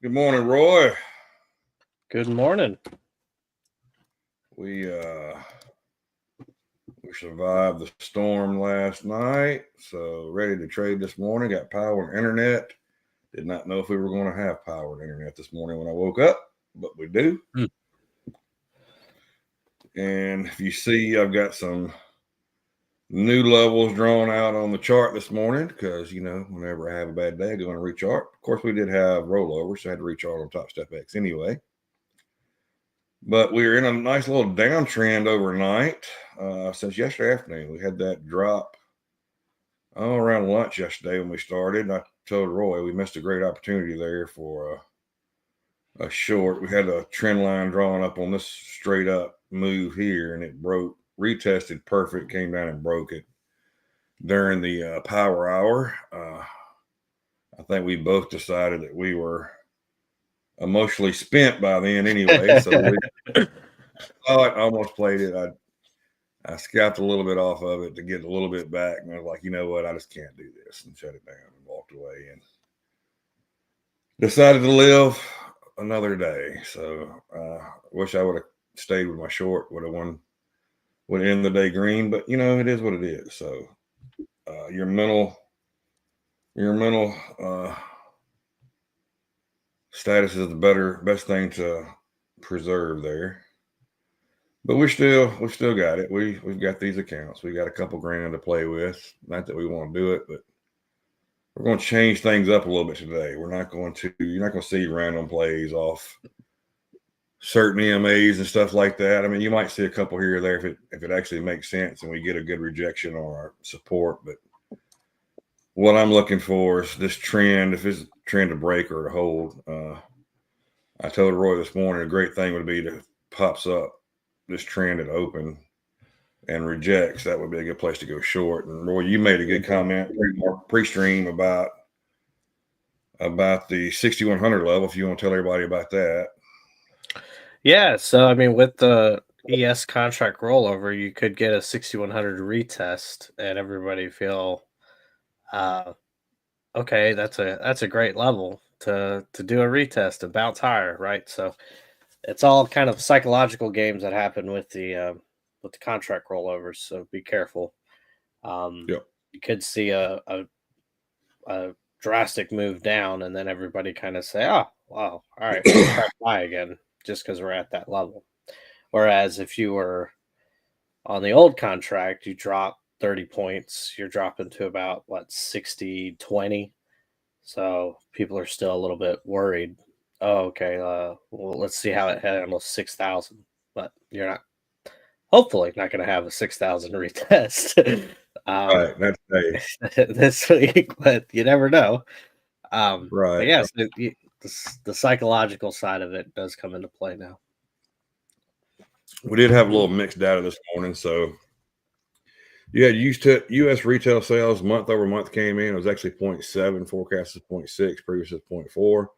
Good morning, Roy. Good morning. We survived the storm last night, so ready to trade this morning. Got power and internet. Did not know if we were going to have power and internet this morning when I woke up, but we do. Hmm. And if you see, I've got some new levels drawn out on the chart this morning because whenever I have a bad day, I go and rechart. Of course, we did have rollovers, so I had to rechart on Top Step X anyway. But we were in a nice little downtrend overnight since yesterday afternoon. We had that drop around lunch yesterday when we started. And I told Roy we missed a great opportunity there for a short. We had a trend line drawn up on this straight up move here, and it broke, retested perfect, came down and broke it during the power hour. I think we both decided that we were emotionally spent by then anyway. So we almost played it. I scalped a little bit off of it to get a little bit back, and I was like, you know what, I just can't do this, and shut it down and walked away and decided to live another day. So wish I would have stayed with my short, would end the day green, but it is what it is. So your mental status is the best thing to preserve there. But we still got it. We've got these accounts. We got a couple grand to play with. Not that we want to do it, but we're going to change things up a little bit today. You're not going to see random plays off certain EMAs and stuff like that. I mean, you might see a couple here or there if it actually makes sense and we get a good rejection or support. But what I'm looking for is this trend. If it's a trend to break or to hold, I told Roy this morning a great thing would be to pops up this trend at open and rejects. That would be a good place to go short. And Roy, you made a good comment pre-stream about the 6100 level. If you want to tell everybody about that. Yeah, so I mean, with the ES contract rollover, you could get a 6100 retest, and everybody feel, okay, that's a great level to do a retest and bounce higher, right? So it's all kind of psychological games that happen with the contract rollovers. So be careful. Yep. You could see a drastic move down, and then everybody kind of say, "Oh, wow, all right, we'll try buy again," just because we're at that level. Whereas if you were on the old contract, you drop 30 points, you're dropping to about 60-20. So people are still a little bit worried. Oh, okay. Well, let's see how it handles 6,000. But you're not, hopefully, not going to have a 6,000 retest Right. That's this week, but you never know. But right. yes, the psychological side of it does come into play now. We did have a little mixed data this morning. So you had U.S. retail sales month over month came in. It was actually 0.7. Forecast is 0.6. Previous is 0.4.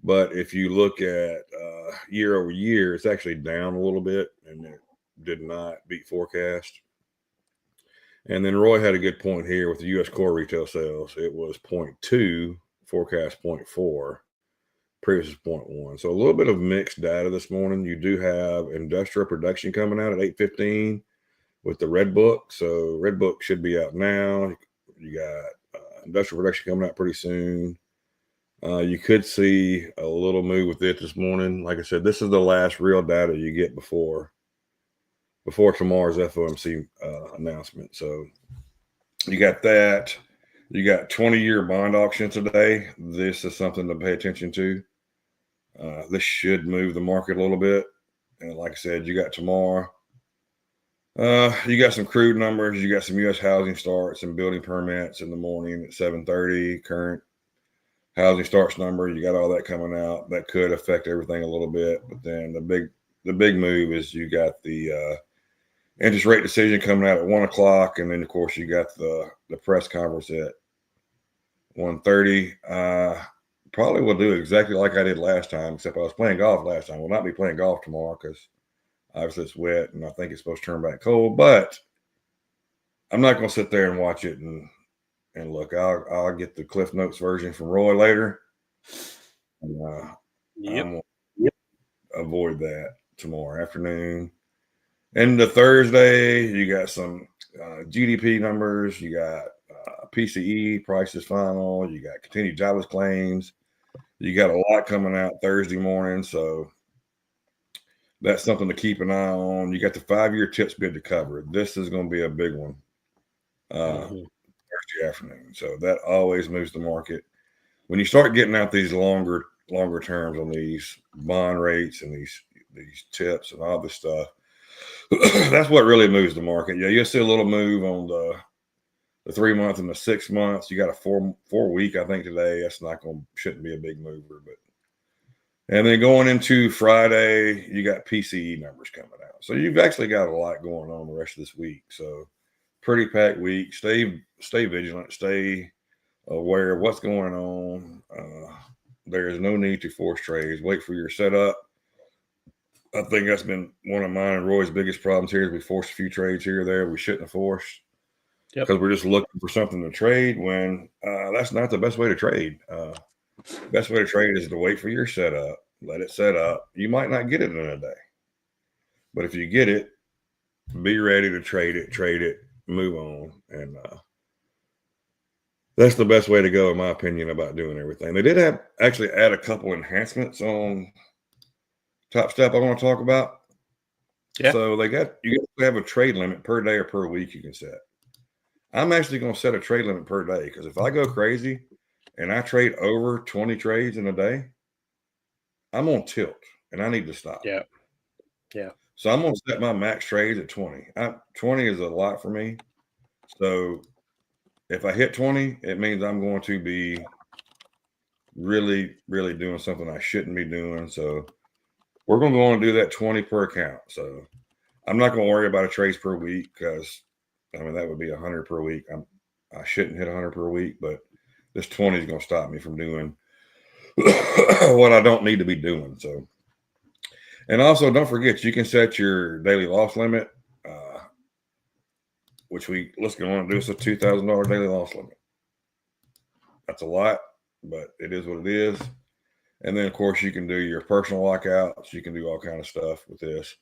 But if you look at year over year, it's actually down a little bit, and it did not beat forecast. And then Roy had a good point here with the U.S. core retail sales. It was 0.2, forecast 0.4, previous is 0.1. So a little bit of mixed data this morning. You do have industrial production coming out at 8:15 with the Red Book. So Red Book should be out now. You got industrial production coming out pretty soon. You could see a little move with it this morning. Like I said, this is the last real data you get before tomorrow's FOMC announcement. So you got that. You got 20-year bond auction today. This is something to pay attention to. This should move the market a little bit. And like I said, you got tomorrow. You got some crude numbers. You got some U.S. housing starts and building permits in the morning at 7:30. Current housing starts number. You got all that coming out. That could affect everything a little bit. But then the big move is you got the interest rate decision coming out at 1:00, and then of course you got the press conference at 1:30. Probably will do exactly like I did last time, except I was playing golf last time. We'll not be playing golf tomorrow because obviously it's wet and I think it's supposed to turn back cold. But I'm not going to sit there and watch it and look. I'll get the Cliff Notes version from Roy later, Yep. I'm gonna avoid that tomorrow afternoon. And the Thursday, you got some GDP numbers, you got PCE prices final, you got continued jobless claims, you got a lot coming out Thursday morning, so that's something to keep an eye on. You got the 5-year tips bid to cover. This is going to be a big one Thursday afternoon. So that always moves the market. When you start getting out these longer terms on these bond rates and these tips and all this stuff, that's what really moves the market. Yeah, you'll see a little move on the 3 month and the 6 months. You got a 4 week, I think, today. That's shouldn't be a big mover, but. And then going into Friday, you got PCE numbers coming out. So you've actually got a lot going on the rest of this week. So pretty packed week. Stay vigilant. Stay aware of what's going on. There is no need to force trades. Wait for your setup. I think that's been one of mine and Roy's biggest problems here is we forced a few trades here or there we shouldn't have forced. Because we're just looking for something to trade when that's not the best way to trade. Best way to trade is to wait for your setup, let it set up. You might not get it in a day, but if you get it, be ready to trade it, move on, and that's the best way to go, in my opinion, about doing everything. They did actually add a couple enhancements on Top Step I want to talk about. Yeah. So you have a trade limit per day or per week you can set. I'm actually going to set a trade limit per day because if I go crazy and I trade over 20 trades in a day, I'm on tilt and I need to stop. Yeah. So I'm going to set my max trades at 20. 20 is a lot for me. So if I hit 20, it means I'm going to be really, really doing something I shouldn't be doing. So we're going to go and do that 20 per account. So I'm not going to worry about a trades per week because, that would be 100 per week. I shouldn't hit 100 per week, but this 20 is going to stop me from doing what I don't need to be doing. So, and also don't forget, you can set your daily loss limit, which let's go on and do. It's a $2,000 daily loss limit. That's a lot, but it is what it is. And then, of course, you can do your personal lockouts. You can do all kind of stuff with this.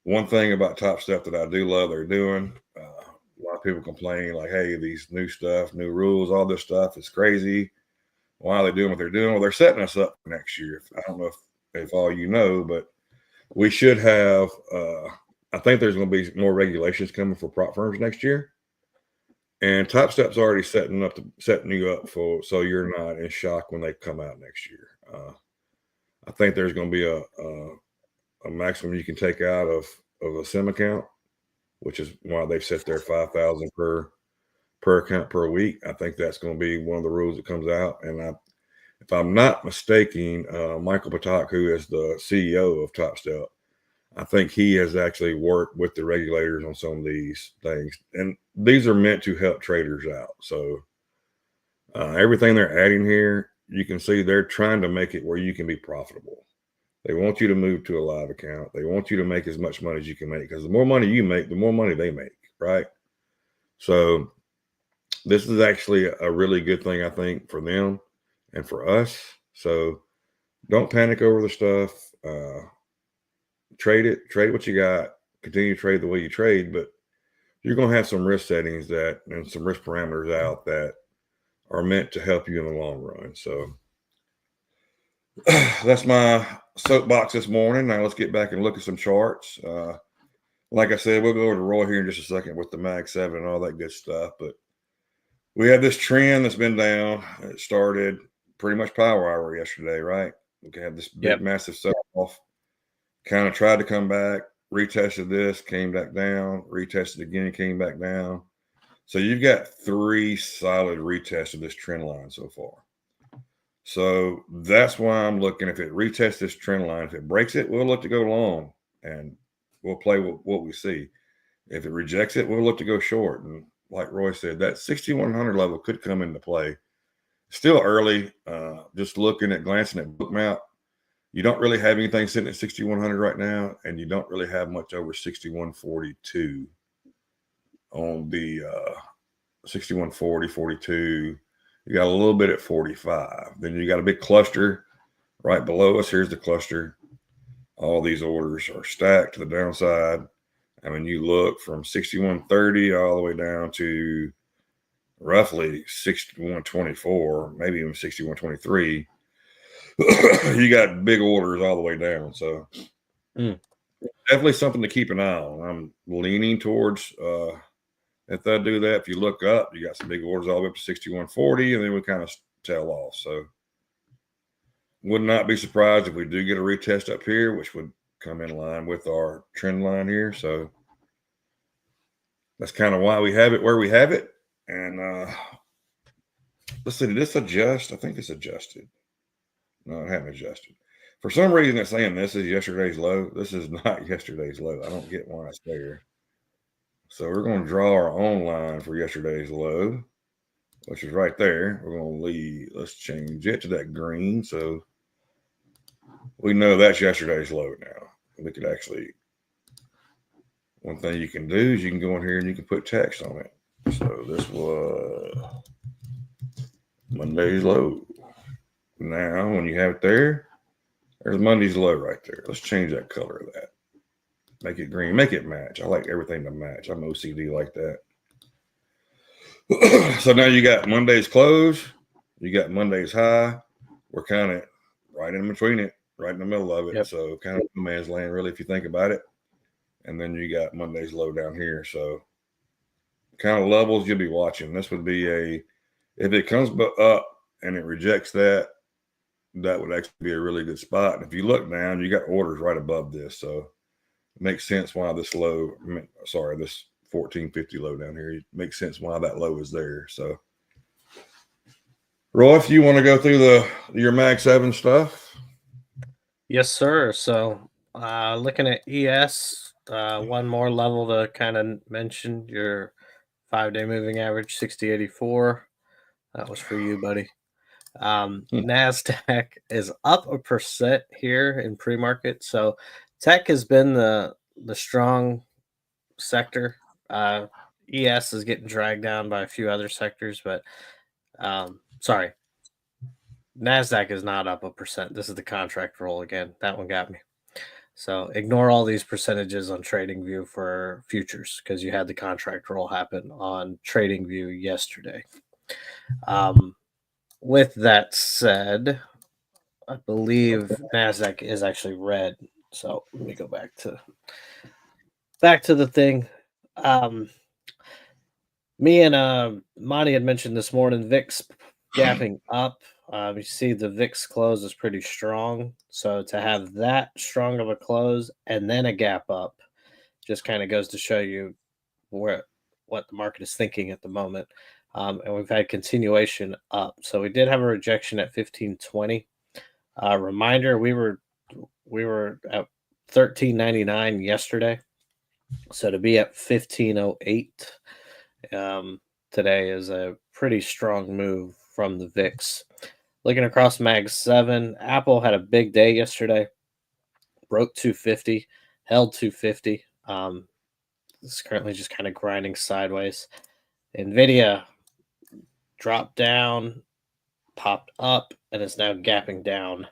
One thing about Top Step that I do love they're doing, a lot of people complain like, hey, these new stuff, new rules, all this stuff is crazy. Why are they doing what they're doing? Well, they're setting us up for next year. I don't know if all you know, but we should have, I think there's going to be more regulations coming for prop firms next year. And Top Step's already setting you up so you're not in shock when they come out next year. I think there's going to be a maximum you can take out of a sim account, which is why they've set their $5,000 per account per week. I think that's going to be one of the rules that comes out. And if I'm not mistaken, Michael Patak, who is the CEO of Top Step, I think he has actually worked with the regulators on some of these things. And these are meant to help traders out. So everything they're adding here, you can see they're trying to make it where you can be profitable. They want you to move to a live account. They want you to make as much money as you can make because the more money you make, the more money they make, right? So this is actually a really good thing, I think, for them and for us. So don't panic over the stuff. Trade what you got. Continue to trade the way you trade, but you're going to have some risk settings and some risk parameters out that are meant to help you in the long run. So that's my soapbox this morning. Now let's get back and look at some charts. Like I said, we'll go over to Roy here in just a second with the Mag 7 and all that good stuff. But we have this trend that's been down. It started pretty much power hour yesterday, right? We had this big, massive sell-off. Kind of tried to come back, retested this, came back down, retested again, came back down. So you've got 3 solid retests of this trend line so far. So that's why I'm looking. If it retests this trend line, if it breaks it, we'll look to go long and we'll play what we see. If it rejects it, we'll look to go short. And like Roy said, that 6,100 level could come into play. Still early. Just glancing at Bookmap, you don't really have anything sitting at 6,100 right now, and you don't really have much over 6,142 on the 6,140, 42. You got a little bit at 45. Then you got a big cluster Right below us, here's the cluster. All these orders are stacked to the downside. I mean, you look from 61.30 all the way down to roughly 61.24, maybe even 61.23. You got big orders all the way down. So definitely something to keep an eye on. I'm leaning towards if they do that, if you look up, you got some big orders all the way up to 61.40, and then we kind of tail off. So would not be surprised if we do get a retest up here, which would come in line with our trend line here. So that's kind of why we have it where we have it. And let's see, did this adjust? I think it's adjusted. No, it hasn't adjusted. For some reason, it's saying this is yesterday's low. This is not yesterday's low. I don't get why it's there. So we're going to draw our own line for yesterday's low, which is right there. We're going to leave. Let's change it to that green. So we know that's yesterday's low now. We could actually, one thing you can do is you can go in here and you can put text on it. So this was Monday's low. Now, when you have it there, there's Monday's low right there. Let's change that color of that. Make it green. Make it match. I like everything to match. I'm OCD like that. So now you got Monday's close. You got Monday's high. We're kind of right in between it, right in the middle of it. Yep. So kind of no man's land, really, if you think about it. And then you got Monday's low down here. So kind of levels you'll be watching. This would be if it comes up and it rejects that, that would actually be a really good spot. And if you look down, you got orders right above this. So it makes sense why this low, this 1450 low down here, it makes sense why that low is there. So Roy, if you want to go through your Mag 7 stuff. Yes, sir. So looking at ES, one more level to kind of mention, your 5-day moving average, 60.84. That was for you, buddy. NASDAQ is up 1% here in pre-market. So tech has been the strong sector. ES is getting dragged down by a few other sectors, but NASDAQ is not up 1%. This is the contract roll again. That one got me. So ignore all these percentages on TradingView for futures because you had the contract roll happen on TradingView yesterday. With that said, I believe NASDAQ is actually red. So let me go back to the thing. Me and Monty had mentioned this morning, VIX gapping up. You see the VIX close is pretty strong. So to have that strong of a close and then a gap up just kind of goes to show you what the market is thinking at the moment. And we've had continuation up. So we did have a rejection at 1520. Reminder, we were at 1399 yesterday. So to be at 1508 today is a pretty strong move from the VIX. Looking across Mag 7, Apple had a big day yesterday. Broke 250, held 250. It's currently just kind of grinding sideways. NVIDIA dropped down, popped up, and is now gapping down.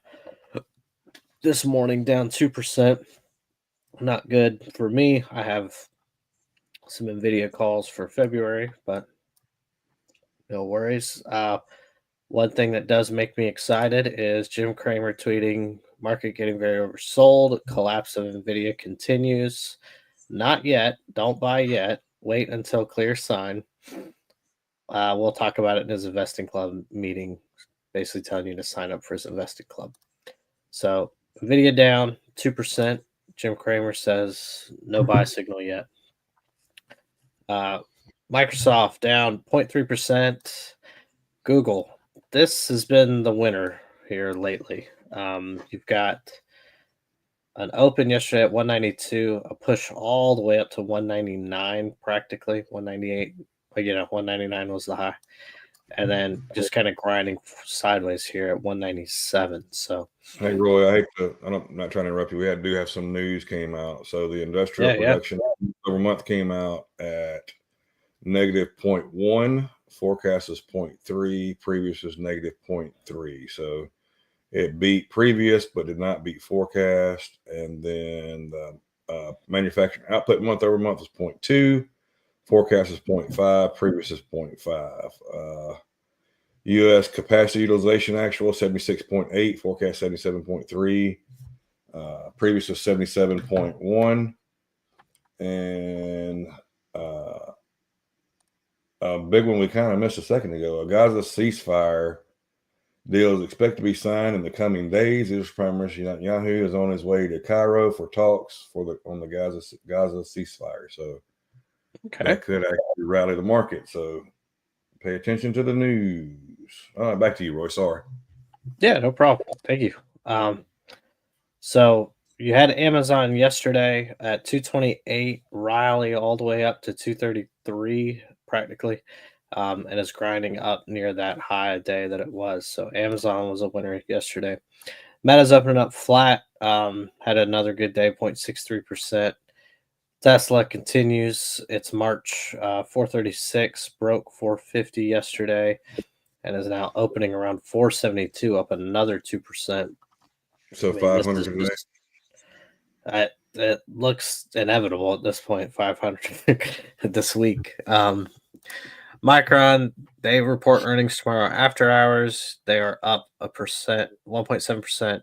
This morning, down 2%. Not good for me. I have some NVIDIA calls for February, but no worries. One thing that does make me excited is Jim Cramer tweeting, market getting very oversold, collapse of NVIDIA continues. Not yet. Don't buy yet. Wait until clear sign. We'll talk about it in his investing club meeting, basically telling you to sign up for his investing club. So NVIDIA down 2%. Jim Cramer says no buy signal yet. Microsoft down 0.3%. Google, this has been the winner here lately. You've got an open yesterday at 192, a push all the way up to 199, practically 198. But 199 was the high, and then just kind of grinding sideways here at 197. So, hey Roy, I'm not trying to interrupt you. We do have some news came out. So the industrial production over month came out at negative 0.1. Forecast is 0.3. Previous was negative 0.3. So It beat previous, but did not beat forecast. And then the manufacturing output month over month is 0.2. Forecast is 0.5. Previous is 0.5. U.S. capacity utilization actual 76.8. Forecast 77.3. Previous was 77.1. And a big one we kind of missed a second ago. A Gaza ceasefire deal is expected to be signed in the coming days. Israel's Prime Minister Netanyahu is on his way to Cairo for talks on the Gaza ceasefire. So that could actually rally the market. So pay attention to the news. All right, back to you, Roy. Sorry. Yeah, no problem. Thank you. So you had Amazon yesterday at 228, rally all the way up to 233 practically, and it's grinding up near that high day that it was. So Amazon was a winner yesterday. Meta's opening up flat, had another good day, 0.63%. Tesla continues its march, 436, broke 450 yesterday, and is now opening around 472, up another 2%. So 500 today. It looks inevitable at this point. 500 this week. Micron, they report earnings tomorrow after hours. They are up 1.7%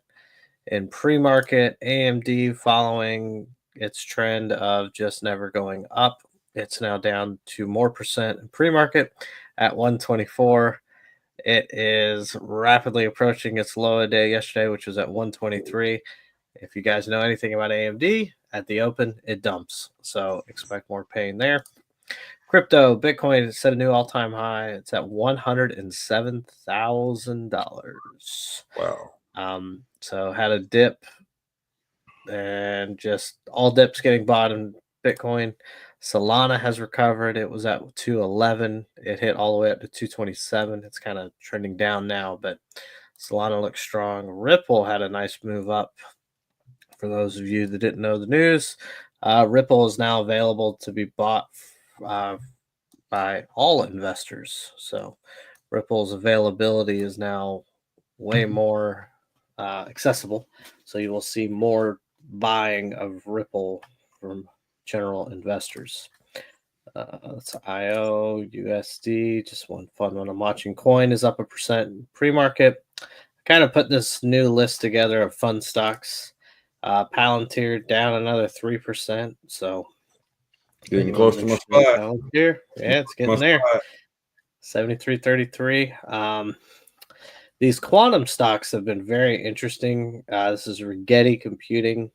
in pre-market. AMD, following its trend of just never going up, it's now down to more percent in pre-market at 124. It is rapidly approaching its low a day yesterday, which was at 123. If you guys know anything about AMD, at the open, it dumps. So expect more pain there. Crypto, Bitcoin set a new all-time high. It's at $107,000. Wow. So had a dip, and just all dips getting bought in Bitcoin. Solana has recovered. It was at 211. It hit all the way up to 227. It's kind of trending down now, but Solana looks strong. Ripple had a nice move up. For those of you that didn't know the news, Ripple is now available to be bought by all investors. So Ripple's availability is now way more accessible. So you will see more buying of Ripple from general investors. That's IO, USD, just one fun one I'm watching. Coin is up 1% pre-market. I kind of put this new list together of fun stocks. Palantir down another 3%. So getting close to my spot. Palantir, yeah, it's getting there. 73.33. These quantum stocks have been very interesting. This is Rigetti Computing.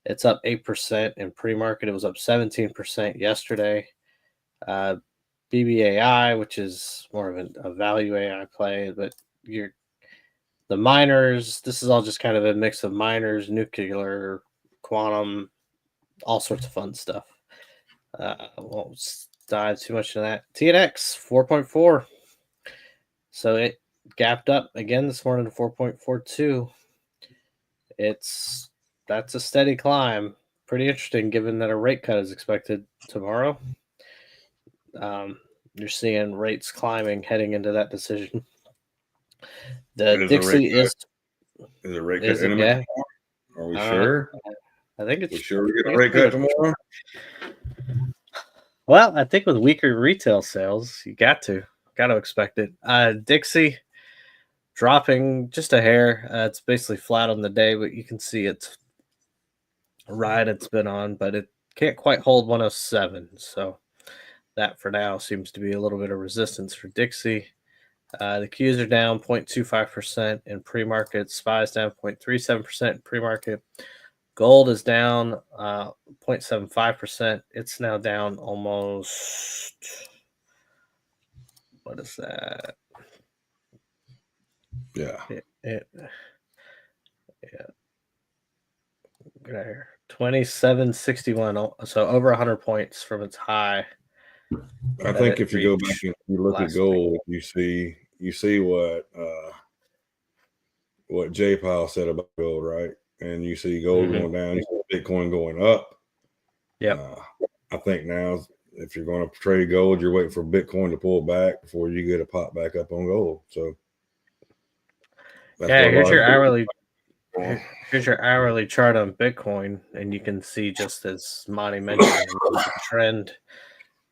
It's up 8% in pre-market. It was up 17% yesterday. BBAI, which is more of a value AI play, but the miners, this is all just kind of a mix of miners, nuclear, quantum, all sorts of fun stuff. Won't dive too much into that. TNX 4.4. So it gapped up again this morning to 4.42. That's a steady climb. Pretty interesting given that a rate cut is expected tomorrow. You're seeing rates climbing heading into that decision. The Dixie is a rate cut imminent? Are we sure? I think it's sure we get a rate cut tomorrow. Well, I think with weaker retail sales, you got to expect it. Dixie dropping just a hair. It's basically flat on the day, but you can see it's a ride it's been on, but it can't quite hold 107. So that for now seems to be a little bit of resistance for Dixie. The Qs are down 0.25% in pre-market. SPY's down 0.37% in pre-market. Gold is down 0.75%. It's now down almost, what is that? Yeah. Yeah. 27.61. So over 100 points from its high. I think if you go back and you look at gold, you see what J Powell said about gold, right? And you see gold going down, you see Bitcoin going up. Yeah. I think now if you're going to trade gold, you're waiting for Bitcoin to pull back before you get a pop back up on gold. So That's Yeah, what a here's lot your of people hourly are doing. here's your hourly chart on Bitcoin, and you can see, just as Monty mentioned, the trend.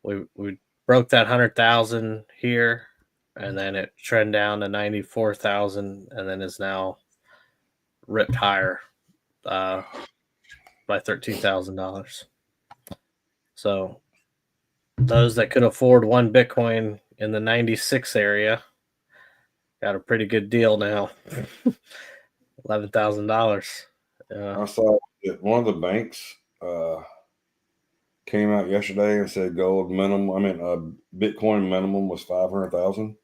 We broke that 100,000 here, and then it trend down to 94,000, and then is now ripped higher by $13,000. So those that could afford one Bitcoin in the 96 area got a pretty good deal now. $11,000. I saw that one of the banks came out yesterday and said gold minimum. I mean, Bitcoin minimum was 500,000.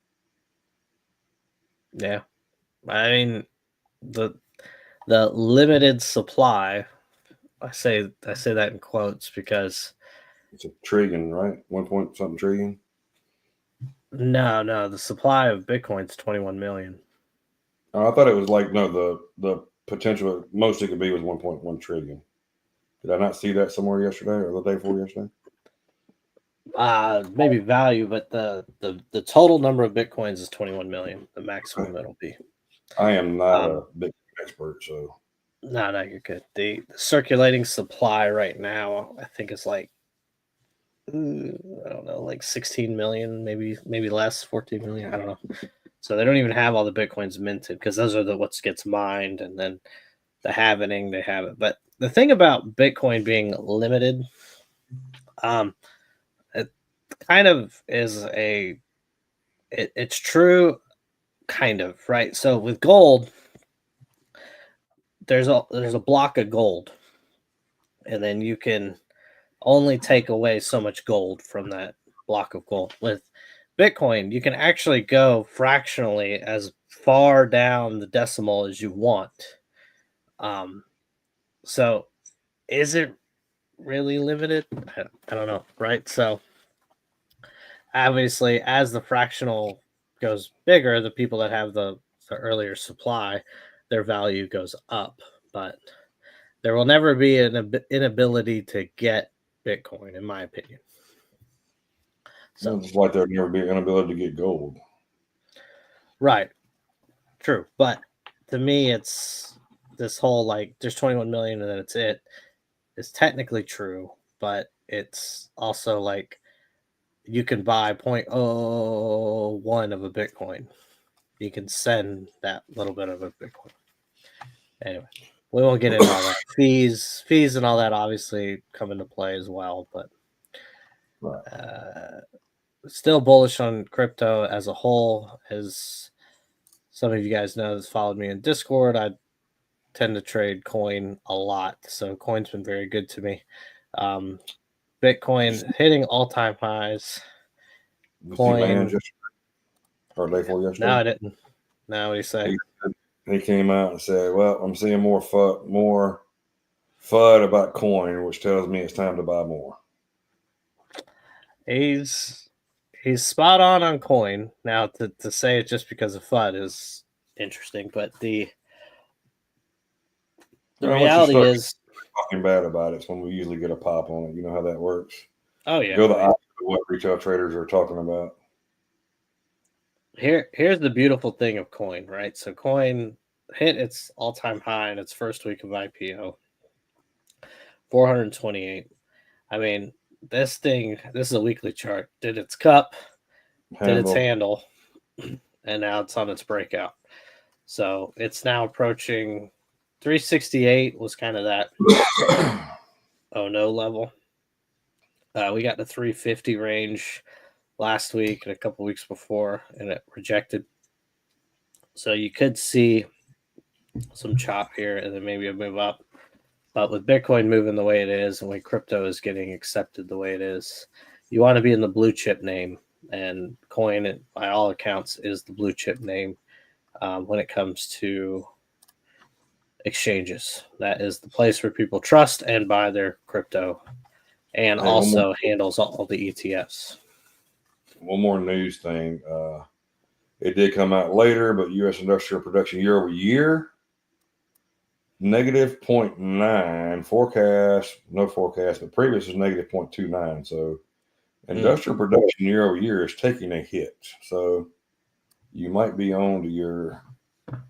Yeah, I mean the limited supply. I say that in quotes because It's a trillion, right? 1 point something trillion. no, the supply of Bitcoin is 21 million. I thought it was like no, the potential most it could be was 1.1 trillion. Did I not see that somewhere yesterday or the day before yesterday? Maybe value, but the total number of Bitcoins is 21 million. The maximum it'll be. I am not a big expert, so No, you're good. The circulating supply right now, I think, is like I don't know, like 16 million, maybe less, 14 million. I don't know. So they don't even have all the Bitcoins minted because those are the what gets mined, and then the halvening they have it. But the thing about Bitcoin being limited, it kind of is it's true, kind of, right? So with gold, there's a block of gold, and then you can only take away so much gold from that block of gold. With Bitcoin, you can actually go fractionally as far down the decimal as you want. So is it really limited? I don't know, right? So obviously, as the fractional goes bigger, the people that have the earlier supply, their value goes up. But there will never be an inability to get Bitcoin, in my opinion. So it's like there'd never be an inability to get gold. right, true. But to me, it's this whole like there's 21 million and then it's it. Is technically true, but it's also like you can buy 0.001 of a Bitcoin. You can send that little bit of a Bitcoin. Anyway, we won't get into all that. Fees and all that obviously come into play as well, but still bullish on crypto as a whole. As some of you guys know that's followed me in Discord, I tend to trade coin a lot. So coin's been very good to me. Bitcoin hitting all-time highs. Coin. Or day before yesterday? No, I didn't. No, what do you say? He came out and said, "Well, I'm seeing more FUD about coin, which tells me it's time to buy more." He's spot on coin. Now to say it just because of FUD is interesting, but the reality is talking bad about it's when we usually get a pop on it. You know how that works. Oh yeah. Go the opposite of what retail traders are talking about. Here's the beautiful thing of coin, right? So coin hit its all-time high in its first week of IPO. 428. I mean, this is a weekly chart. Did its cup, did its handle, and now it's on its breakout. So it's now approaching 368 was kind of that oh no level. We got the 350 range last week and a couple weeks before, and it rejected. So you could see some chop here and then maybe a move up. But with Bitcoin moving the way it is and when crypto is getting accepted the way it is, you want to be in the blue chip name. And coin, by all accounts, is the blue chip name when it comes to exchanges. That is the place where people trust and buy their crypto, and also handles all the ETFs. One more news thing. It did come out later, but U.S. industrial production year over year, negative 0.9 forecast, no forecast, but previous is negative 0.29. So industrial production year over year is taking a hit. So you might be on to your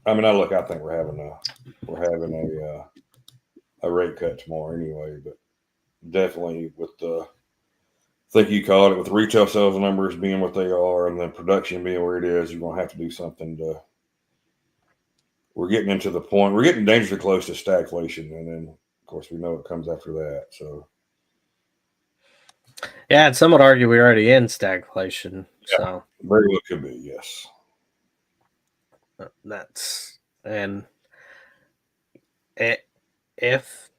I mean, I think we're having a rate cut tomorrow anyway, but definitely with the, I think you called it, with the retail sales numbers being what they are and the production being where it is, you're going to have to do something to. We're getting into the point. We're getting dangerously close to stagflation, and then of course we know it comes after that. So Yeah, and some would argue we're already in stagflation. yeah, So very well could be, yes. that's and if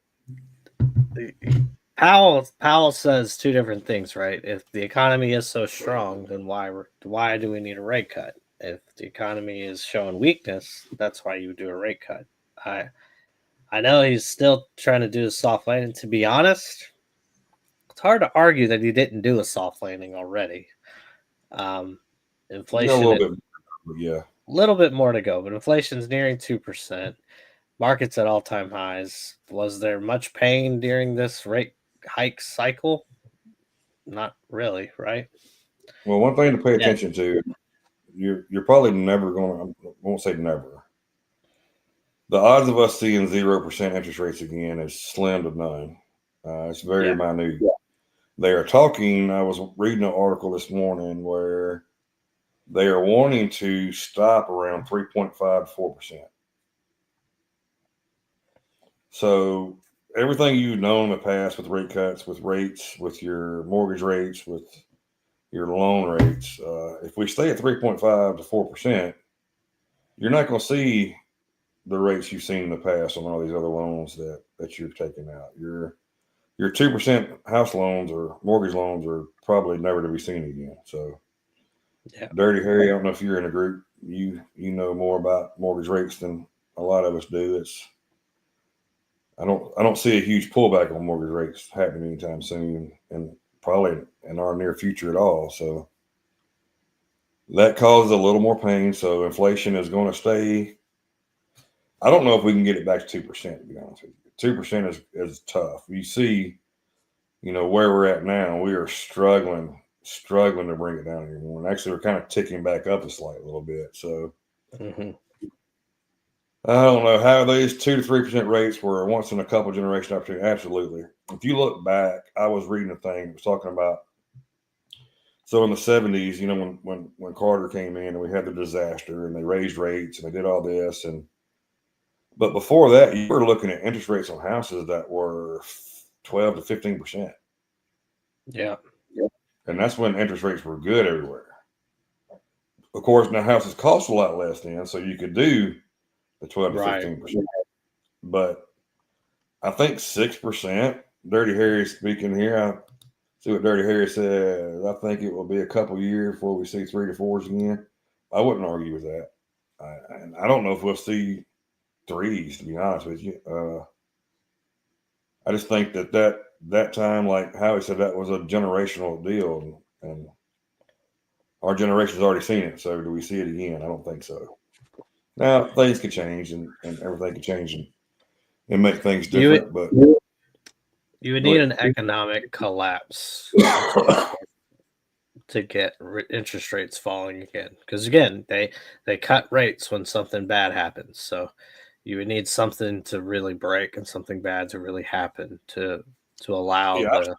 Powell says two different things, right? If the economy is so strong, then why do we need a rate cut? If the economy is showing weakness, that's why you would do a rate cut. I know he's still trying to do a soft landing. To be honest, it's hard to argue that he didn't do a soft landing already. Inflation, A little bit, but yeah. a little bit more to go, but inflation's nearing 2%. Markets at all-time highs. Was there much pain during this rate hike cycle? Not really, right? Well, one thing to pay Yeah. attention to, you're probably never going to. I won't say never. The odds of us seeing 0% interest rates again is slim to none. It's very minute. They are talking. I was reading an article this morning where they are wanting to stop around 3.5 to 4%. So everything you've known in the past with rate cuts, with rates, with your mortgage rates, with your loan rates, if we stay at 3.5 to 4%, you're not going to see the rates you've seen in the past on all these other loans that you're taking out. Your 2% house loans or mortgage loans are probably never to be seen again. So, Yeah. Dirty Harry, I don't know if you're in a group. You know more about mortgage rates than a lot of us do. I don't see a huge pullback on mortgage rates happening anytime soon, and probably in our near future at all. So that causes a little more pain. So inflation is going to stay. I don't know if we can get it back to 2%. To be honest with you, 2% is tough. You see, where we're at now. We are struggling to bring it down anymore. And actually, we're kind of ticking back up a slight little bit. So. Mm-hmm. I don't know how these 2 to 3% rates were once in a couple generation opportunity. Absolutely. If you look back, I was reading a thing that was talking about. So in the 70s, when Carter came in and we had the disaster and they raised rates and they did all this, but before that, you were looking at interest rates on houses that were 12 to 15%. Yeah. And that's when interest rates were good everywhere. Of course, now houses cost a lot less then, so you could do the 12 to 15%. But I think 6%. Dirty Harry speaking here. I see what Dirty Harry says. I think it will be a couple years before we see 3 to 4s again. I wouldn't argue with that. And I don't know if we'll see 3s, to be honest with you. I just think that time, like Howie said, that was a generational deal, and our generation's already seen it. So do we see it again? I don't think so. Now things could change, and everything could change and make things different, but. You would need an economic collapse to get interest rates falling again. Because again, they cut rates when something bad happens. So you would need something to really break and something bad to really happen to allow the.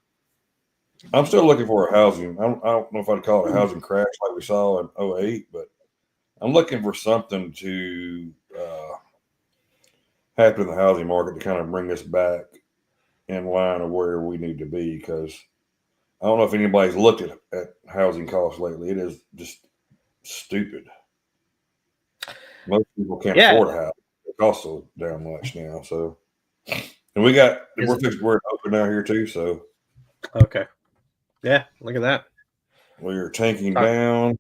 I'm still looking for a housing. I don't know if I'd call it a housing crash like we saw in 2008, but I'm looking for something to happen in the housing market to kind of bring us back in line of where we need to be, because I don't know if anybody's looked at housing costs lately. It is just stupid. Most people can't afford a house. It costs so damn much now. So, and we're open out here too. So, okay, yeah, look at that. We're tanking down.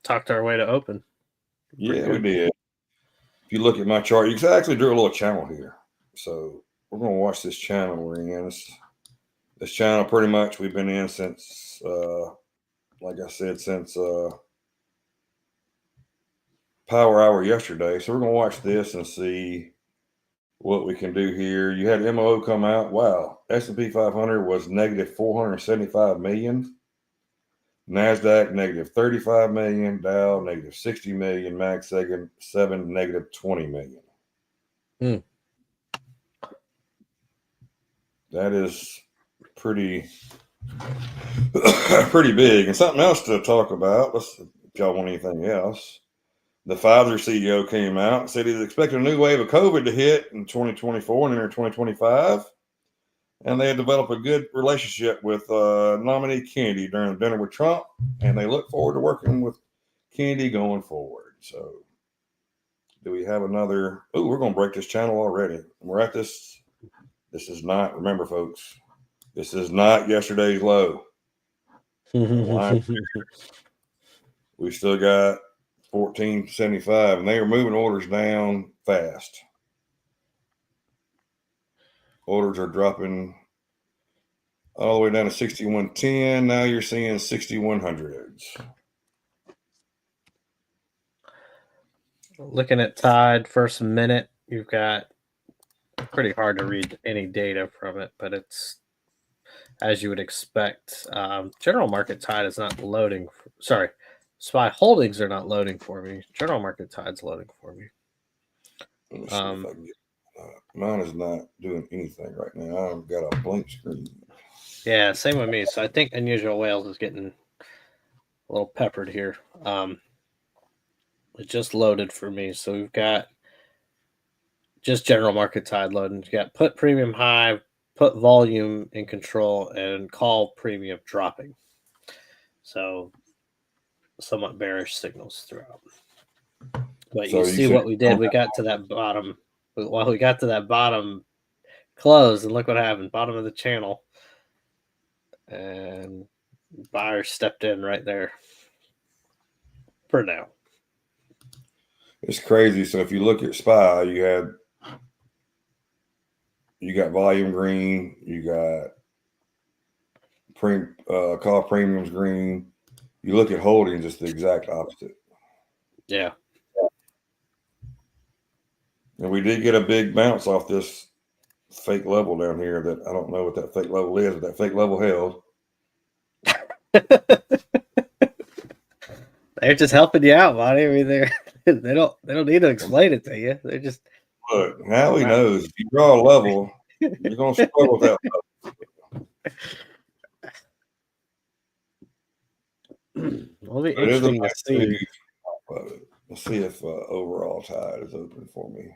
Talked our way to open. Yeah, we did. If you look at my chart, you can actually drew a little channel here. So we're going to watch this channel we're in. This channel pretty much we've been in since, like I said, since Power Hour yesterday. So we're going to watch this and see what we can do here. You had MO come out. Wow. S&P 500 was negative 475 million. NASDAQ negative 35 million, Dow negative 60 million, Mag 7 negative 20 million. That is pretty big. And something else to talk about, if y'all want anything else. The Pfizer CEO came out and said he's expecting a new wave of COVID to hit in 2024 and enter 2025. And they had developed a good relationship with nominee Kennedy during dinner with Trump. And they look forward to working with Kennedy going forward. So do we have another? Oh, we're going to break this channel already. We're at this. This is not, remember, folks, this is not yesterday's low. We still got 1475, and they are moving orders down fast. Orders are dropping all the way down to 6110. Now you're seeing 6100s. Looking at Tide, first minute, you've got pretty hard to read any data from it, but it's as you would expect. General Market Tide is not loading. Sorry, SPY Holdings are not loading for me. General Market Tide's loading for me. Let me see if I can get, mine is not doing anything right now. I've got a blank screen. Yeah, same with me. So I think Unusual Whales is getting a little peppered here. It just loaded for me. So we've got just General Market Tide loading. You got put premium high, put volume in control, and call premium dropping. So somewhat bearish signals throughout. But so you see what we did. We got to that bottom. Well, we got to that bottom close, and look what happened. Bottom of the channel. And buyers stepped in right there for now. It's crazy. So if you look at SPY, you got volume green, you got call premiums green. You look at holdings, it's the exact opposite. Yeah. And we did get a big bounce off this fake level down here that I don't know what that fake level is, but that fake level held. They're just helping you out, buddy. I mean, they don't need to explain it to you. They're just look. Howie knows if you draw a level, you're gonna struggle with that level. Well, it'll be interesting to see. Let's see if overall Tide is open for me.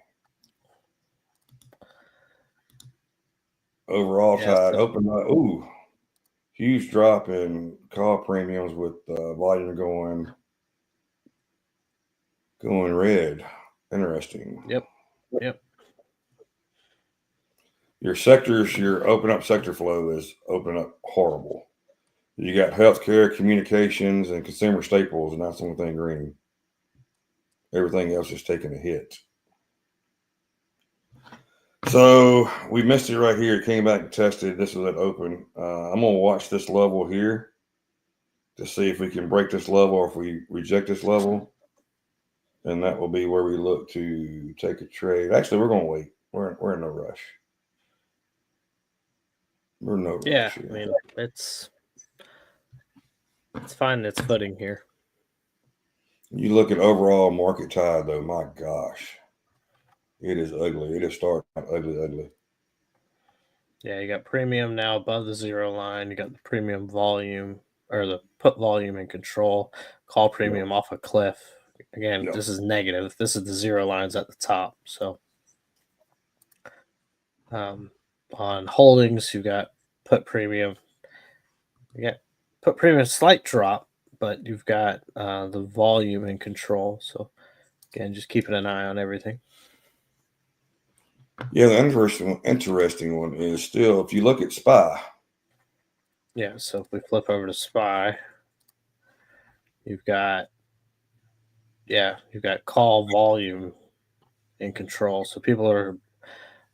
Overall Tide open up. Ooh, huge drop in call premiums with volume going red. Interesting. Yep. Your open up sector flow is open up horrible. You got healthcare, communications, and consumer staples, and that's the only thing green. Everything else is taking a hit. So we missed it right here. Came back and tested. This was at open. I'm going to watch this level here to see if we can break this level or if we reject this level. And that will be where we look to take a trade. Actually, we're going to wait. We're in no rush. We're in no rush. Yeah, I mean, it's fine. It's footing here. You look at overall market Tide, though, my gosh. It is ugly. It is starting ugly. Yeah, you got premium now above the zero line. You got the premium volume or the put volume in control. Call premium off a cliff. Again, this is negative. This is the zero lines at the top. So on holdings, you got put premium. You got put premium slight drop, but you've got the volume in control. So again, just keeping an eye on everything. Yeah, the interesting one is still, if you look at SPY. Yeah, so if we flip over to SPY, you've got call volume in control. So people are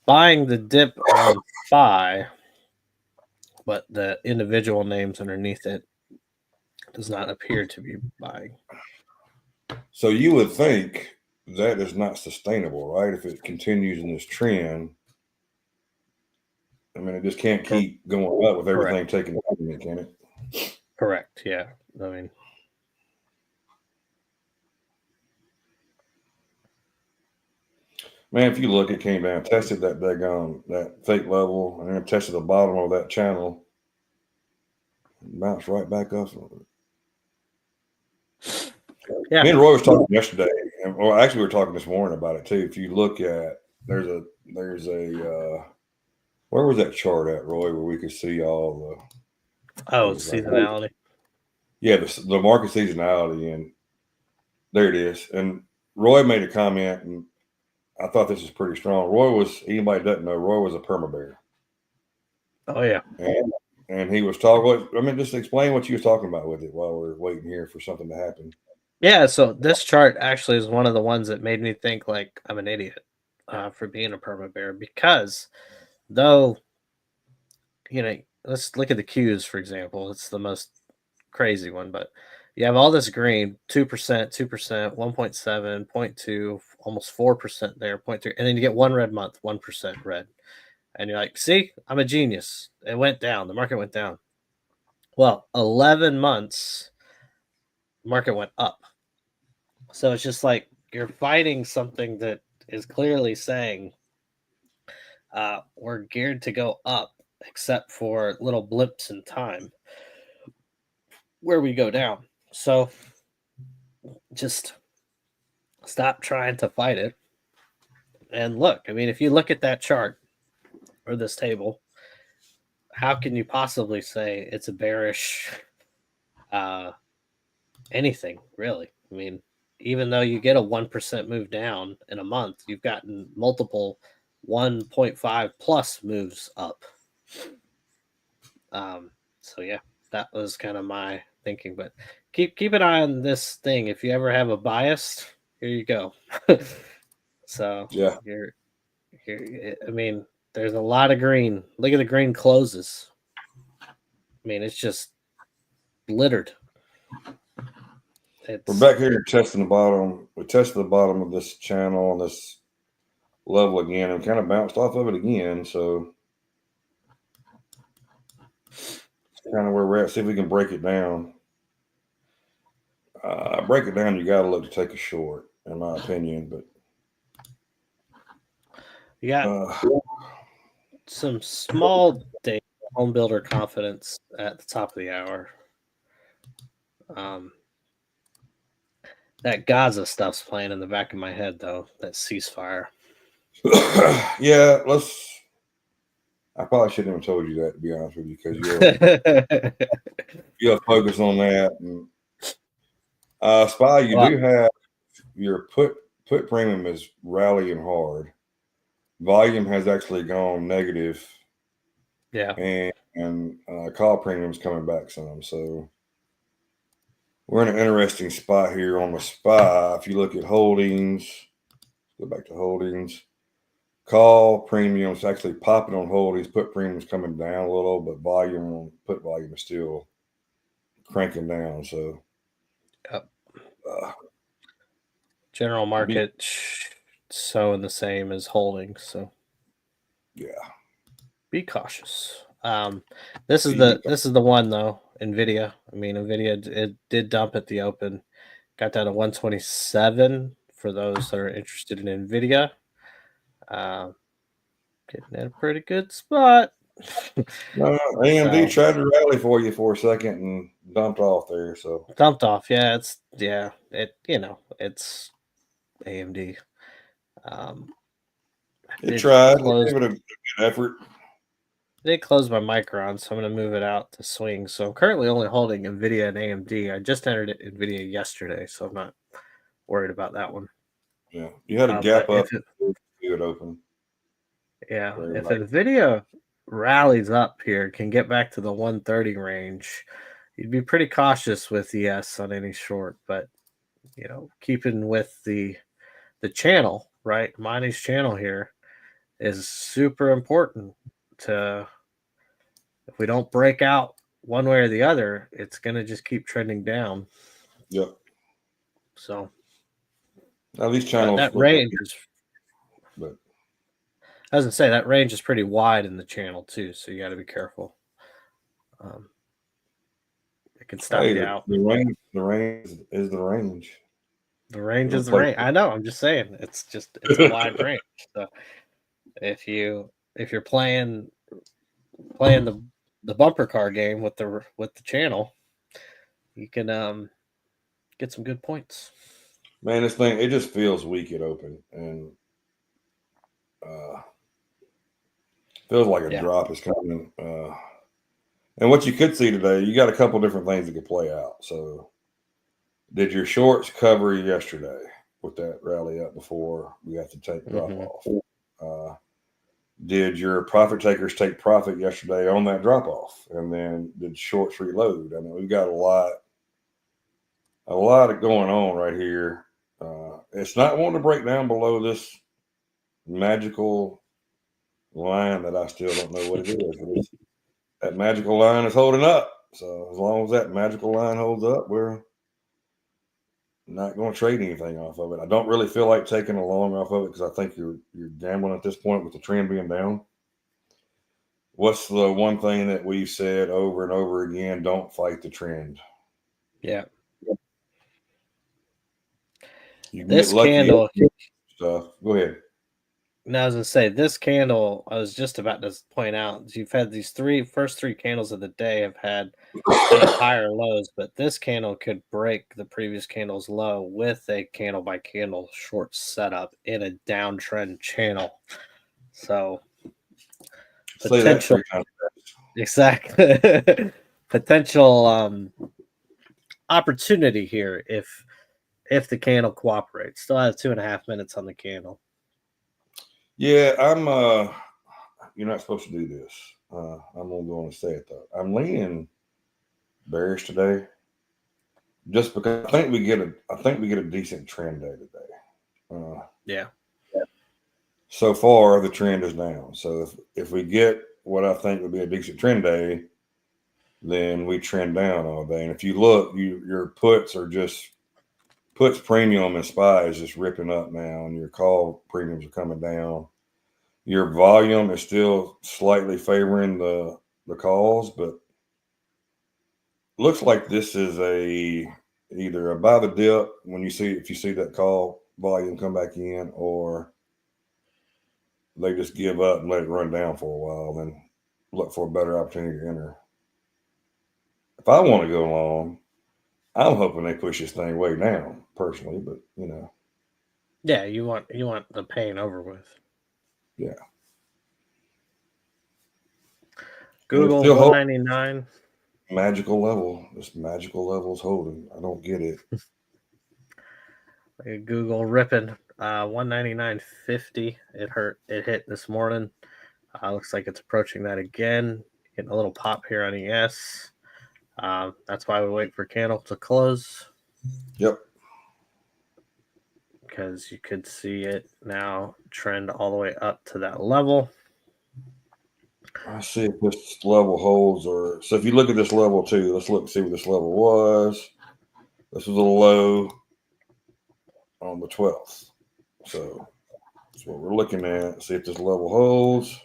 buying the dip on SPY, but the individual names underneath it does not appear to be buying. So you would think that is not sustainable, right? If it continues in this trend, I mean, it just can't keep going up with everything taking a minute, can it? Correct. Yeah. I mean, Man, if you look, it came down, tested that daggone that fake level, and then tested the bottom of that channel, and bounced right back up. yeah. Me and Roy was talking yesterday, and well, actually, we were talking this morning about it too. If you look at there's a where was that chart at, Roy, where we could see all Oh, the seasonality. yeah, the market seasonality, and there it is. And Roy made a comment, and I thought this was pretty strong. Roy was, anybody doesn't know, Roy was a perma bear. Oh yeah. And he was talking. I mean, just explain what you was talking about with it while we're waiting here for something to happen. Yeah. So this chart actually is one of the ones that made me think like I'm an idiot for being a perma bear, because though, let's look at the Qs, for example. It's the most crazy one, but you have all this green, 2%, 2%, 1.7, 0.2, almost 4% there, 0.3, and then you get one red month, 1% red. And you're like, see, I'm a genius. It went down. The market went down. Well, 11 months, the market went up. So it's just like you're fighting something that is clearly saying we're geared to go up, except for little blips in time where we go down. So just stop trying to fight it. And look, I mean, if you look at that chart or this table, how can you possibly say it's a bearish anything, really? I mean, even though you get a 1% move down in a month, you've gotten multiple 1.5 plus moves up. So yeah, that was kind of my thinking. But keep an eye on this thing. If you ever have a bias, here you go. So Yeah, you're, I mean, there's a lot of green. Look at the green closes. I mean, it's just littered. we're back here testing the bottom. We tested the bottom of this channel on this level again, and kind of bounced off of it again. So it's kind of where we're at. See if we can break it down. Break it down. You got to look to take a short, in my opinion. But you got some small data, home builder confidence at the top of the hour. That Gaza stuff's playing in the back of my head, though. That ceasefire. yeah, I probably shouldn't have told you that, to be honest with you, because you'll focus on that. And, Spy, you do have your put premium is rallying hard. Volume has actually gone negative. Yeah. And call premium's coming back some. So we're in an interesting spot here on the SPY. If you look at holdings, go back to holdings. Call premiums actually popping on holdings. Put premiums coming down a little, but put volume is still cranking down. So, yep. General market showing the same as holdings. So, yeah, be cautious. This is the one though. Nvidia. I mean, Nvidia, it did dump at the open. Got down to 127 for those that are interested in Nvidia. Getting in a pretty good spot. AMD tried to rally for you for a second and dumped off there. So dumped off. Yeah, it's AMD. it tried. It gave it a good effort. I did close my Micron, so I'm going to move it out to swing. So I'm currently only holding Nvidia and AMD. I just entered Nvidia yesterday, so I'm not worried about that one. Yeah, you had a gap up. It open. Yeah, if Nvidia rallies up here, can get back to the 130 range, you'd be pretty cautious with ES on any short. But keeping with the channel, right? Monty's channel here is super important. If we don't break out one way or the other, it's going to just keep trending down. Yep. So now these channels, that range is. But I was gonna say that range is pretty wide in the channel too, so you got to be careful. It can stop you out. The range is the range. The range is the range. I know. I'm just saying. It's a wide range. So if you're playing the bumper car game with the channel, you can get some good points. Man, this thing, it just feels weak at open, and feels like a drop is coming. And what you could see today, you got a couple different things that could play out. So, did your shorts cover yesterday with that rally up before we got to take drop off? Did your profit takers take profit yesterday on that drop off? And then did shorts reload? I mean, we've got a lot going on right here. It's not wanting to break down below this magical line that I still don't know what it is. That magical line is holding up. So as long as that magical line holds up, we're not going to trade anything off of it. I don't really feel like taking a long off of it because I think you're gambling at this point with the trend being down. What's the one thing that we've said over and over again? Don't fight the trend. Yeah. You this candle stuff. Go ahead. Now, I was going to say, this candle, I was just about to point out, you've had these first three candles of the day have had kind of higher lows, but this candle could break the previous candle's low with a candle by candle short setup in a downtrend channel. So, potential, exactly, potential opportunity here if the candle cooperates. Still have 2.5 minutes on the candle. Yeah, you're not supposed to do this. I'm gonna go on and say it though. I'm leaning bearish today, just because I think we get a decent trend day today. Yeah. So far, the trend is down. So if we get what I think would be a decent trend day, then we trend down all day. And if you look, your puts premium and SPY is just ripping up now, and your call premiums are coming down. Your volume is still slightly favoring the calls, but looks like this is either a buy the dip if you see that call volume come back in, or they just give up and let it run down for a while, then look for a better opportunity to enter. If I want to go long, I'm hoping they push this thing way down personally, but Yeah, you want the pain over with. Yeah. Google 199. Magical level. This magical level is holding. I don't get it. Google ripping 199.50. It hit this morning. Looks like it's approaching that again. Getting a little pop here on ES. That's why we wait for candle to close. Yep. Because you could see it now trend all the way up to that level. I see if this level holds, so if you look at this level too, let's look and see what this level was. This was a low on the 12th. So that's what we're looking at. See if this level holds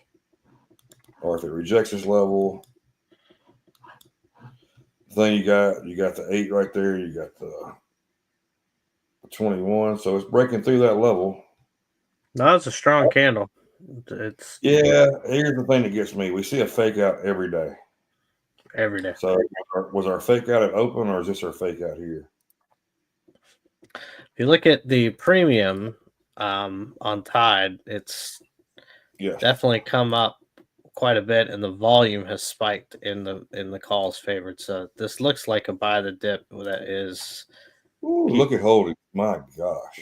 or if it rejects this level. Then you got the 8 right there. You got the 21. So it's breaking through that level. No, it's a strong candle. Here's the thing that gets me. We see a fake out every day. Every day. So was our fake out at open, or is this our fake out here? If you look at the premium on Tide, it's definitely come up quite a bit, and the volume has spiked in the calls favored. So this looks like a buy the dip that is. Ooh, look at holding. My gosh.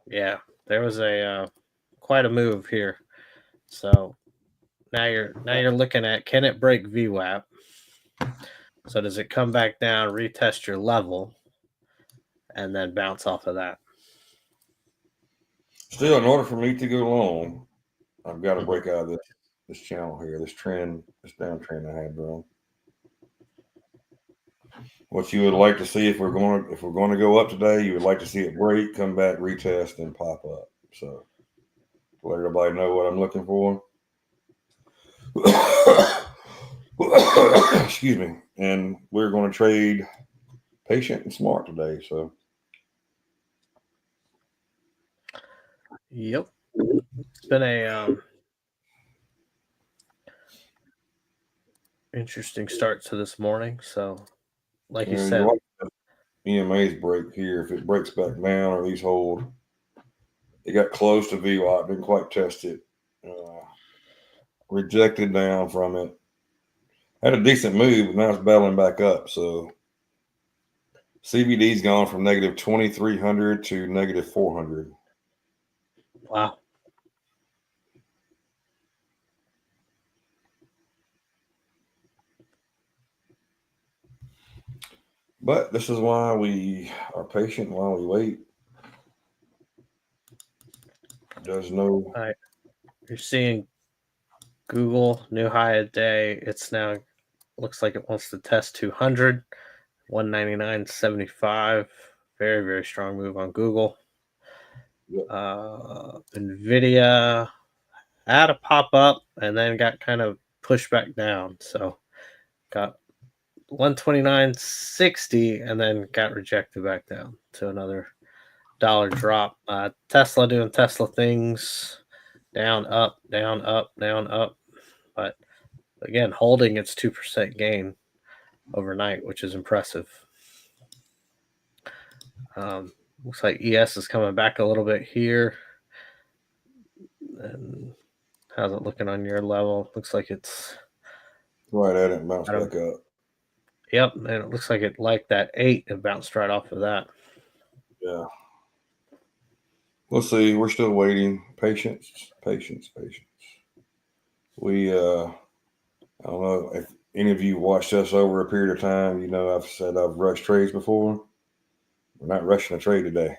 Yeah, there was quite a move here. So now you're looking at, can it break VWAP? So does it come back down, retest your level, and then bounce off of that? Still, in order for me to go long, I've got to break out of this channel here, this downtrend I had, bro. What you would like to see if we're going to go up today, you would like to see it break, come back, retest, and pop up. So let everybody know what I'm looking for. Excuse me. And we're going to trade patient and smart today. So Yep. It's been a interesting start to this morning. So, like you said, watch the EMA's break here. If it breaks back down or these hold, it got close to VWAP, didn't quite test it. Rejected down from it. Had a decent move, but now it's battling back up. So CVD's gone from negative 2,300 to negative 400. wow. But this is why we are patient, while we wait. There's no. All right. You're seeing Google new high a day. It's now looks like it wants to test 200, 199.75. Very, very strong move on Google. Yep. Nvidia had a pop up and then got kind of pushed back down. So got 129.60 and then got rejected back down to another dollar drop. Tesla doing Tesla things, down, up, down, up, down, up. But again, holding its 2% gain overnight, which is impressive. Looks like ES is coming back a little bit here. And how's it looking on your level? Looks like it's right at it and bounce back up. Yep, and it looks like it liked that 8 and bounced right off of that. Yeah. Let's see. We're still waiting. Patience. We, I don't know if any of you watched us over a period of time. You know, I've said I've rushed trades before. We're not rushing a trade today.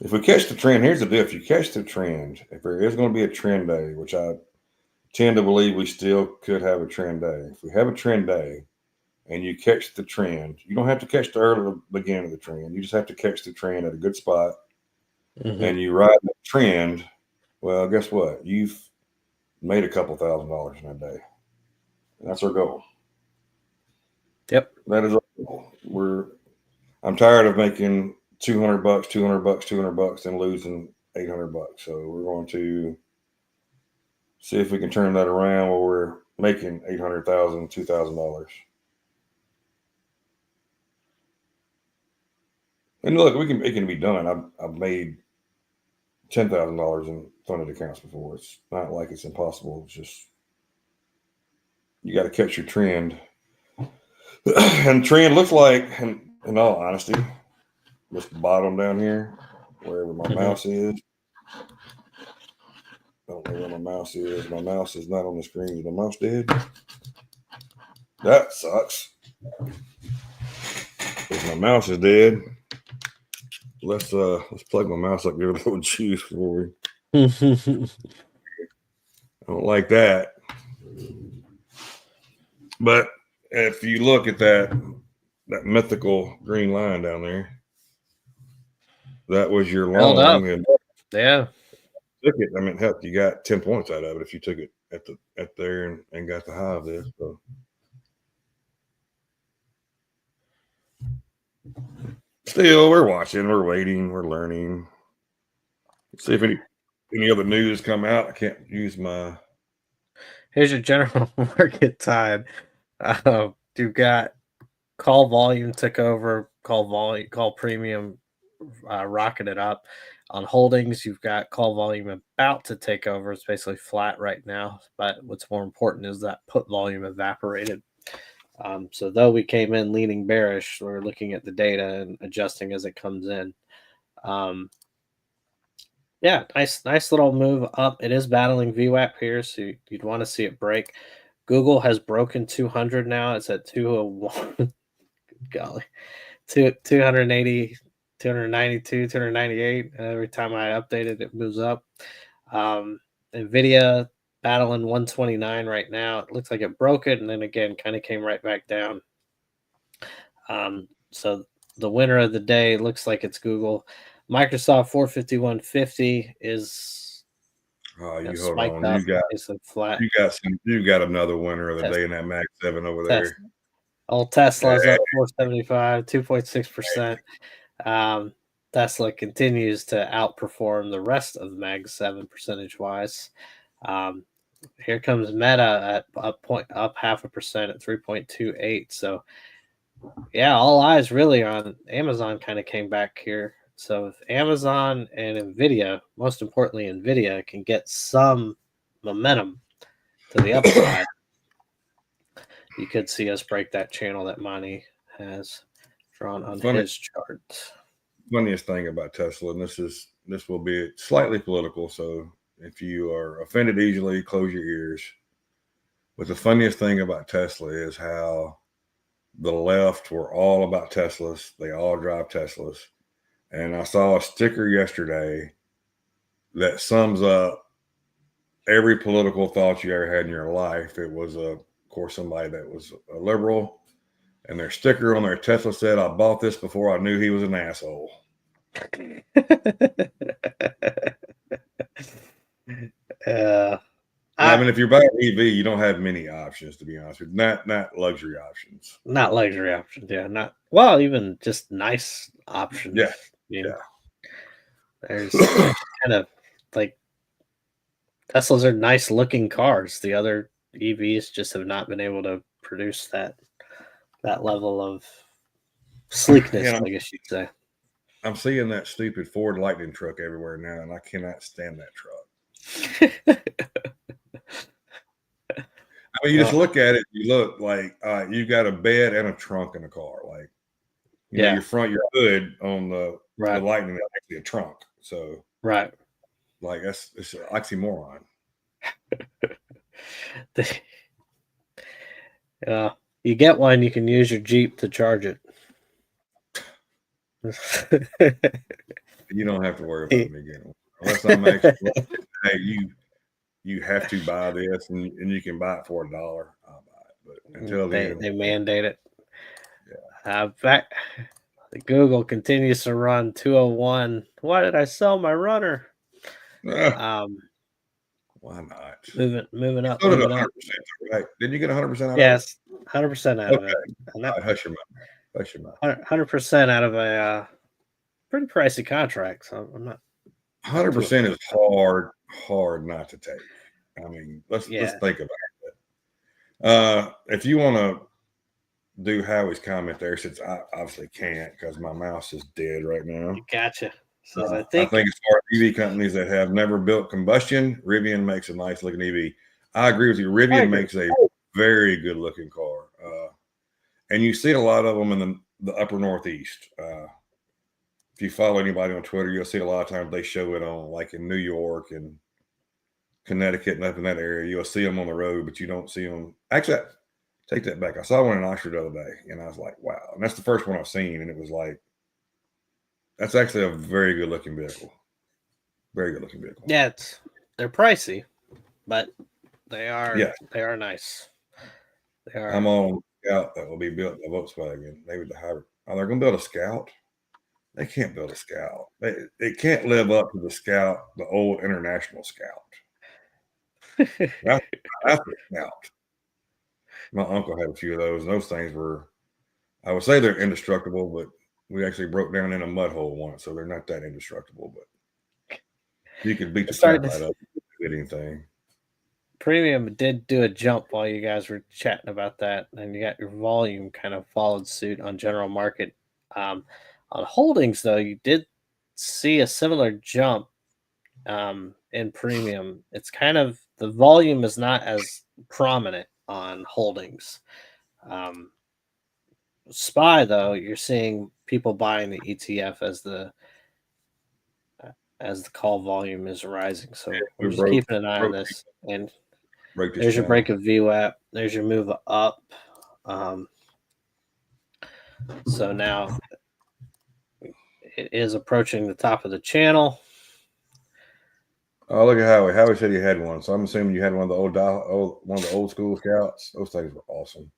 If we catch the trend, here's the deal. If you catch the trend, if there is going to be a trend day, which I tend to believe we still could have a trend day. If we have a trend day and you catch the trend, you don't have to catch the early beginning of the trend. You just have to catch the trend at a good spot. Mm-hmm. And you ride the trend. Well, guess what? You've made a couple $1,000s in a day. And that's our goal. Yep. That is our goal. I'm tired of making $200 and losing $800. So we're going to see if we can turn that around where we're making $800,000, $2,000. And look, it can be done. I've made $10,000 in funded accounts before. It's not like it's impossible. It's just you got to catch your trend. And trend looks like, in all honesty, this bottom down here, wherever my mouse is. I don't know where my mouse is. My mouse is not on the screen. Is my mouse dead? That sucks. If my mouse is dead, let's plug my mouse up, give it a little juice before we. I don't like that. But if you look at that mythical green line down there, that was your long. And yeah. Took it. I mean, heck, you got 10 points out of it if you took it at there and got the high of this. So. Still, we're watching, we're waiting, we're learning. Let's see if any other news come out. I can't use my. Here's your general market time. You've got call volume took over, call premium rocketed up. On holdings, you've got call volume about to take over. It's basically flat right now. But what's more important is that put volume evaporated. So though we came in leaning bearish, we're looking at the data and adjusting as it comes in. Yeah, nice little move up. It is battling VWAP here, so you'd want to see it break. Google has broken 200 now. It's at 201. Golly, 280, 292, 298. Every time I update it, it moves up. Nvidia battling 129 right now. It looks like it broke it, and then again, kind of came right back down. So the winner of the day looks like it's Google. Microsoft 451.50 is you hold on. Up, flat. You got another winner of the day in that Mag 7 over there. Old Tesla's up 475, 2.6%. Tesla continues to outperform the rest of Mag 7 percentage wise. Here comes Meta at up 0.5% at 3.28. So yeah, all eyes really on Amazon kind of came back here. So if Amazon and Nvidia, most importantly Nvidia, can get some momentum to the upside, you could see us break that channel that Monty has drawn on his chart. Funniest thing about Tesla, and this will be slightly political, so if you are offended easily, close your ears. But the funniest thing about Tesla is how the left were all about Teslas. They all drive Teslas. And I saw a sticker yesterday that sums up every political thought you ever had in your life. It was, of course, somebody that was a liberal, and their sticker on their Tesla said, "I bought this before I knew he was an asshole." I mean, if you're buying an EV, you don't have many options, to be honest with you. Not luxury options. Not luxury options, yeah. Not well, even just nice options. Yeah. There's kind of like Teslas are nice looking cars. The other EVs just have not been able to produce that level of sleekness, I guess you'd say. I'm seeing that stupid Ford Lightning truck everywhere now, and I cannot stand that truck. I mean, you just look at it, you look like you've got a bed and a trunk in a car. Like, you know, your hood on the Lightning is actually a trunk. So, like it's an oxymoron. You get one, you can use your Jeep to charge it. You don't have to worry about me getting one. Unless I'm actually, hey, you have to buy this, and you can buy it for $1. I'll buy it. But until they mandate it. Yeah. In fact, Google continues to run 201. Why did I sell my runner? Why not? Moving up. Moving up. Right? Didn't you get 100% out of it? Yes, 100% out of it. Right, hush your mouth. Hush your mouth. 100% out of a pretty pricey contract. So I'm not. 100% is hard not to take. I mean, let's think about it. If you want to do Howie's comment there, since I obviously can't because my mouse is dead right now. Gotcha. So I think as far as EV companies that have never built combustion, Rivian makes a nice looking EV. I agree with you. Rivian makes a very good looking car. And you see a lot of them in the upper Northeast. If you follow anybody on Twitter, you'll see a lot of times they show it on, like in New York and Connecticut and up in that area. You'll see them on the road, but you don't see them. Actually, take that back. I saw one in Oxford the other day, and I was like, wow. And that's the first one I've seen, and it was like, that's actually a very good looking vehicle. Very good looking vehicle. Yeah, they're pricey, but they are nice. They are. I'm on Scout that will be built by Volkswagen. Maybe the hybrid. Oh, they're going to build a Scout. They can't build a Scout. It can't live up to the Scout, the old International Scout. That's a Scout. My uncle had a few of those, and those things were, I would say they're indestructible, but we actually broke down in a mud hole once, so they're not that indestructible. But you could beat the crap out of anything. Premium did do a jump while you guys were chatting about that, and you got your volume kind of followed suit on general market. On holdings, though, you did see a similar jump in premium. It's kind of the volume is not as prominent on holdings. SPY, though, you're seeing people buying the ETF as the call volume is rising. So we're just keeping an eye on this. And there's your break of VWAP. There's your move up. So now it is approaching the top of the channel. Oh, look at Howie. Howie said he had one, so I'm assuming you had one of the old school Scouts. Those things were awesome.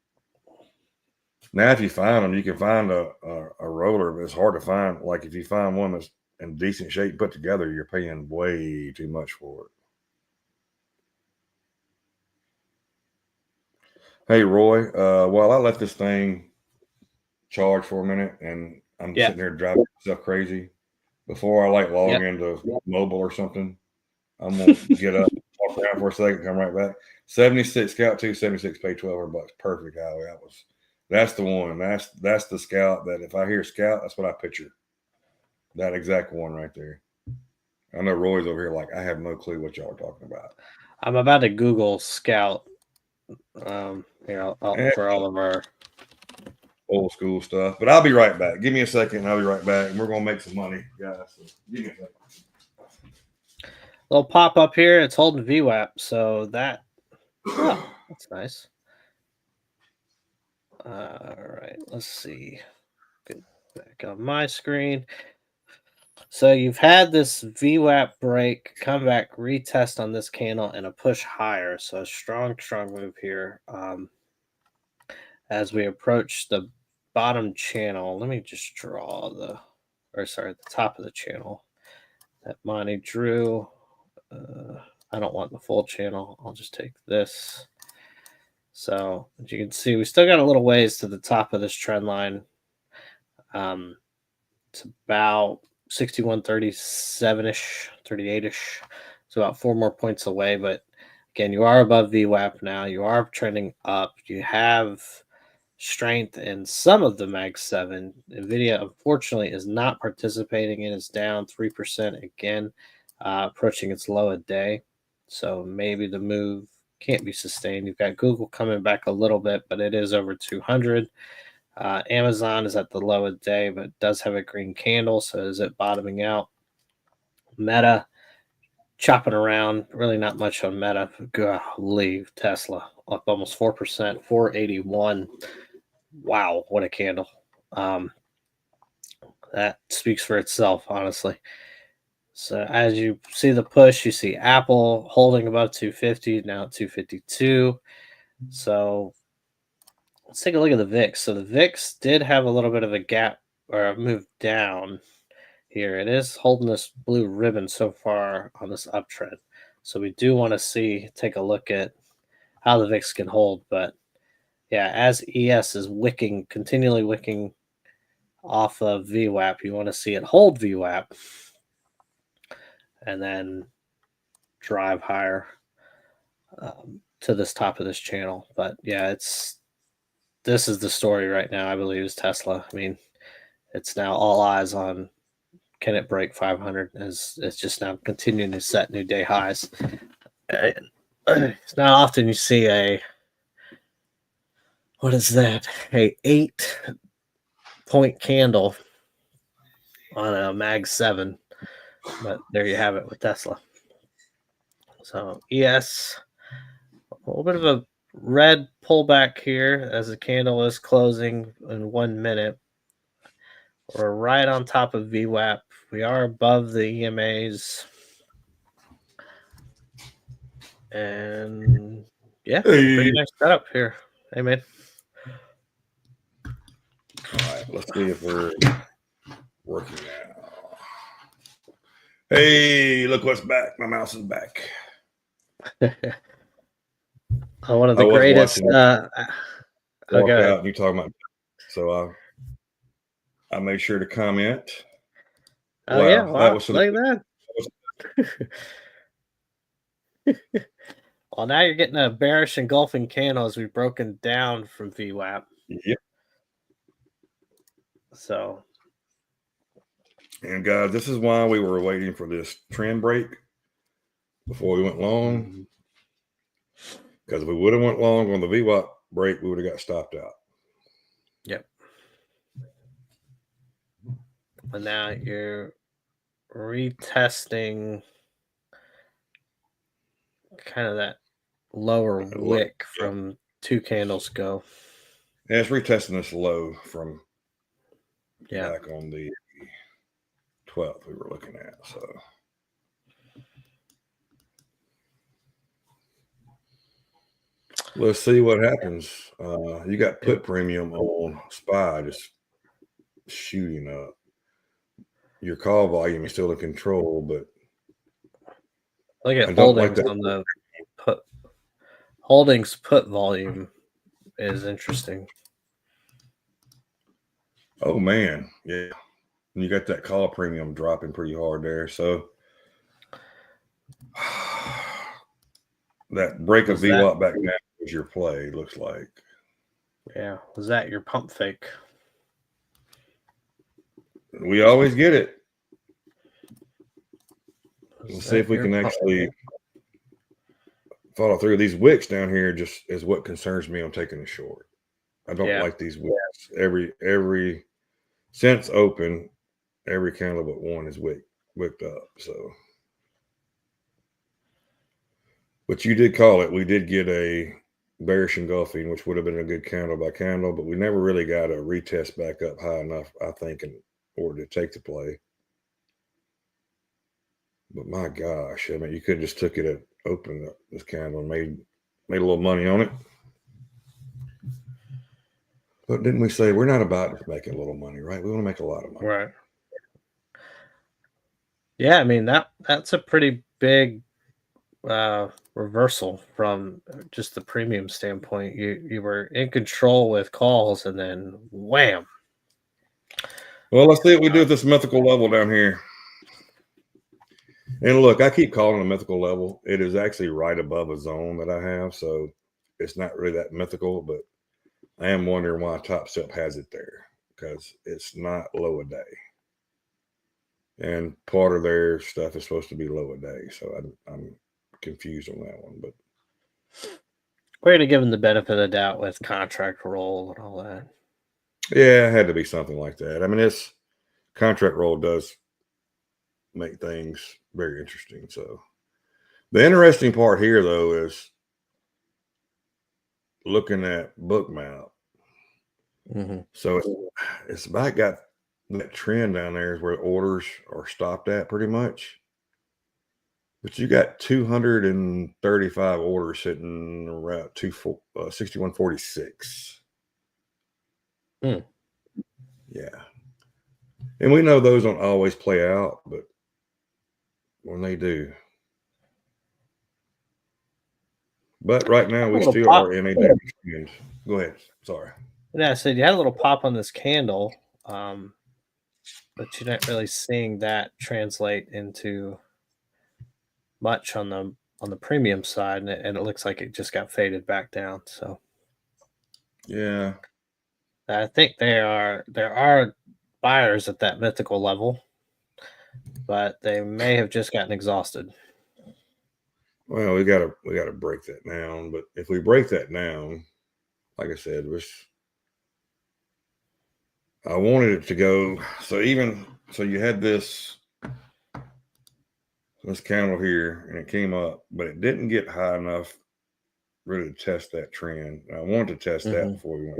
Now, if you find them, you can find a roller, but it's hard to find. Like if you find one that's in decent shape put together, you're paying way too much for it. Hey Roy, while I let this thing charge for a minute and I'm Yeah. sitting here driving myself crazy, before I like log Yep. into mobile or something, I'm gonna get up, walk around for a second, come right back. 76 Scout 276 pay $1,200. Perfect, Howie. That's the one. That's the Scout that if I hear Scout, that's what I picture. That exact one right there. I know Roy's over here like I have no clue what y'all are talking about. I'm about to Google Scout. For all of our old school stuff. But I'll be right back. Give me a second, and I'll be right back. And we're gonna make some money, guys. So give me a second. little pop up here. It's holding VWAP, so that's nice. All right, let's see. Get back on my screen. So you've had this VWAP break, come back, retest on this candle, and a push higher. So a strong move here. As we approach the bottom channel, let me just draw the top of the channel that Monty drew. I don't want the full channel. I'll just take this. So as you can see, we still got a little ways to the top of this trend line. It's about 61.37-ish, 38-ish. It's about 4 more points away. But again, you are above VWAP now. You are trending up. You have strength in some of the Mag 7. NVIDIA, unfortunately, is not participating. It is down 3% again, approaching its low a day. So maybe the move can't be sustained. You've got Google coming back a little bit, but it is over 200. Amazon is at the low of the day, but does have a green candle. So is it bottoming out? Meta chopping around. Really not much on Meta. Golly, Tesla up almost 4%, 481. Wow, what a candle. That speaks for itself, honestly. So as you see the push, you see Apple holding above 250, now at 252. So let's take a look at the VIX. So the VIX did have a little bit of a gap or a move down here. It is holding this blue ribbon so far on this uptrend. So we do want to take a look at how the VIX can hold. But yeah, as ES is continually wicking off of VWAP, you want to see it hold VWAP and then drive higher to this top of this channel. But yeah, this is the story right now, I believe, is Tesla. I mean, it's now all eyes on can it break 500 as it's just now continuing to set new day highs. It's not often you see what is that? A 8-point candle on a Mag 7. But there you have it with Tesla. So ES, a little bit of a red pullback here as the candle is closing in 1 minute. We're right on top of VWAP. We are above the EMAs. And yeah, pretty nice setup here. Hey, man. All right, let's see if we're working now. Hey, look what's back. My mouse is back. One of the greatest. Walk out and you talking about. So I made sure to comment. Oh, wow, yeah. Wow. That was like that. Well, now you're getting a bearish engulfing candle as we've broken down from VWAP. Yep. So. And guys, this is why we were waiting for this trend break before we went long. Because if we would have went long on the VWAP break, we would have got stopped out. Yep. And now you're retesting kind of that lower wick from 2 candles ago. Yeah, it's retesting this low from back on the 12th we were looking at. So let's see what happens. You got put premium on SPY just shooting up. Your call volume is still in control, but look at holdings on the holdings put volume is interesting. Oh man, yeah. And you got that call premium dropping pretty hard there. So that break of Was that- VWAP back down was your play, looks like. Yeah, was that your pump fake? We always get it. Was We'll see that if we your can pump actually fake? follow through. These wicks down here just is what concerns me on taking a short. I don't Yeah. like these wicks. Every since open, every candle but one is wicked up. So, but you did call it. We did get a bearish engulfing, which would have been a good candle by candle, but we never really got a retest back up high enough, I think, in order to take the play. But my gosh, I mean, you could have just took it at opening up this candle and made a little money on it. But didn't we say we're not about just making a little money, right? We want to make a lot of money. Right. Yeah, I mean that's a pretty big reversal from just the premium standpoint. You were in control with calls, and then wham. Well, let's see what we do with this mythical level down here. And look, I keep calling it a mythical level. It is actually right above a zone that I have, so it's not really that mythical, but I am wondering why Top Step has it there because it's not low a day. And part of their stuff is supposed to be low a day, so I'm confused on that one. But we're going to give them the benefit of the doubt with contract roll and all that. Yeah, it had to be something like that. I mean, this contract roll does make things very interesting. So the interesting part here, though, is looking at Bookmap. Mm-hmm. So it's about got that trend down there is where orders are stopped at pretty much. But you got 235 orders sitting around 6146. Mm. Yeah. And we know those don't always play out, but when they do. But right now we still are in a trend. Go ahead. Sorry. Yeah, so you had a little pop on this candle, but you're not really seeing that translate into much on the premium side, and it looks like it just got faded back down. So yeah, I think there are buyers at that mythical level, but they may have just gotten exhausted. Well, we gotta break that down. But if we break that down, like I said, I wanted it to go. So you had this candle here, and it came up, but it didn't get high enough really to test that trend. And I wanted to test that before we went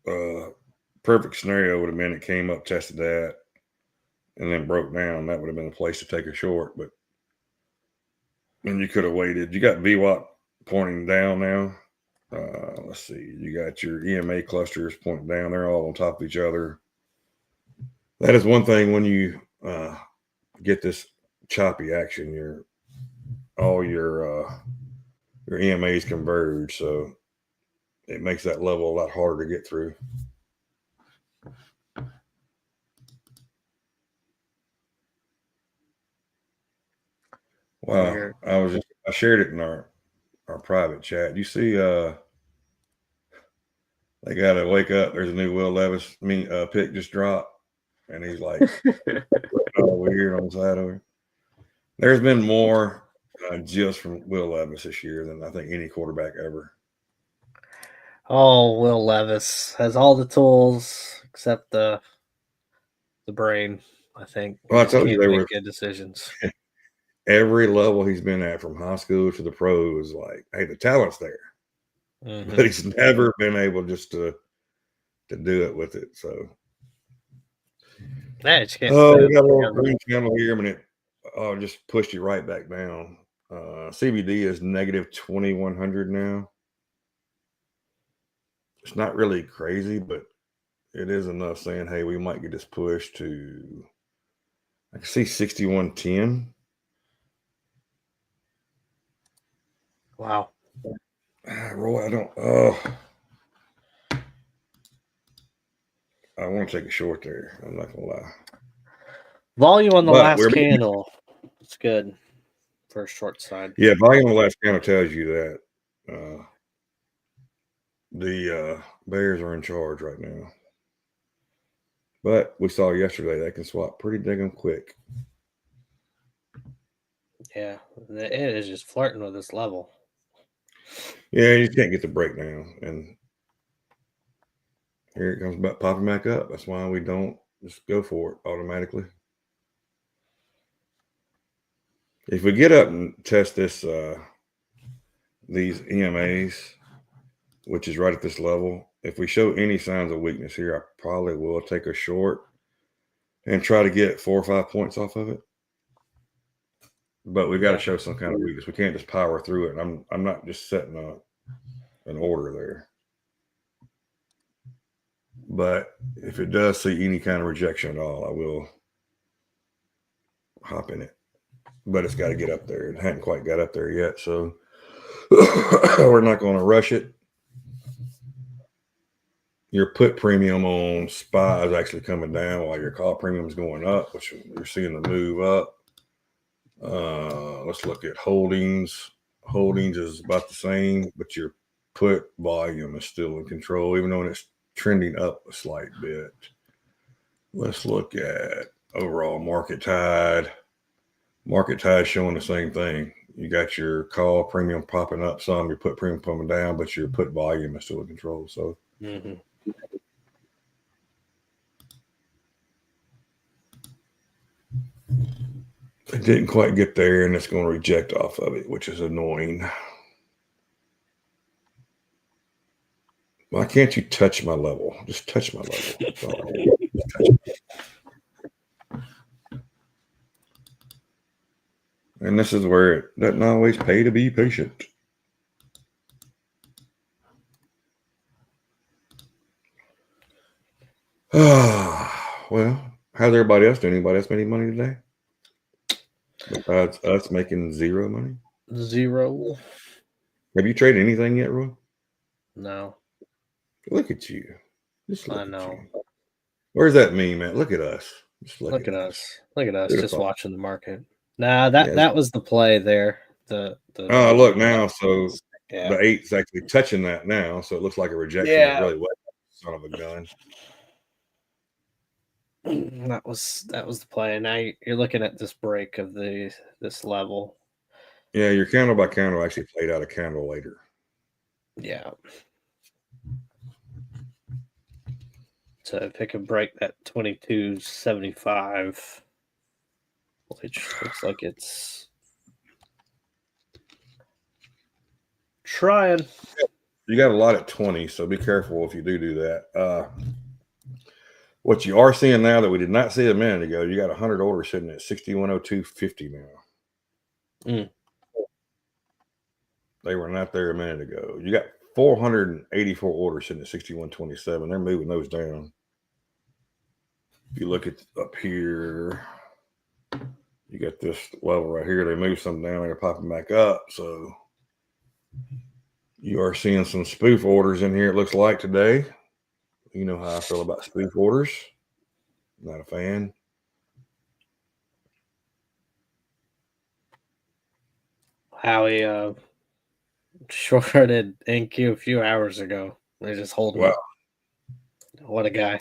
short. Perfect scenario would have been it came up, tested that, and then broke down. That would have been a place to take a short, but and you could have waited. You got VWAP pointing down now. Let's see. You got your EMA clusters pointing down. They're all on top of each other. That is one thing when you get this choppy action. All your EMAs converge, so it makes that level a lot harder to get through. Wow, I shared it in our private chat. You see, they got to wake up. There's a new Will Levis pick just dropped, and he's like, "Oh, weird on the side over." There's been more just from Will Levis this year than I think any quarterback ever. Oh, Will Levis has all the tools except the brain, I think. Well, I told you they were good decisions. Every level he's been at, from high school to the pros, like, hey, the talent's there, but he's never been able just to do it with it. So, we got a little green channel here. I mean, it just pushed you right back down. CBD is negative 2100 now. It's not really crazy, but it is enough saying, hey, we might get this push to, I can see 6110. Wow. Roy, I don't. Oh, I want to take a short there. I'm not gonna lie. Volume on the But last we're- candle. It's good for a short side. Yeah, volume on the last candle tells you that the Bears are in charge right now. But we saw yesterday they can swap pretty daggone quick. Yeah, it is just flirting with this level. Yeah, you can't get the breakdown, and here it comes back popping back up. That's why we don't just go for it automatically. If we get up and test this, these EMAs, which is right at this level, if we show any signs of weakness here, I probably will take a short and try to get 4 or 5 points off of it. But we've got to show some kind of weakness. We can't just power through it. And I'm not just setting an order there. But if it does see any kind of rejection at all, I will hop in it. But it's got to get up there. It hadn't quite got up there yet, so we're not going to rush it. Your put premium on SPY is actually coming down while your call premium is going up, which you're seeing the move up. Let's look at holdings. Holdings is about the same, but your put volume is still in control, even though it's trending up a slight bit. Let's look at overall market tide. Market tide showing the same thing. You got your call premium popping up some, your put premium coming down, but your put volume is still in control. So it didn't quite get there, and it's going to reject off of it, which is annoying. Why can't you touch my level? Just touch my level. And this is where it doesn't always pay to be patient. Well, how's everybody else doing? Anybody else making money today? Besides us making zero money? Zero. Have you traded anything yet, Roy? No. Look at you. Just look I know. At you. Where's that meme at? Look at us. Just look at us. Look at us Beautiful. Just watching the market. Nah, that was the play there. Oh, look now. So yeah. the 8's actually touching that now. So it looks like a rejection. Yeah. It really was. Son of a gun. That was the play. Now you're looking at this break of this level. Yeah, your candle by candle actually played out a candle later. Yeah. So if it can break that 22.75, which looks like it's trying. You got a lot at 20, so be careful if you do that. What you are seeing now that we did not see a minute ago, you got 100 orders sitting at 6102.50 now. They were not there a minute ago. You got 484 orders sitting at 6127. They're moving those down. If you look at up here, you got this level right here. They moved some down. They're popping back up. So you are seeing some spoof orders in here, it looks like, today. You know how I feel about spoof orders. Not a fan. Howie shorted NQ a few hours ago. They're just holding. Wow. What a guy.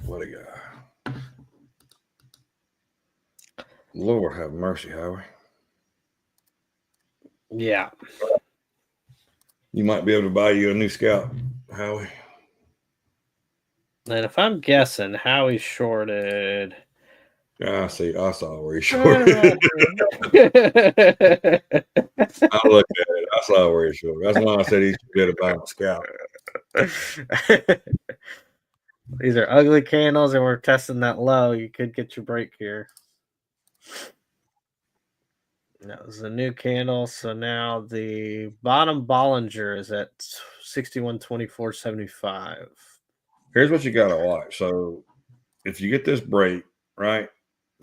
What a guy. Lord have mercy, Howie. Yeah. You might be able to buy you a new scalp, Howie. And if I'm guessing, Howie shorted. I see. I saw where he shorted. I looked at it. I saw where he shorted. That's why I said he's good at buying a scalp. These are ugly candles, and we're testing that low. You could get your break here. That was a new candle. So now the bottom Bollinger is at 61.24.75. Here's what you got to watch. So if you get this break, right?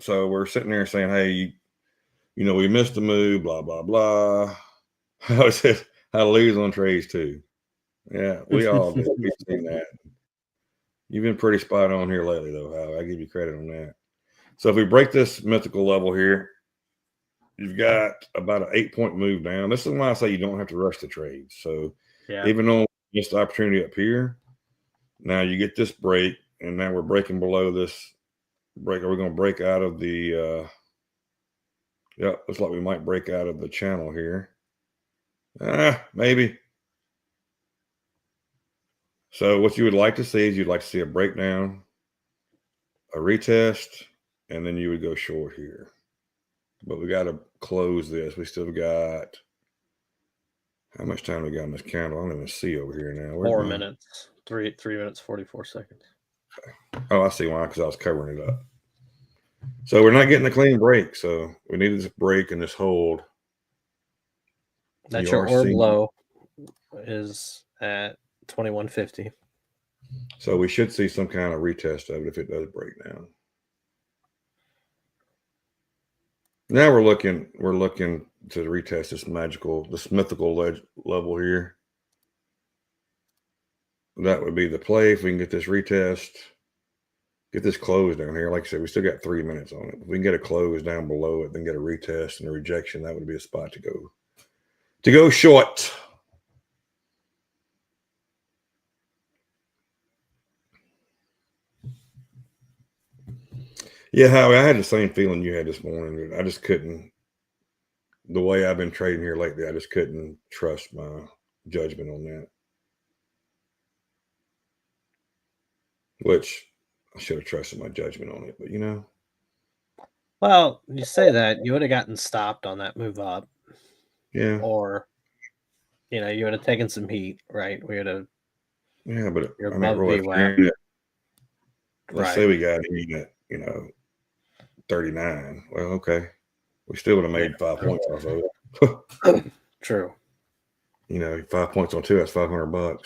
So we're sitting there saying, hey, you know, we missed the move, blah, blah, blah. I said I lose on trades too. Yeah, we all do. We've seen that. You've been pretty spot on here lately, though, Hal. I give you credit on that. So if we break this mythical level here, you've got about an 8-point move down. This is why I say you don't have to rush the trade. So Yeah. even though it's the opportunity up here, now you get this break, and now we're breaking below this break. Are we going to break out of the yeah, looks like we might break out of the channel here. Maybe. So what you would like to see is you'd like to see a breakdown, a retest, and then you would go short here. But we got to close this. We still got, how much time we got on this candle? I don't even see over here now. 4 minutes. 3 minutes 44 seconds. Oh, I see why, because I was covering it up. So we're not getting a clean break. So we need this break and this hold. That's your orb low is at 2150. So we should see some kind of retest of it if it does break down. Now we're looking to retest this mythical level here. That would be the play if we can get this retest, get this close down here. Like I said, we still got 3 minutes on it. If we can get a close down below it, then get a retest and a rejection, that would be a spot to go short. Yeah, Howie, I had the same feeling you had this morning. I just couldn't. The way I've been trading here lately, I just couldn't trust my judgment on that. Which I should have trusted my judgment on it, but Well, you say that you would have gotten stopped on that move up. Yeah. Or, you would have taken some heat, right? We would have. Yeah, but You're I mean, above VWAP. Let's say we got heat at 39. Well, okay. We still would have made 5 points off of it. True. 5 points on 2, that's $500.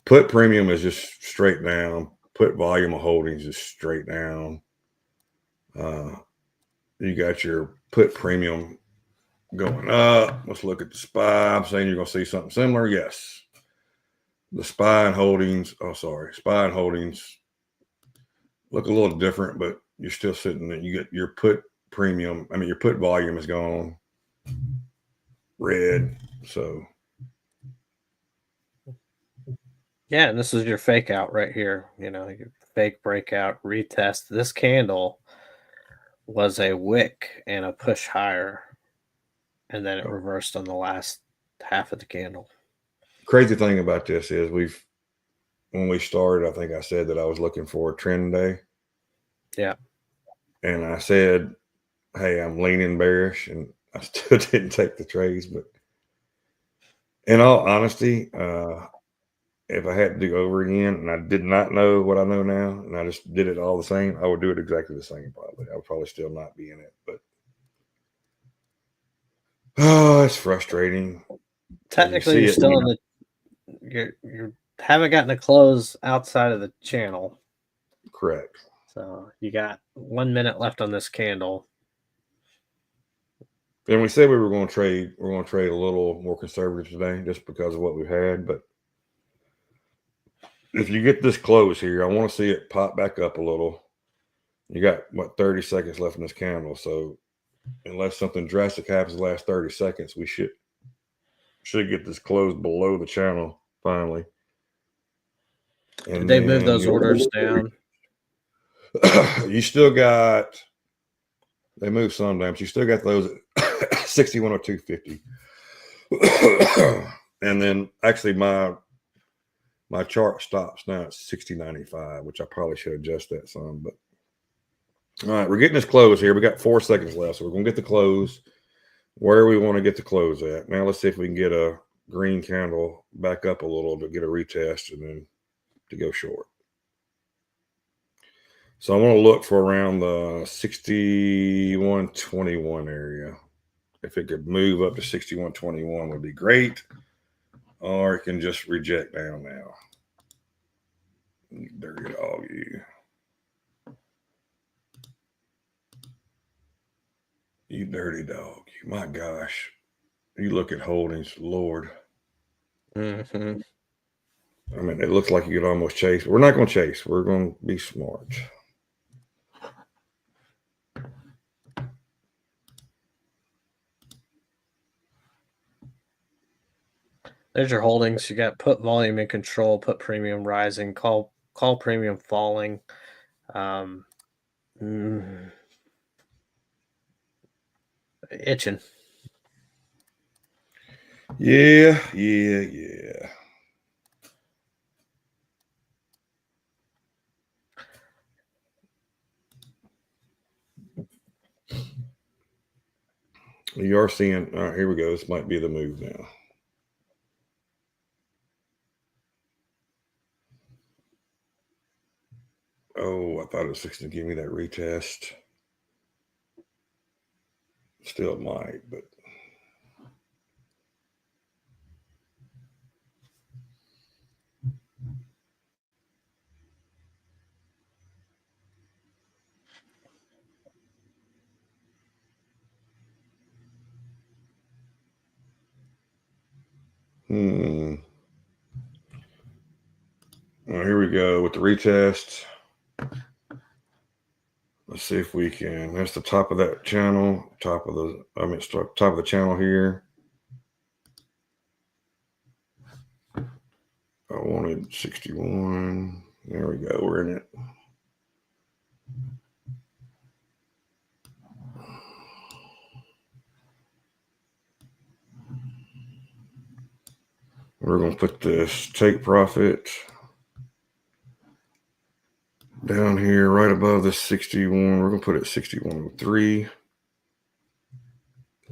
Put premium is just straight down. Put volume of holdings is straight down. You got your put premium going up. Let's look at the SPY. I'm saying you're going to see something similar. Yes. The SPY and holdings. SPY and holdings look a little different, but you're still sitting there. You get your put premium. I mean, your put volume is gone red. So. Yeah, and this is your fake out right here. Your fake breakout retest. This candle was a wick and a push higher, and then it reversed on the last half of the candle. Crazy thing about this is when we started, I think I said that I was looking for a trend day. Yeah. And I said, hey, I'm leaning bearish, and I still didn't take the trades. But in all honesty, if I had to do over again and I did not know what I know now and I just did it all the same, I would do it exactly the same probably. I would probably still not be in it. But it's frustrating. Technically, you're still in the you haven't gotten a close outside of the channel. Correct. So you got 1 minute left on this candle. And we said we were going to trade. We're going to trade a little more conservative today just because of what we've had. But if you get this close here, I want to see it pop back up a little. You got, 30 seconds left in this candle. So unless something drastic happens in the last 30 seconds, we should get this closed below the channel finally. And did they move those orders down? You still got, they moved some down, but you still got those at 6102.50. And then actually my chart stops now at 60.95, which I probably should adjust that some. But all right, we're getting this close here. We got 4 seconds left, so we're gonna get the close where we want to get the close at. Now let's see if we can get a green candle back up a little to get a retest and then to go short. So I want to look for around the 61.21 area. If it could move up to 61.21 would be great. Or it can just reject down now. You dirty dog, you. You dirty dog. My gosh. You look at holdings, Lord. Mm-hmm. I mean, it looks like you could almost chase. We're not going to chase. We're going to be smart. There's your holdings. You got put volume in control, put premium rising, call premium falling. Itching. Yeah. You are seeing. All right, here we go. This might be the move now. Oh, I thought it was fixing to give me that retest. Still might, but. Well, here we go with the retest. Let's see if we can. That's the top of that channel. Top of the channel here. I wanted 61. There we go. We're in it. We're going to put this take profit down here right above the 61. We're going to put it 61.03.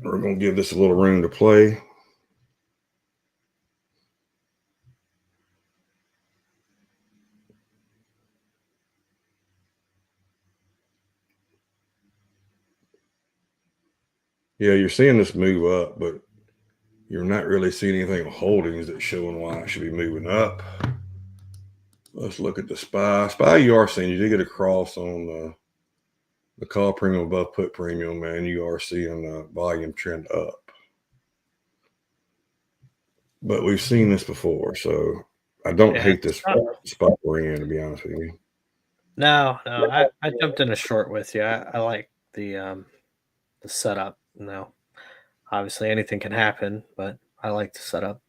We're going to give this a little room to play. Yeah, you're seeing this move up, but you're not really seeing anything on holdings that's showing why it should be moving up. Let's look at the SPY. SPY, you are seeing, you did get a cross on the call premium above put premium, man. You are seeing the volume trend up. But we've seen this before, so I don't hate this spot we're in, to be honest with you. No, I jumped in a short with you. I like the setup. No, obviously anything can happen, but I like the setup.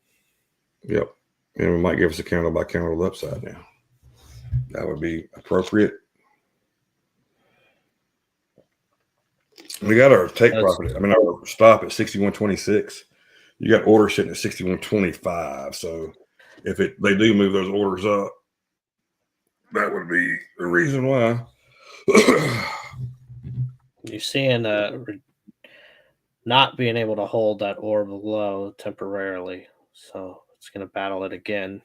Yep, and we might give us a candle by candle upside now. That would be appropriate. We got our take profit. I mean, our stop at 61.26. You got orders sitting at 61.25. So if they do move those orders up, that would be the reason why. You're seeing not being able to hold that orb low temporarily, so it's going to battle it again.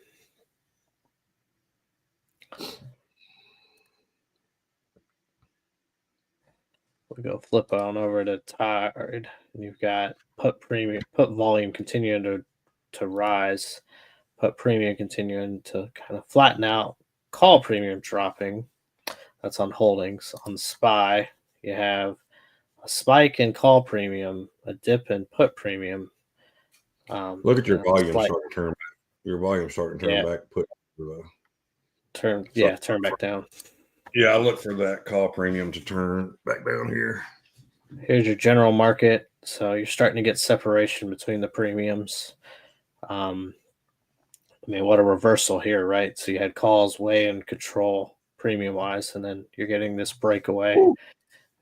We go flip on over to Tide, and you've got put volume continuing to rise, put premium continuing to kind of flatten out, call premium dropping. That's on holdings. On SPY, you have a spike in call premium, a dip in put premium. Look at your volume starting to turn back. Your volume starting to turn back. Turn back down. Yeah, I look for that call premium to turn back down here. Here's your general market. So you're starting to get separation between the premiums. I mean, what a reversal here, right? So you had calls way in control premium wise, and then you're getting this breakaway. Ooh.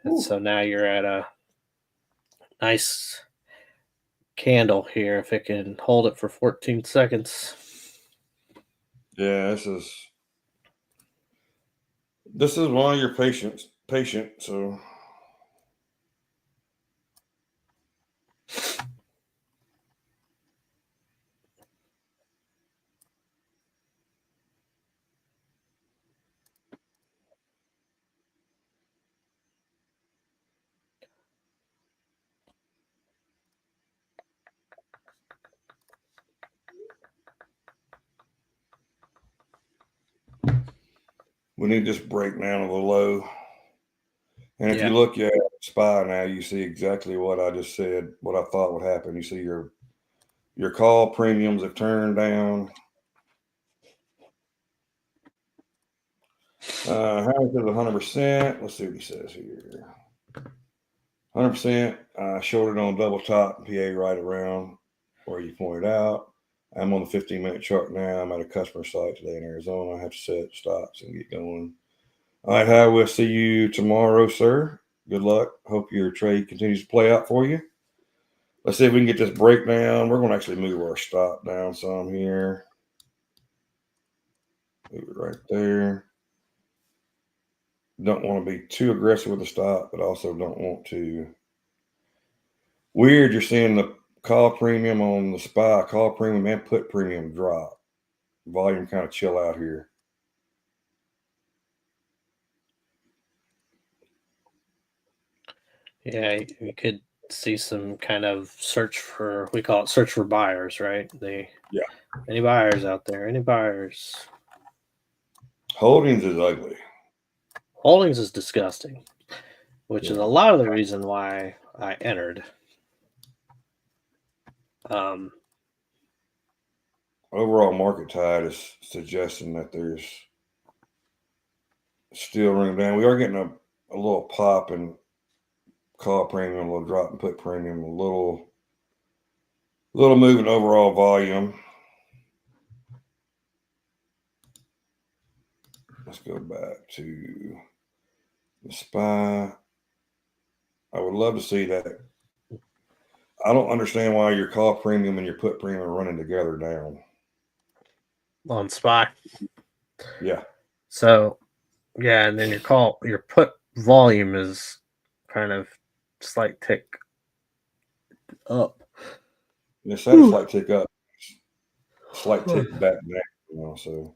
And so now you're at a nice candle here. If it can hold it for 14 seconds. Yeah, this is why you're patient. So we need this break down of the low. And if you look at SPY now, you see exactly what I just said, what I thought would happen. You see your Your call premiums have turned down. Harris is 100%. Let's see what he says here. 100%. Shorted on double top PA right around where you pointed out. I'm on the 15-minute chart now. I'm at a customer site today in Arizona. I have to set stops and get going. All right, Hal, we'll see you tomorrow, sir. Good luck. Hope your trade continues to play out for you. Let's see if we can get this breakdown. We're going to actually move our stop down some here. Move it right there. Don't want to be too aggressive with the stop, but also don't want to. Weird, you're seeing the call premium on the SPY, call premium and put premium drop. Volume kind of chill out here. Yeah, you could see some kind of search for, we call it search for buyers, right? Yeah. Any buyers out there? Any buyers? Holdings is ugly. Holdings is disgusting, which is Yeah. a lot of the reason why I entered. Overall market tide is suggesting that there's still running down. We are getting a little pop in call premium, a little drop in put premium, a little move in overall volume. Let's go back to the SPY. I would love to see that. I don't understand why your call premium and your put premium are running together down. On SPY. Yeah. So, yeah, and then your put volume is kind of slight tick up. It's had a slight tick up, slight tick back down, so.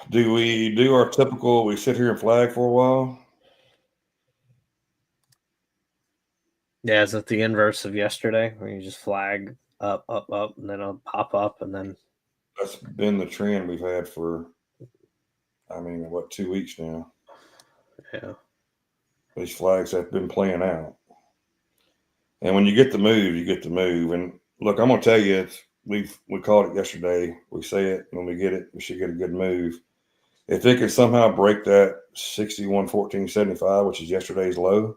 Do we do our typical, we sit here and flag for a while? Yeah, is it the inverse of yesterday where you just flag up, and then it'll pop up and then. That's been the trend we've had for, 2 weeks now? Yeah. These flags have been playing out. And when you get the move, you get the move. And look, I'm going to tell you, we called it yesterday. We say it when we get it, we should get a good move. If it can somehow break that 61.1475, which is yesterday's low,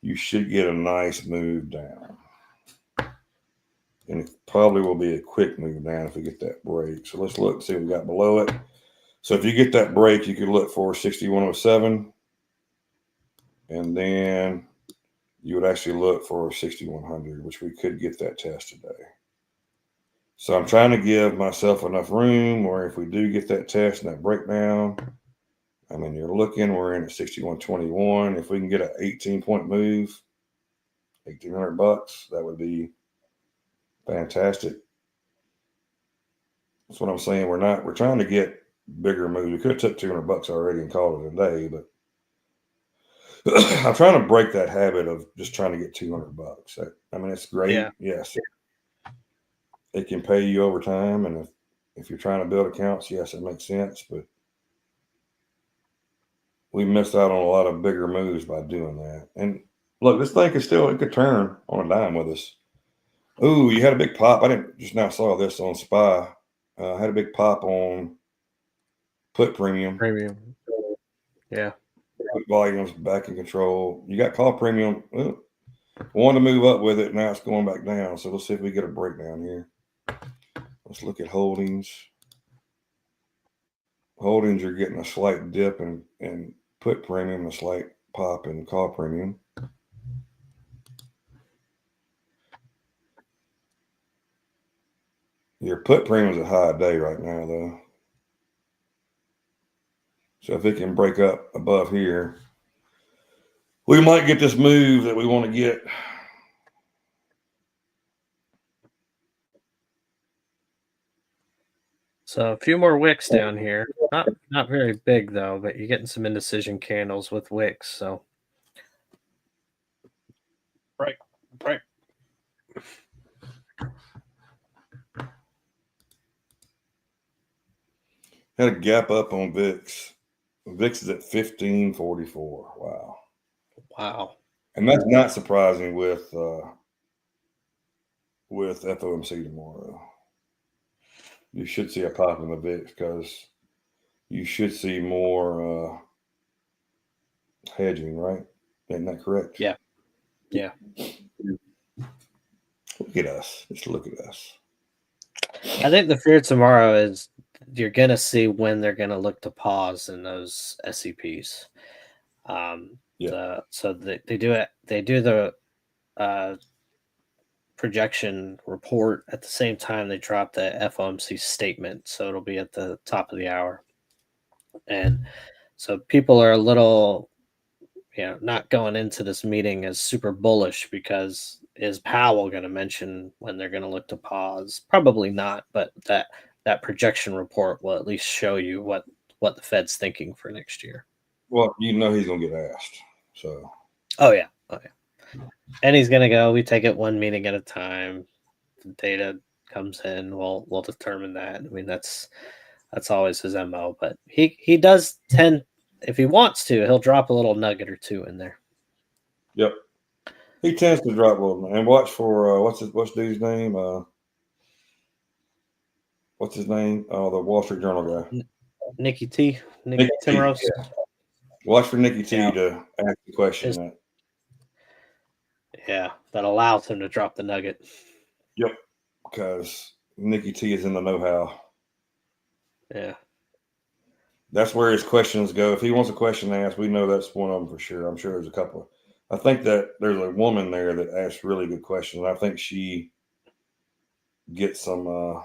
you should get a nice move down. And it probably will be a quick move down if we get that break. So let's look and see what we got below it. So if you get that break, you could look for 6107. And then you would actually look for 6100, which we could get that test today. So I'm trying to give myself enough room where if we do get that test and that breakdown, you're looking, we're in at 6121. If we can get an 18-point move, $1,800, that would be fantastic. That's what I'm saying. We're trying to get bigger moves. We could have took $200 already and called it a day, but I'm trying to break that habit of just trying to get $200. It's great. Yeah. Yes. It can pay you over time. And if you're trying to build accounts, yes, it makes sense. But we missed out on a lot of bigger moves by doing that. And look, this thing it could turn on a dime with us. Ooh, you had a big pop. I didn't just now saw this on SPY. Had a big pop on put premium. Yeah. Put volumes back in control. You got call premium. Wanted to move up with it. Now it's going back down. So let's see if we get a breakdown here. Let's look at holdings. Holdings are getting a slight dip and put premium, a slight pop in call premium. Your put premium is a high day right now, though. So if it can break up above here, we might get this move that we want to get. So a few more wicks down here. Not very big though, but you're getting some indecision candles with wicks. So right. Had a gap up on VIX. VIX is at 1544. Wow. And that's not surprising with with FOMC tomorrow. You should see a pop in the VIX because you should see more hedging, right? Isn't that correct? Yeah. Yeah. Look at us. Just look at us. I think the fear tomorrow is you're going to see when they're going to look to pause in those SEPs. So they do it. They do the projection report at the same time they drop the FOMC statement. So it'll be at the top of the hour. And so people are a little, not going into this meeting as super bullish because is Powell going to mention when they're going to look to pause? Probably not, but that projection report will at least show you what the Fed's thinking for next year. Well, he's going to get asked. So. Oh yeah. And he's going to go. We take it one meeting at a time. The data comes in. We'll determine that. I mean, that's always his MO. But he does tend, if he wants to, he'll drop a little nugget or two in there. Yep. He tends to drop a little, and watch for what's dude's name? What's his name? The Wall Street Journal guy. Nikki Timrose. Yeah. Watch for Nikki T to ask the question. That allows him to drop the nugget. Yep, because Nikki T is in the know-how. Yeah. That's where his questions go. If he wants a question asked, we know that's one of them for sure. I'm sure there's a couple. I think that there's a woman there that asks really good questions. I think she gets some,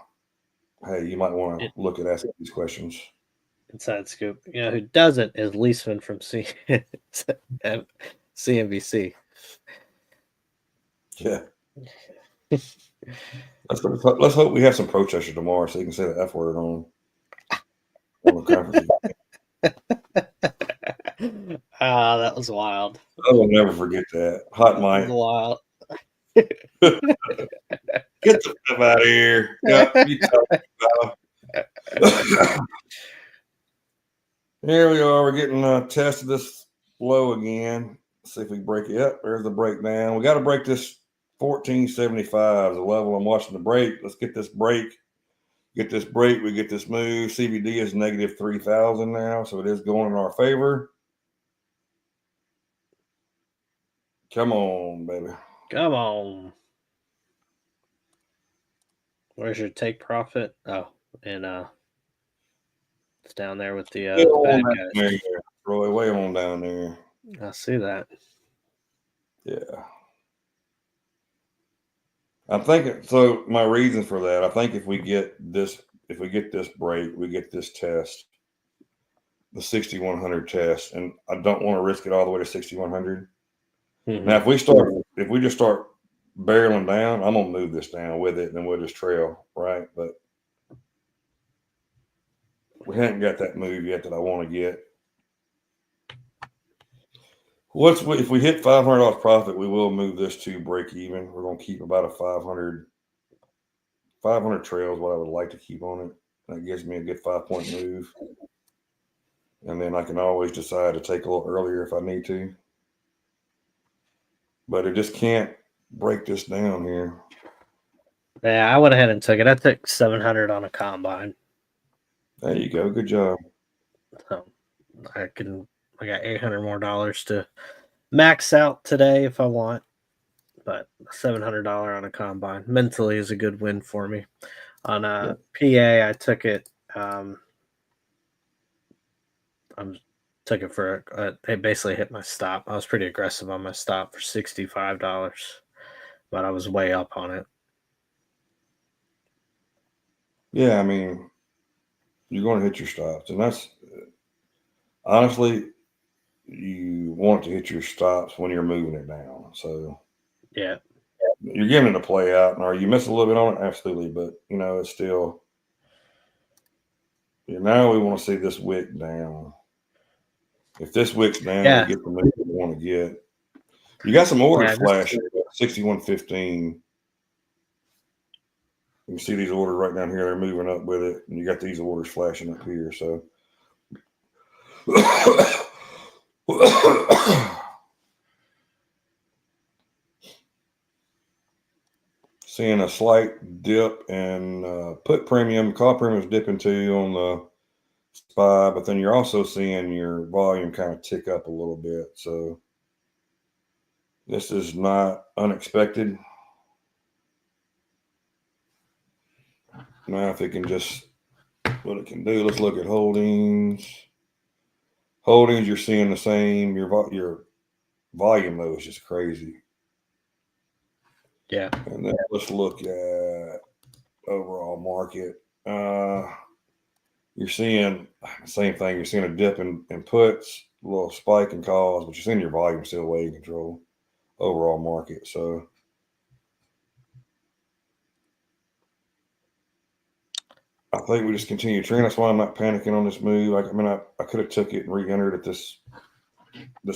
hey, you might want to look at asking these questions. Inside scoop. Who doesn't is Leisman from CNBC. Yeah. Let's hope we have some protesters tomorrow so you can say the F word on the conference. That was wild. I will never forget that. Hot mic. Wild. Get the stuff out of here. Yeah, you talking about. Here we are. We're getting tested this low again. Let's see if we can break it up. There's the breakdown. We got to break this 1475 is the level. I'm watching the break. Let's get this break. Get this break. We get this move. CBD is negative 3,000 now, so it is going in our favor. Come on, baby. Come on. Where's your take profit? Oh, and it's down there with the bad guys. Roy, way on down there. I see that. Yeah. I'm thinking, so my reason for that, I think if we get this break, we get this test, the 6,100 test, and I don't want to risk it all the way to 6,100. Mm-hmm. Now, if we just start barreling down, I'm going to move this down with it, and then we'll just trail, right? But we haven't got that move yet that I want to get. If we hit $500 profit, we will move this to break even. We're going to keep about a 500 trail is what I would like to keep on it. That gives me a good 5-point move. And then I can always decide to take a little earlier if I need to. But it just can't break this down here. Yeah, I went ahead and took it. I took 700 on a combine. There you go. Good job. So I got $800 more to max out today if I want, but $700 on a combine mentally is a good win for me. On a PA, I took it. Took it for it basically hit my stop. I was pretty aggressive on my stop for $65, but I was way up on it. Yeah, I mean, you're going to hit your stops, and that's honestly. You want to hit your stops when you're moving it down. So, yeah, you're giving it a play out. Or you miss a little bit on it, absolutely. But, it's still, now we want to see this wick down. If this wick's down, we get the move we want to get. You got some orders flashing, 61.15. You can see these orders right down here. They're moving up with it. And you got these orders flashing up here. So, seeing a slight dip in put premium. Call premium is dipping too on the SPY, but then you're also seeing your volume kind of tick up a little bit. So this is not unexpected. Now, if it can just what it can do, let's look at holdings. Holdings, you're seeing the same. Your volume though is just crazy. Yeah. And then let's look at overall market. You're seeing the same thing. You're seeing a dip in puts, a little spike in calls, but you're seeing your volume still way in control overall market. So I think we just continue trend. That's why I'm not panicking on this move. I could have took it and re-entered at this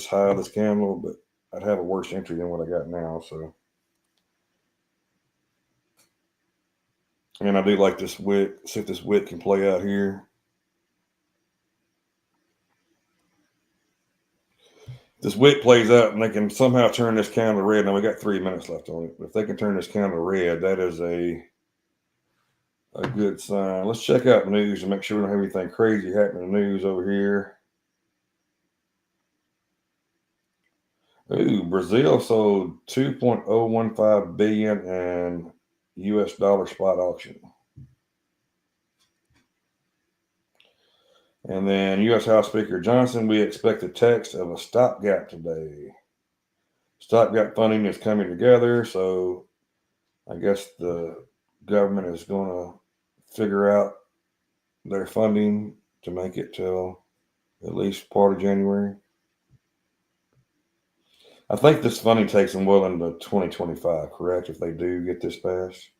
high of this candle, but I'd have a worse entry than what I got now. So, and I do like this wick. See if this wick can play out here. This wick plays out and they can somehow turn this candle red. Now we got 3 minutes left on it. But if they can turn this candle red, that is a good sign. Let's check out the news and make sure we don't have anything crazy happening in the news over here. Ooh, Brazil sold 2.015 billion in US dollar spot auction. And then U.S. House Speaker Johnson, we expect a text of a stopgap today. Stopgap funding is coming together, so I guess the government is going to figure out their funding to make it till at least part of January. I think this funding takes them well into 2025, correct? If they do get this passed,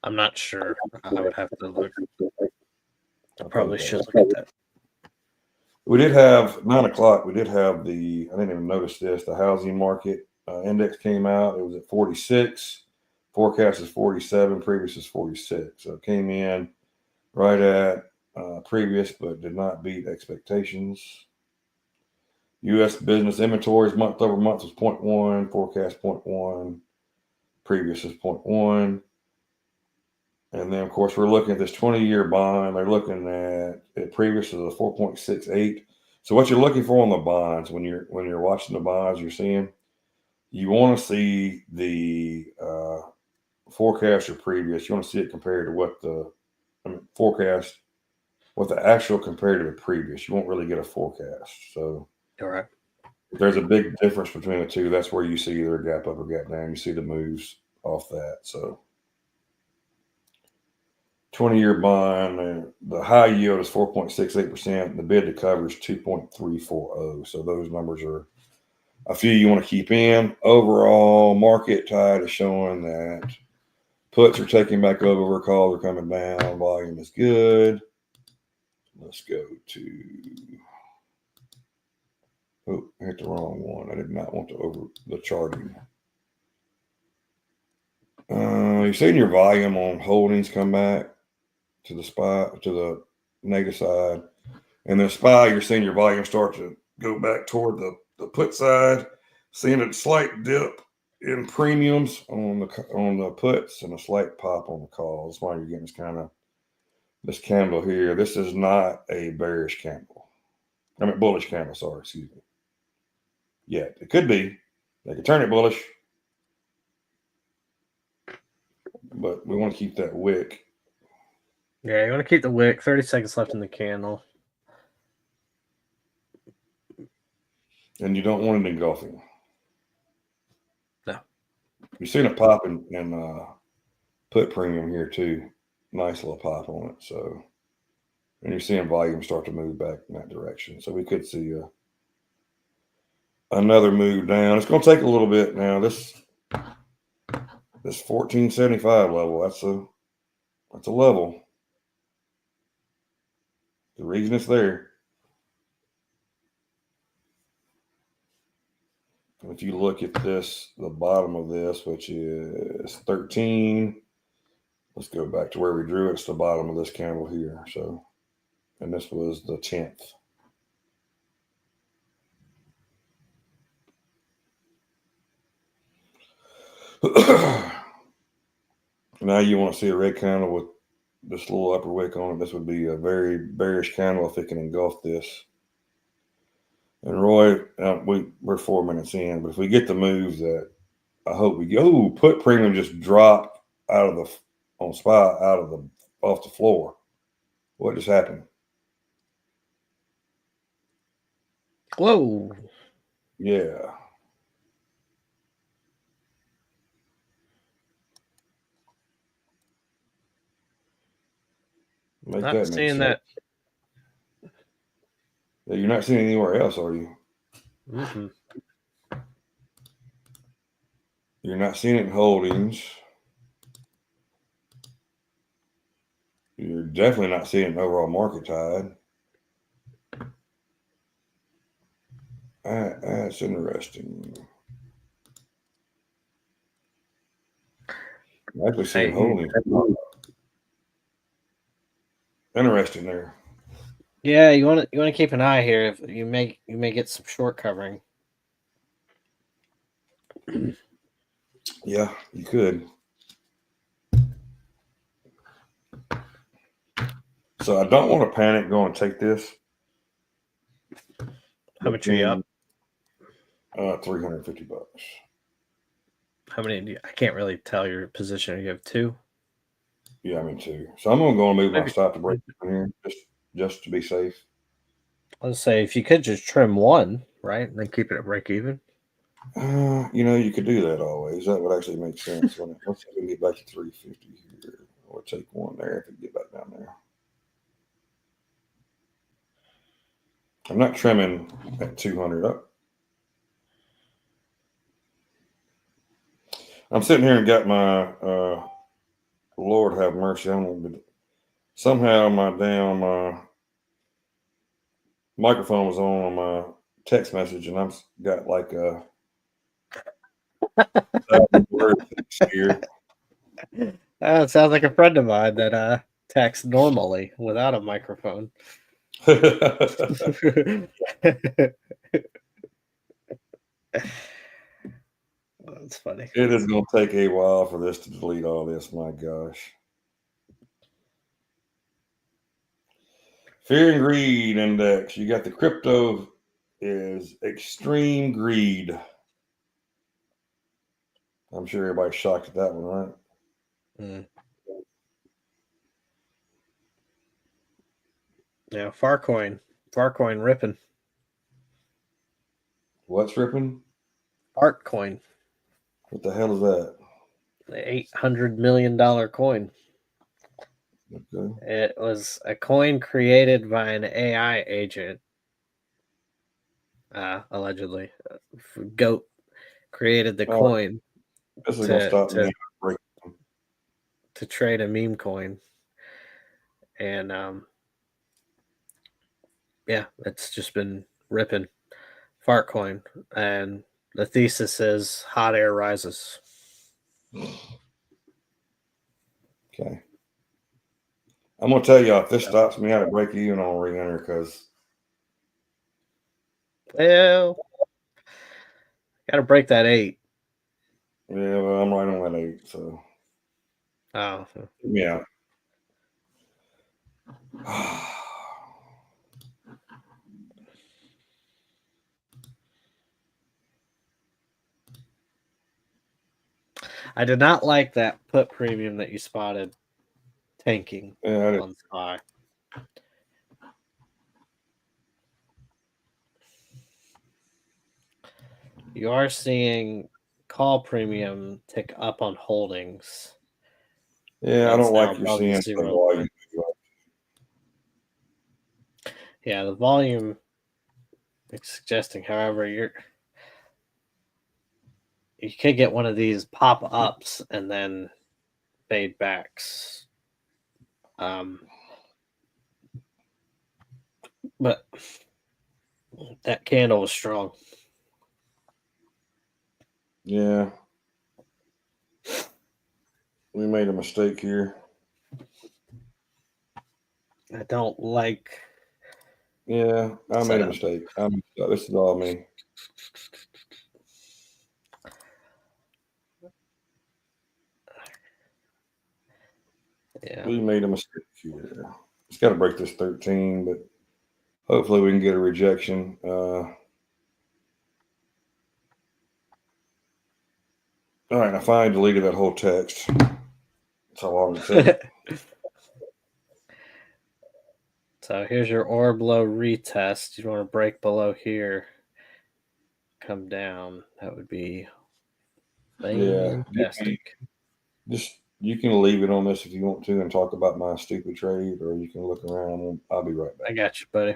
I'm not sure. I would have to look. I probably should look at that. We did have 9 o'clock. We did have I didn't even notice this. The housing market index came out. It was at 46. Forecast is 47. Previous is 46. So it came in right at previous, but did not beat expectations. U.S. business inventories month over month was 0.1. Forecast 0.1. Previous is 0.1. And then, of course, we're looking at this 20-year bond. They're looking at previous is a 4.68. So what you're looking for on the bonds when you're watching the bonds, you're seeing you want to see the forecast or previous. You want to see it compared to what forecast, what the actual compared to the previous. You won't really get a forecast. So All right. if there's a big difference between the two, that's where you see either a gap up or gap down. You see the moves off that. So 20-year bond, the high yield is 4.68%. The bid to cover is 2.340. So those numbers are a few you want to keep in. Overall, market tide is showing that puts are taking back over, calls are coming down, volume is good. Let's go to. Oh, I hit the wrong one. I did not want to over the charting. You're seeing your volume on holdings come back to the spot, to the negative side. And then SPY, you're seeing your volume start to go back toward the put side, seeing a slight dip in premiums on the puts and a slight pop on the calls. That's why you're getting this candle here. This is not a bearish candle. I mean, bullish candle, sorry, excuse me. Yeah, it could be. They could turn it bullish. But we want to keep that wick. Yeah, you want to keep the wick. 30 seconds left in the candle. And you don't want it engulfing. No. You're seeing a pop in put premium here too. Nice little pop on it. So, and you're seeing volume start to move back in that direction. So we could see another move down. It's going to take a little bit now. This 1475 level. That's a level. The reason it's there. If you look at this, the bottom of this, which is 13, let's go back to where we drew it. It's the bottom of this candle here. So, and this was the 10th. Now you want to see a red candle with this little upper wick on it. This would be a very bearish candle if it can engulf this. And Roy, we're 4 minutes in, but if we get the moves that I hope we go, put premium just dropped out of the on spot out of the off the floor. What just happened? Whoa. Yeah. Make Not that make seeing sense. that. Yeah, you're not seeing it anywhere else, are you? Mm-hmm. You're not seeing it in holdings. You're definitely not seeing it in overall market tide. That's interesting. I'm actually seeing holdings. Interesting there. Yeah, you want to keep an eye here. If you may get some short covering. Yeah, you could. So I don't want to panic. Go and take this. How much are you up? $350. How many? I can't really tell your position. You have 2. Yeah, I'm in 2. So I'm gonna go and move my Maybe. stop to break here just to be safe. Let's say if you could just trim 1, right, and then keep it at break even. You could do that always. That would actually make sense. Let's see if we can get back to 350 here. We'll take 1 there if we get back down there. I'm not trimming at 200 up. I'm sitting here and got my Lord have mercy on me. Somehow my damn microphone was on my text message, and I've got like a word here. It sounds like a friend of mine that texts normally without a microphone. That's funny. It is going to take a while for this to delete all this. My gosh. Fear and greed index. You got the crypto is extreme greed. I'm sure everybody's shocked at that one, right? Mm. Yeah, Farcoin ripping. What's ripping? Fartcoin. What the hell is that? The $800 million coin. Okay. It was a coin created by an AI agent, allegedly. Goat created the coin This is going to stop me breaking. To trade a meme coin. And yeah, it's just been ripping. Fartcoin. And the thesis is hot air rises. Okay. I'm going to tell y'all, if this stops me out at break even, I'll re-enter because. Well, got to break that 8. Yeah, well, I'm right on that 8, so. Oh. Yeah. I did not like that put premium that you spotted tanking on SPY. You are seeing call premium tick up on holdings. Yeah, I don't like you're seeing the volume. Yeah, the volume is suggesting, however, you could get one of these pop ups and then fade backs. But that candle was strong. Yeah. We made a mistake here. I don't like. Yeah, I made a mistake. This is all me. Yeah. We made a mistake here. It's got to break this 13, but hopefully we can get a rejection. All right, I finally deleted that whole text. That's how long it took. So here's your orb low retest. You want to break below here, come down. That would be fantastic. Just you can leave it on this if you want to and talk about my stupid trade, or you can look around and I'll be right back. I got you, buddy.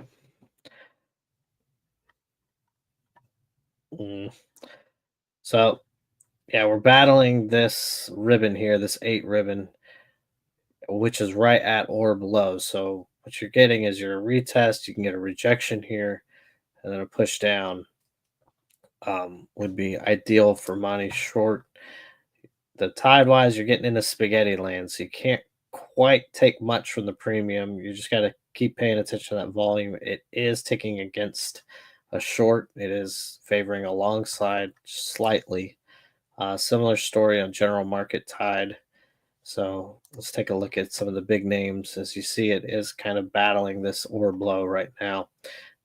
So, yeah, we're battling this ribbon here, this 8 ribbon, which is right at orb low. So what you're getting is your retest. You can get a rejection here, and then a push down would be ideal for money short. The tide wise, you're getting into spaghetti land, so you can't quite take much from the premium. You just got to keep paying attention to that volume. It is ticking against a short. It is favoring a long side slightly. Similar story on general market tide. So let's take a look at some of the big names. As you see, it is kind of battling this orb low right now.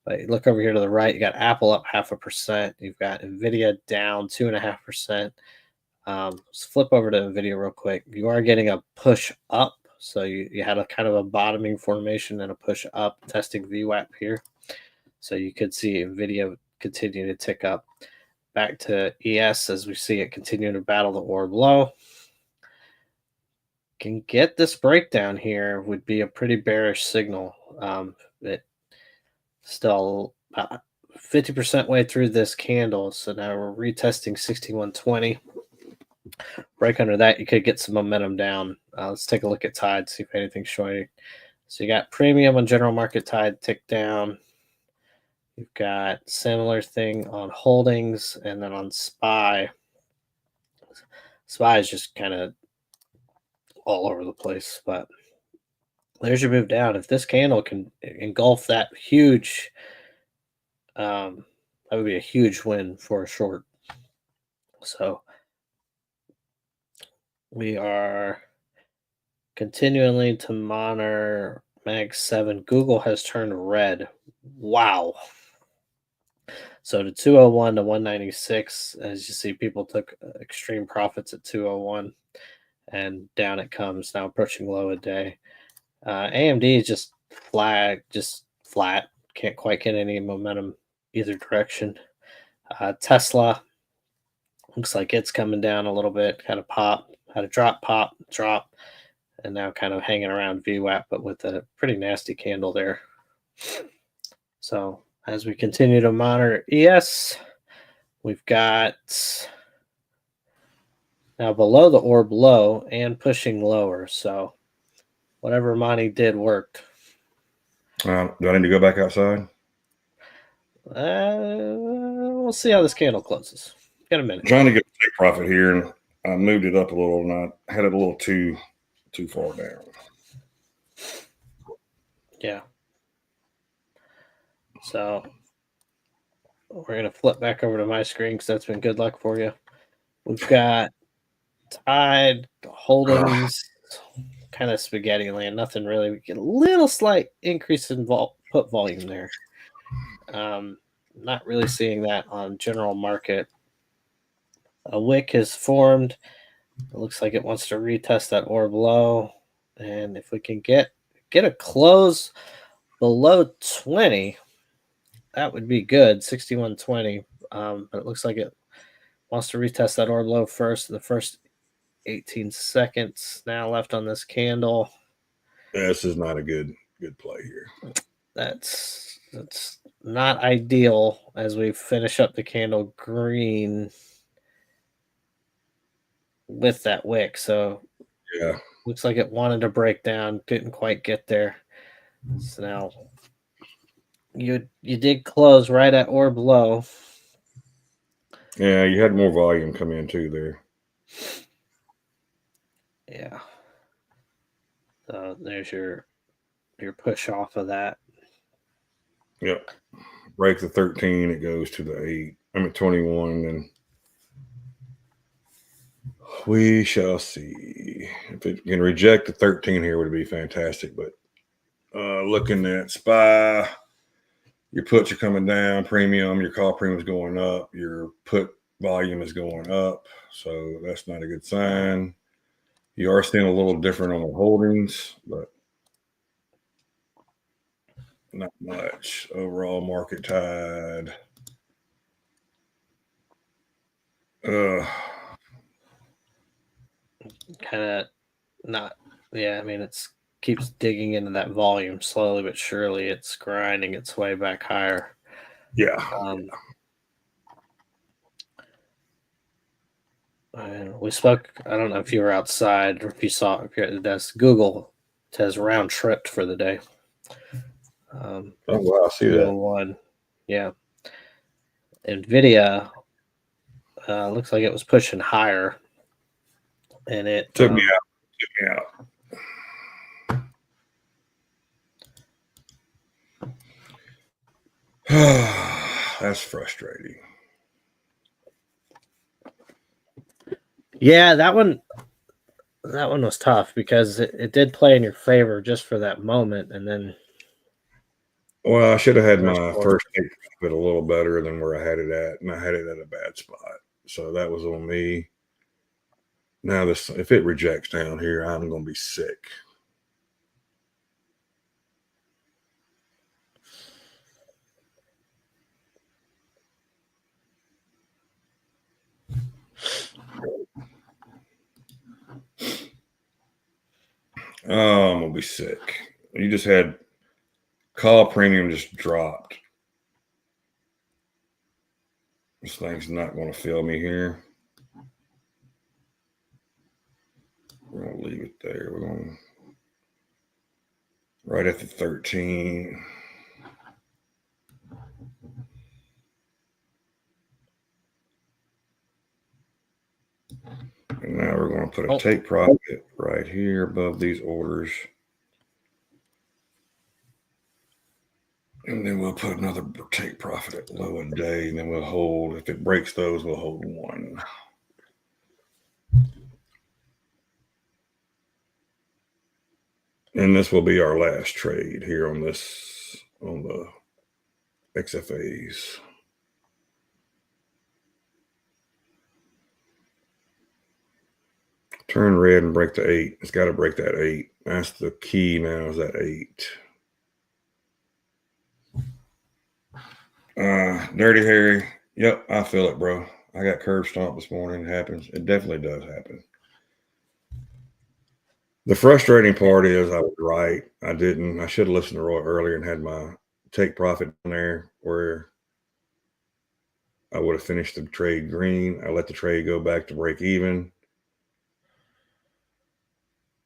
But you look over here to the right, you got Apple up 0.5%. You've got Nvidia down 2.5%. Let's flip over to Nvidia real quick. You are getting a push up. So you had a kind of a bottoming formation and a push up testing VWAP here. So you could see Nvidia continue to tick up. Back to ES as we see it continue to battle the orb low. Can get this breakdown here would be a pretty bearish signal. It still about 50% way through this candle. So now we're retesting 6120. Break under that, you could get some momentum down. Let's take a look at tide, see if anything's showing. So you got premium on general market tide tick down. You've got similar thing on holdings, and then on SPY. SPY is just kind of all over the place, but there's your move down. If this candle can engulf that huge, that would be a huge win for a short. So we are continuing to monitor Mag 7. Google has turned red. Wow. So to 201 to 196, as you see, people took extreme profits at 201, and down it comes now, approaching low a day. AMD is just flat. Can't quite get any momentum either direction. Tesla looks like it's coming down a little bit, kind of had a drop, and now kind of hanging around VWAP, but with a pretty nasty candle there. So as we continue to monitor ES, we've got now below the orb low and pushing lower. So whatever Monty did worked. Do I need to go back outside? We'll see how this candle closes. Got a minute. I'm trying to get a take profit here, and I moved it up a little, and I had it a little too far down. Yeah. So we're going to flip back over to my screen because that's been good luck for you. We've got tide, holdings, kind of spaghetti land. Nothing really. We get a little slight increase in put volume there. Not really seeing that on general market. A wick has formed. It looks like it wants to retest that orb low. And if we can get a close below 20, that would be good, 61.20. But it looks like it wants to retest that orb low first. The first 18 seconds now left on this candle. Yeah, this is not a good play here. That's not ideal as we finish up the candle green with that wick. So yeah, looks like it wanted to break down, didn't quite get there. So now you did close right at orb low. Yeah, you had more volume come in too there. Yeah. So there's your push off of that. Yep. Break the 13, it goes to the 8. I'm at 21, and We shall see. If it can reject the 13 here, would be fantastic. But looking at SPY, your puts are coming down, premium, your call premium is going up, your put volume is going up. So that's not a good sign. You are seeing a little different on the holdings, but not much. Overall market tide. Kind of not. Yeah, I mean, it's keeps digging into that volume slowly but surely. It's grinding its way back higher. Yeah. And we spoke. I don't know if you were outside or if you saw if you're at the desk. Google has round tripped for the day. Oh wow, I see that. One, yeah. Nvidia looks like it was pushing higher, and it Took me out. That's frustrating. Yeah, that one was tough because it did play in your favor just for that moment, and then. Well, I should have had my first take profit a little better than where I had it at, and I had it at a bad spot. So that was on me. Now this, if it rejects down here, I'm going to be sick. Oh, I'm going to be sick. You just had call premium just dropped. This thing's not going to fill me here. We're going to leave it there. We're going to right at the 13. And now we're going to put a take profit right here above these orders. And then we'll put another take profit at low a day, and then we'll hold. If it breaks those, we'll hold one. And this will be our last trade here on this, on the XFAs. Turn red and break the 8. It's got to break that 8. That's the key now, is that 8. Dirty Harry. Yep, I feel it, bro. I got curb stomp this morning. It happens. It definitely does happen. The frustrating part is I was right. I should have listened to Roy earlier and had my take profit on there where I would have finished the trade green. I let the trade go back to break even.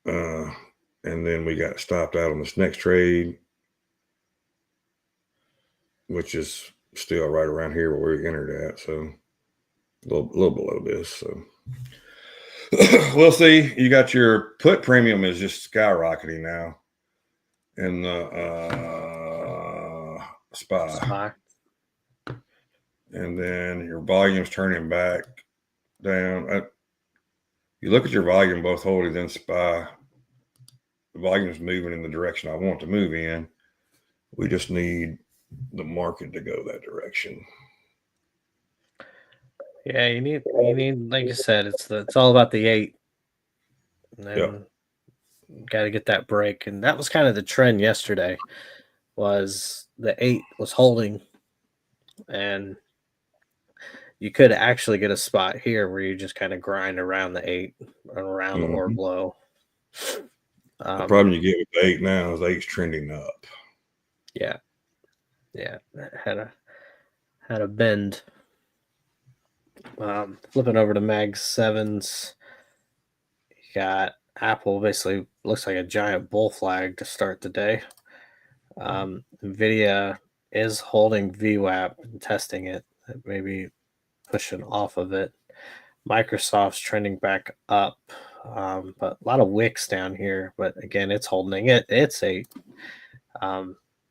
And then we got stopped out on this next trade, which is still right around here where we entered at. So a little below this. So we'll see. You got your put premium is just skyrocketing now in the SPY. And then your volume's turning back down. You look at your volume, both holdings and SPY. The volume's moving in the direction I want to move in. We just need the market to go that direction. Yeah, you need like you said, it's all about the 8. And got to get that break, and that was kind of the trend yesterday. Was the 8 was holding, and you could actually get a spot here where you just kind of grind around the 8 around or below. The problem you get with the 8 now is 8's trending up. Yeah, had a bend. Flipping over to Mag 7s, you got Apple basically looks like a giant bull flag to start the day. Nvidia is holding VWAP and testing it, maybe pushing off of it. Microsoft's trending back up, but a lot of wicks down here. But again, it's holding it. It's 8.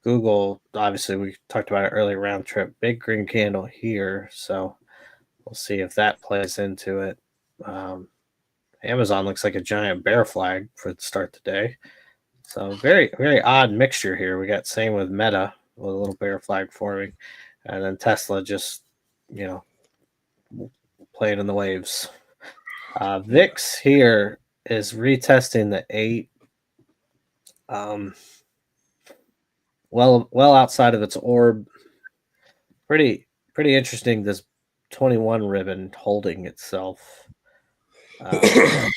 Google, obviously, we talked about it earlier, round trip, big green candle here. So we'll see if that plays into it. Amazon looks like a giant bear flag for the start of the day. So very, very odd mixture here. We got same with Meta with a little bear flag forming, and then Tesla just, playing in the waves. VIX here is retesting the 8. Well outside of its orb. Pretty interesting. This 21 ribbon holding itself for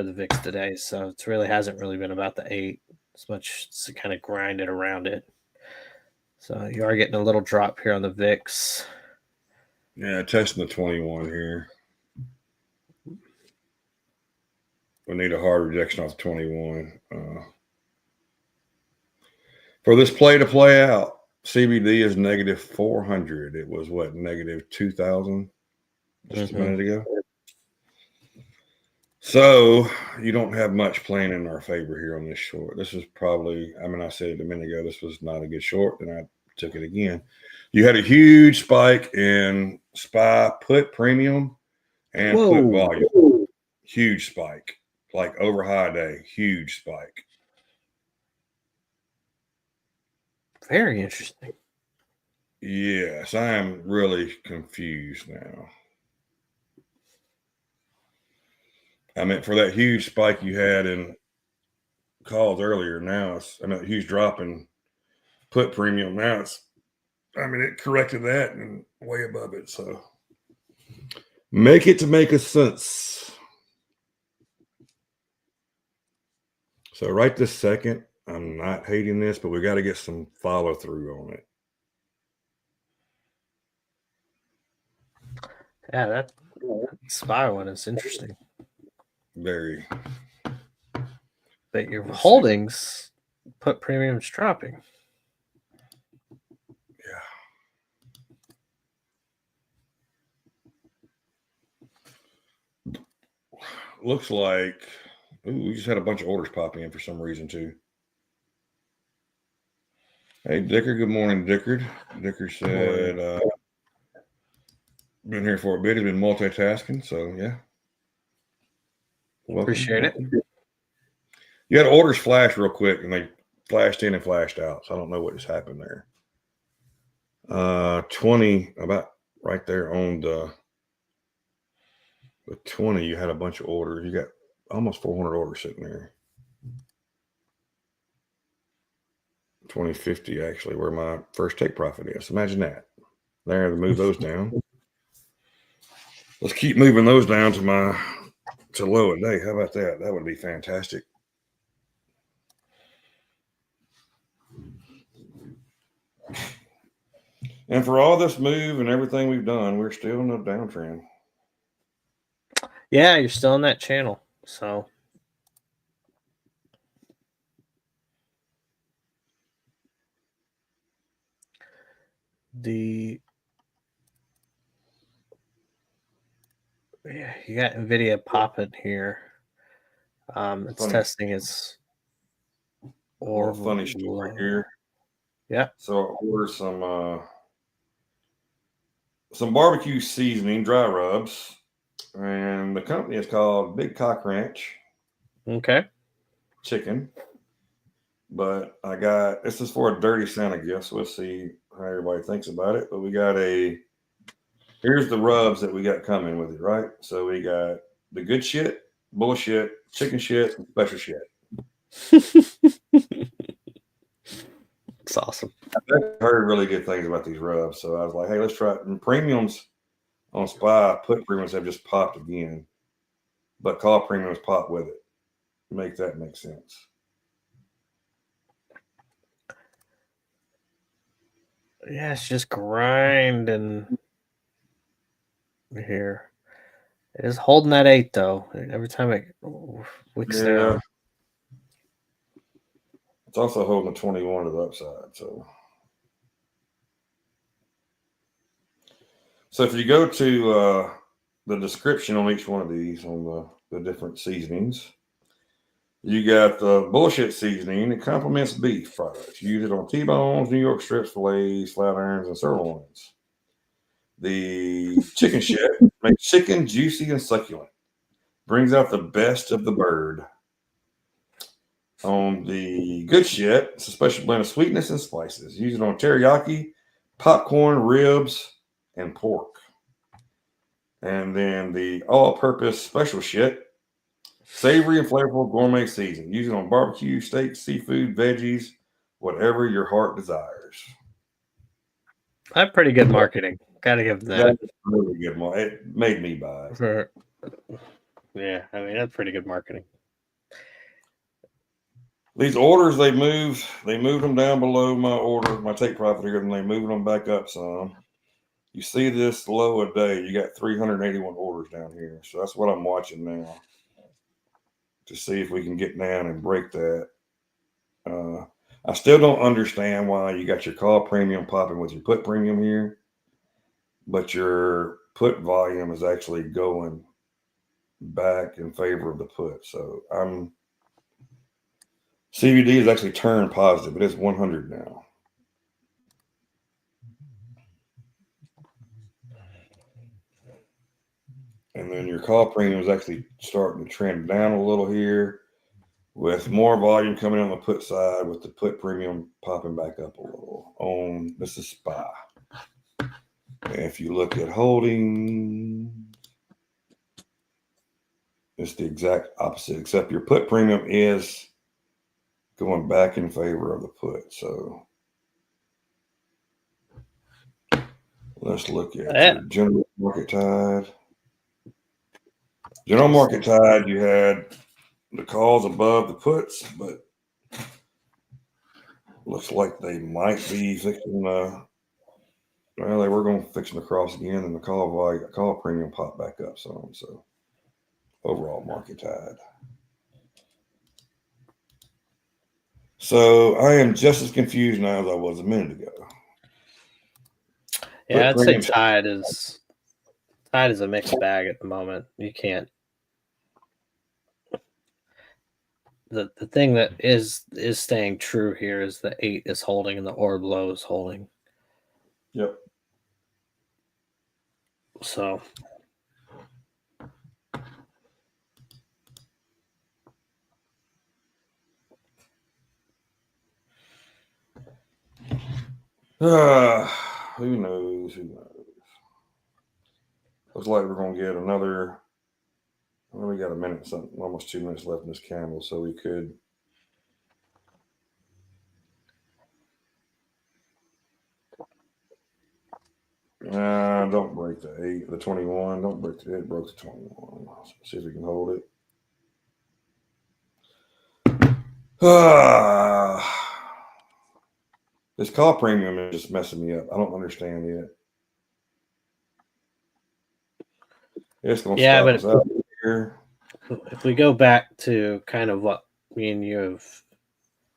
the VIX today. So it really hasn't really been about the 8 as much as to kind of grind it around it. So you are getting a little drop here on the VIX. Yeah, testing the 21 here. We need a hard rejection off 21. For this play to play out, CBD is negative 400. It was what, negative 2,000 just a minute ago. So you don't have much playing in our favor here on this short. This is probably, I said it a minute ago, this was not a good short, and I took it again. You had a huge spike in SPY put premium and put volume. Huge spike, like over high day, huge spike. Very interesting. Yes, I am really confused now. For that huge spike you had in calls earlier, now it's huge drop in put premium. Now it corrected that and way above it. So make it to make a sense. So right this second, I'm not hating this, but we got to get some follow through on it. Yeah, that SPY one is interesting. Very. But your holdings put premiums dropping. Yeah. Looks like we just had a bunch of orders popping in for some reason too. Hey, Dickard. Good morning, Dickard. Dickard said, been here for a bit. He's been multitasking. So, yeah. Welcome. Appreciate it. You had orders flash real quick, and they flashed in and flashed out. So, I don't know what just happened there. 20, about right there on the 20, you had a bunch of orders. You got almost 400 orders sitting there. 2050 actually, where my first take profit is. Imagine that. There, to move those down. Let's keep moving those down to low a day. How about that? That would be fantastic. And for all this move and everything we've done, we're still in a downtrend. Yeah, you're still in that channel. So you got NVIDIA popping here. It's funny. Testing its funny story here. Yeah. So I ordered some barbecue seasoning, dry rubs, and the company is called Big Cock Ranch. Okay. Chicken. But this is for a dirty Santa gift, so we'll see how everybody thinks about it. But here's the rubs that we got coming with it, right? So we got the good shit, bullshit, chicken shit, and special shit. It's awesome. I've heard really good things about these rubs, so I was like, hey, let's try it. And premiums on SPY, put premiums have just popped again, but call premiums pop with it. Make that make sense. Yeah, it's just grinding here. It is holding that 8 though. Every time it wicks down. It's also holding the 21 to the upside. So if you go to the description on each one of these, on the different seasonings, you got the bullshit seasoning. It complements beef products. You use it on T-bones, New York strips, fillets, flat irons, and sirloins. The chicken shit makes chicken juicy and succulent. brings out the best of the bird. On the good shit, it's a special blend of sweetness and spices. Use it on teriyaki, popcorn, ribs, and pork. And then the all-purpose special shit, savory and flavorful gourmet season. Use it on barbecue, steak, seafood, veggies, whatever your heart desires. That's pretty good marketing. Gotta give them that. That's really good. It made me buy it. Yeah, I mean that's pretty good marketing. These orders they moved them down below my order, my take profit here, and they moved them back up some. You see this low a day, you got 381 orders down here. So that's what I'm watching now to see if we can get down and break that. I still don't understand why you got your call premium popping with your put premium here, but your put volume is actually going back in favor of the put. So CVD has actually turned positive. It is 100 now. And then your call premium is actually starting to trend down a little here with more volume coming on the put side, with the put premium popping back up a little. This is SPY. And if you look at holding, it's the exact opposite, except your put premium is going back in favor of the put. So let's look at general market tide. General market tide, you had the calls above the puts, but looks like they might be fixing well, they were going to fix the cross again, and the call premium popped back up some. So overall market tide. So I am just as confused now as I was a minute ago. Yeah, I'd say tide is a mixed bag at the moment. You can't. The thing that is staying true here is the 8 is holding and the orb low is holding. Yep. So who knows? Looks like we're gonna get another. Well, we got a minute, something, almost 2 minutes left in this candle, so we could. Don't break the 8, the 21. Don't break it. It broke the 21. Let's see if we can hold it. This call premium is just messing me up. I don't understand yet. It's going to stop us out here. If we go back to kind of what me and you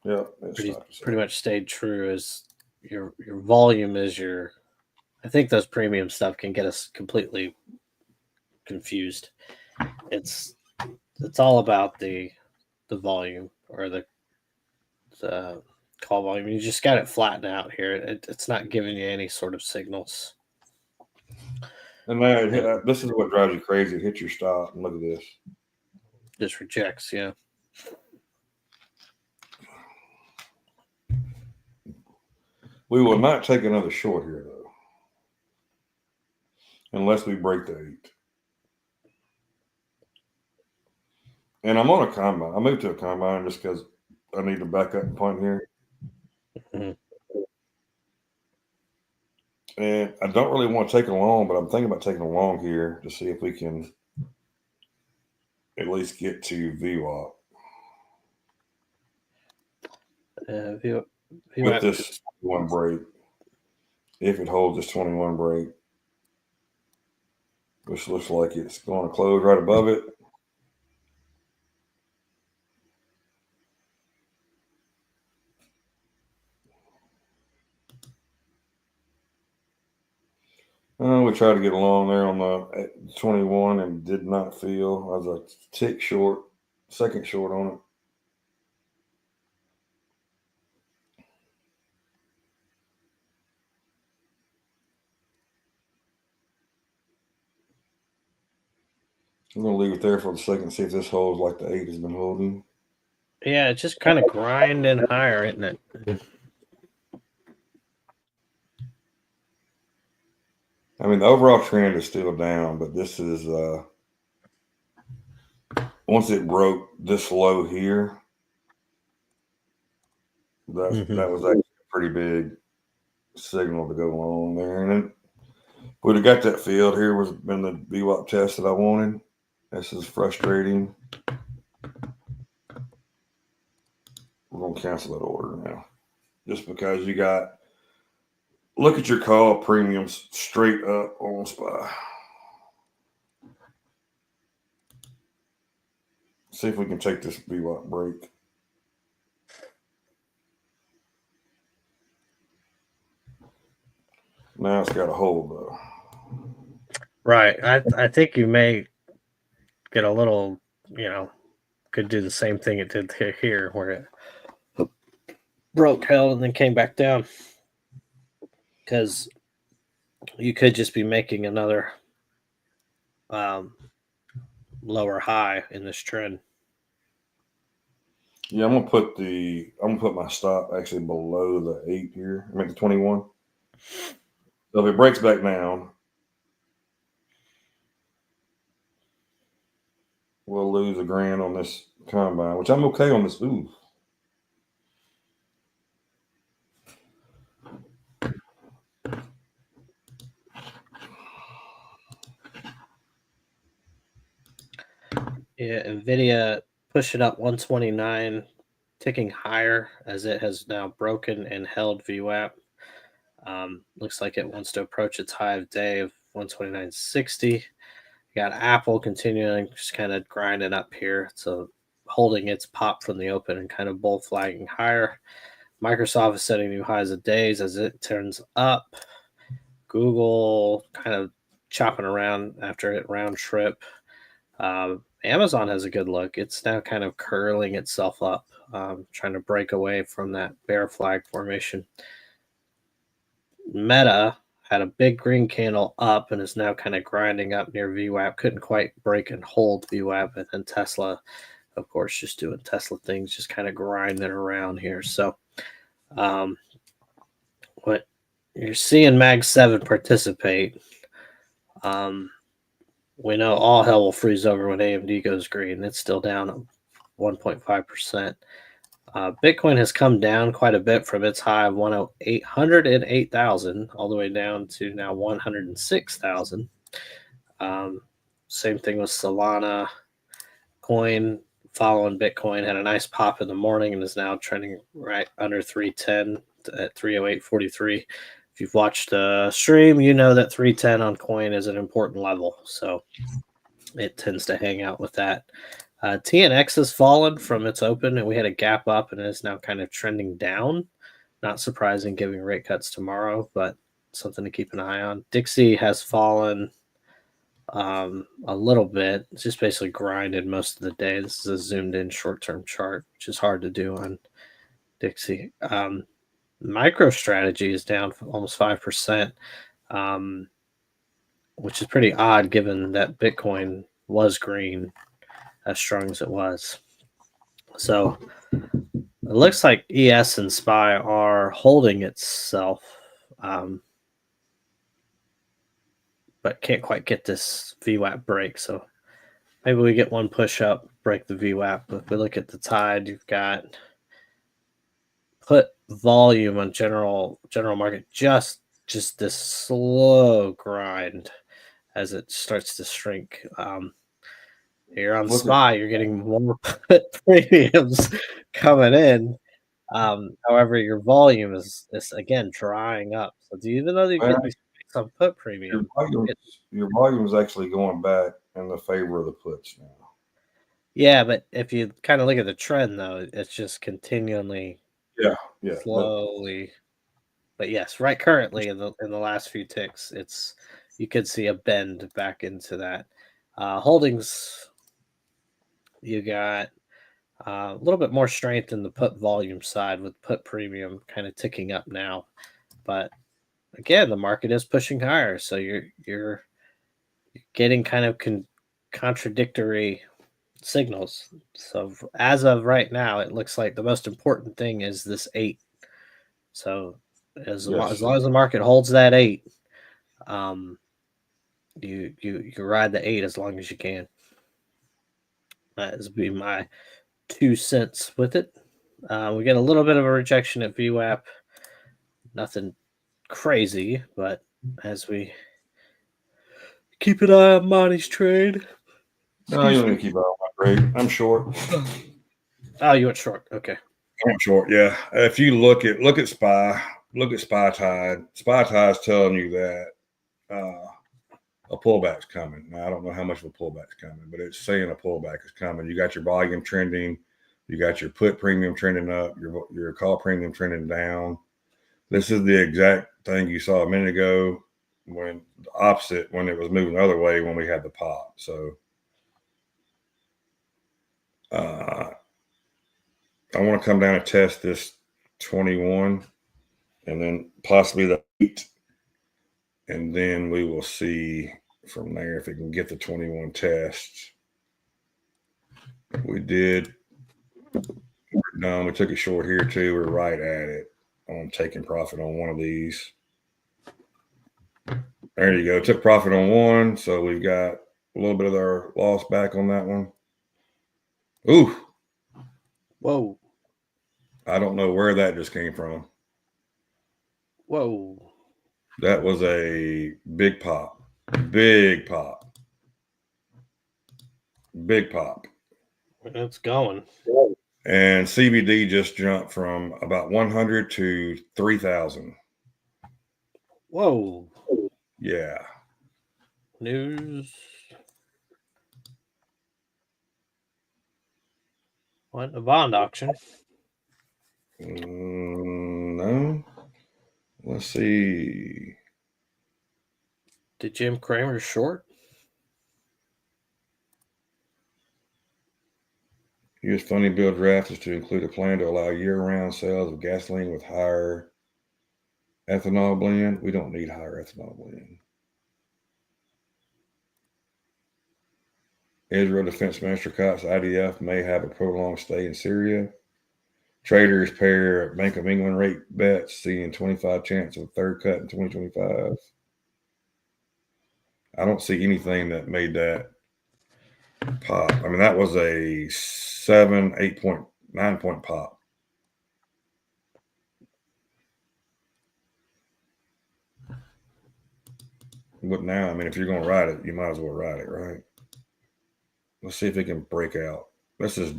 have pretty much stayed true, is your volume is your. I think those premium stuff can get us completely confused. It's all about the volume or the call volume. You just got it flattened out here. It's not giving you any sort of signals. And this is what drives you crazy. It hits your stop, and look at this. Just rejects, yeah. We will not take another short here, though, unless we break the 8. And I'm on a combine. I moved to a combine just because I need to back up and punt here. Mm-hmm. And I don't really want to take a long, but I'm thinking about taking a long here to see if we can at least get to VWAP. With this 21 break, if it holds this 21 break, which looks like it's going to close right above it. We tried to get along there on the 21 and did not feel. I was a tick short, second short on it. I'm gonna leave it there for a second, see if this holds like the 8 has been holding. Yeah, it's just kind of grinding higher, isn't it? I mean, the overall trend is still down, but this is once it broke this low here, that was actually a pretty big signal to go along there. And then would have got that field here was been the VWAP test that I wanted. This is frustrating. We're gonna cancel that order now, just because you got. Look at your call premiums straight up on SPY. See if we can take this VWAP break. Now it's got a hold though. Right. I think you may get a little, could do the same thing it did here where it broke, held, and then came back down. Because you could just be making another lower high in this trend. Yeah, I'm gonna put my stop actually below the 8 here. I mean the 21. So if it breaks back down, we'll lose $1,000 on this combine, which I'm okay on this. Ooh. Yeah, NVIDIA pushing up 129, ticking higher as it has now broken and held VWAP. Looks like it wants to approach its high of day of 129.60. You got Apple continuing just kind of grinding up here. So holding its pop from the open and kind of bull flagging higher. Microsoft is setting new highs of days as it turns up. Google kind of chopping around after it round trip. Amazon has a good look. It's now kind of curling itself up, trying to break away from that bear flag formation. Meta had a big green candle up and is now kind of grinding up near VWAP. Couldn't quite break and hold VWAP. And then Tesla, of course, just doing Tesla things, just kind of grinding around here. So what you're seeing Mag 7 participate, we know all hell will freeze over when AMD goes green. It's still down 1.5%. Bitcoin has come down quite a bit from its high of 108,000 all the way down to now 106,000. Same thing with Solana. Coin following Bitcoin had a nice pop in the morning and is now trending right under 310 at 308.43. If you've watched the stream, you know that 310 on coin is an important level. So it tends to hang out with that. TNX has fallen from its open, and we had a gap up and is now kind of trending down. Not surprising given rate cuts tomorrow, but something to keep an eye on. Dixie has fallen a little bit. It's just basically grinded most of the day. This is a zoomed in short-term chart, which is hard to do on Dixie. MicroStrategy is down almost 5%, which is pretty odd given that Bitcoin was green as strong as it was. So it looks like ES and SPY are holding itself, but can't quite get this VWAP break. So maybe we get one push up, break the VWAP. But if we look at the tide, you've got put volume on general market, just this slow grind as it starts to shrink. You're on SPY, you're getting more put premiums coming in. However, your volume is again drying up. So do you even know that you get some put premium? Your volume is actually going back in the favor of the puts now. Yeah, but if you kind of look at the trend, though, it's just continually, slowly. But yes, right currently in the last few ticks, you could see a bend back into that. Holdings, you got a little bit more strength in the put volume side with put premium kind of ticking up now. But again, the market is pushing higher, so you're getting kind of contradictory signals. So as of right now, it looks like the most important thing is this 8. So as long as the market holds that 8, you ride the 8 as long as you can. That is be my 2 cents with it. We get a little bit of a rejection at VWAP. Nothing crazy, but as we keep an eye on Monty's trade. No, you don't need to keep an eye on my trade. I'm short. Oh, you went short. Okay. I'm short, yeah. If you look at SPY, look at SPY Tide. SPY Tide's telling you that a pullback's coming. Now, I don't know how much of a pullback's coming, but it's saying a pullback is coming. You got your volume trending, you got your put premium trending up, your call premium trending down. This is the exact thing you saw a minute ago when the opposite, when it was moving the other way when we had the pop. So I want to come down and test this 21 and then possibly the 8. And then we will see from there if it can get the 21 test. We did. We're done. We took it short here too. We're right at it on taking profit on one of these. There you go. Took profit on one. So we've got a little bit of our loss back on that one. Ooh. Whoa. I don't know where that just came from. Whoa. That was a big pop. Big pop. Big pop. It's going. And CBD just jumped from about 100 to 3,000. Whoa. Yeah. News. What? A bond auction? No. Let's see. Did Jim Cramer short? U.S. funding bill draft is to include a plan to allow year-round sales of gasoline with higher ethanol blend. We don't need higher ethanol blend. Israel Defense Minister Cox IDF may have a prolonged stay in Syria. Traders pair Bank of England rate bets, seeing 25 chance of a third cut in 2025. I don't see anything that made that pop. I mean, that was a 8.9 point pop. But now, I mean, if you're going to ride it, you might as well ride it, right? Let's see if it can break out. This is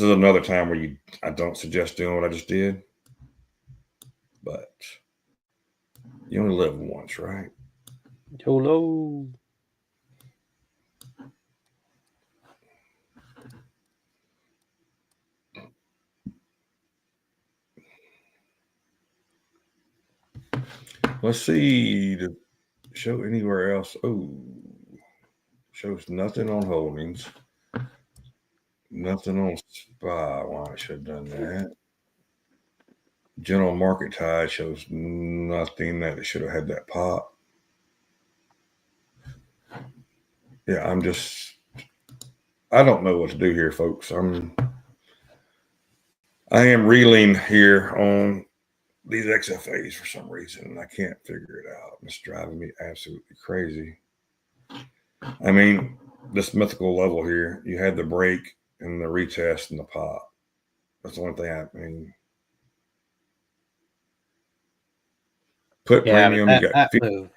another time where I don't suggest doing what I just did, but you only live once, right? YOLO. Let's see to show anywhere else. Oh, shows nothing on holdings. Nothing on SPY. Well, I should have done that. General market tide shows nothing that it should have had that pop. Yeah, I don't know what to do here, folks. I am reeling here on these XFAs for some reason, and I can't figure it out. It's driving me absolutely crazy. I mean, this mythical level here, you had the break and the retest and the pop. That's the only thing I mean. Put premium. That, you got. That move.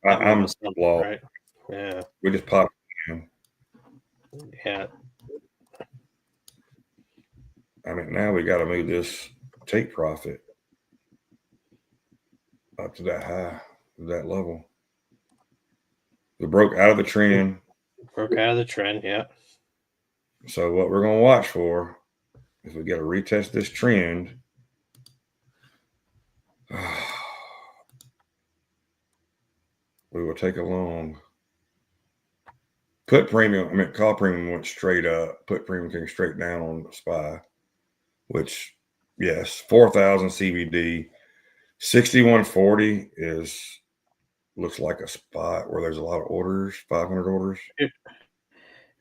I'm lost. Right? Yeah. We just popped. Yeah. I mean, now we got to move this take profit up to that high, that level. We broke out of the trend. Yeah. So what we're going to watch for is we got to retest this trend. We will take a long. Put premium, call premium went straight up. Put premium came straight down on the SPY, which, yes, 4,000 CBD. 6140 is looks like a spot where there's a lot of orders, 500 orders.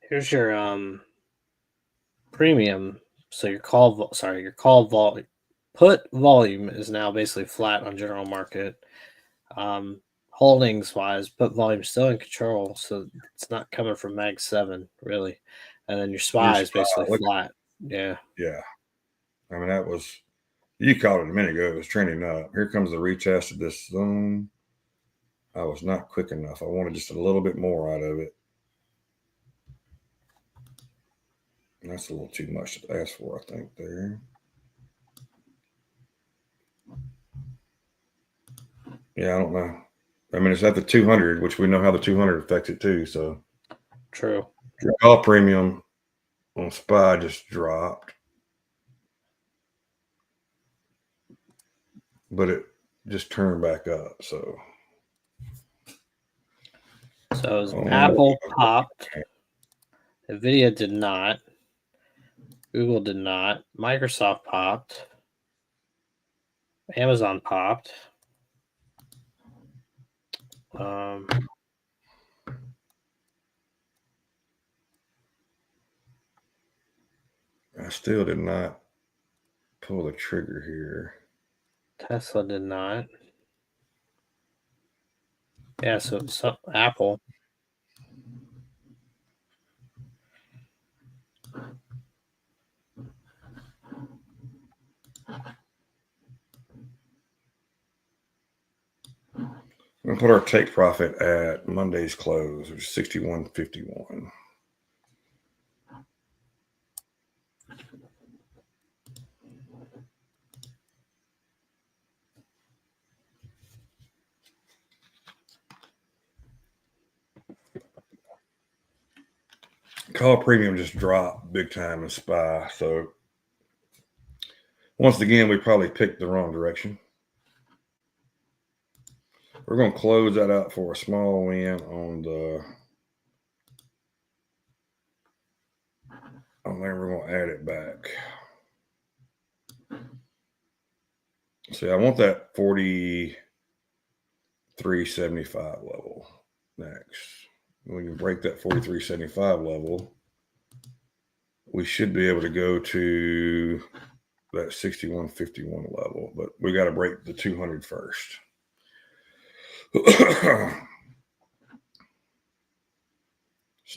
Here's your premium. So your call volume, put volume is now basically flat on general market. Holdings wise, put volume still in control, so it's not coming from Mag 7 really. And then your SPY is basically flat. Yeah. Yeah. I mean, that was, you called it a minute ago. It was trending up. Here comes the retest of this zone. I was not quick enough. I wanted just a little bit more out of it. That's a little too much to ask for, I think, there. Yeah, I don't know. I mean, it's at the 200, which we know how the 200 affects it too. So True. Call premium on SPY just dropped, but it just turned back up. So Apple popped. Nvidia did not. Google did not. Microsoft popped. Amazon popped. I still did not pull the trigger here. Tesla did not. Yeah, so Apple. We're going to put our take profit at Monday's close, which is 61.51. Call premium just dropped big time in SPY. So once again, we probably picked the wrong direction. We're going to close that out for a small win on the. And then we're going to add it back. See, I want that 43.75 level next. When we can break that 43.75 level, we should be able to go to that 61.51 level, but we got to break the 200 first. It's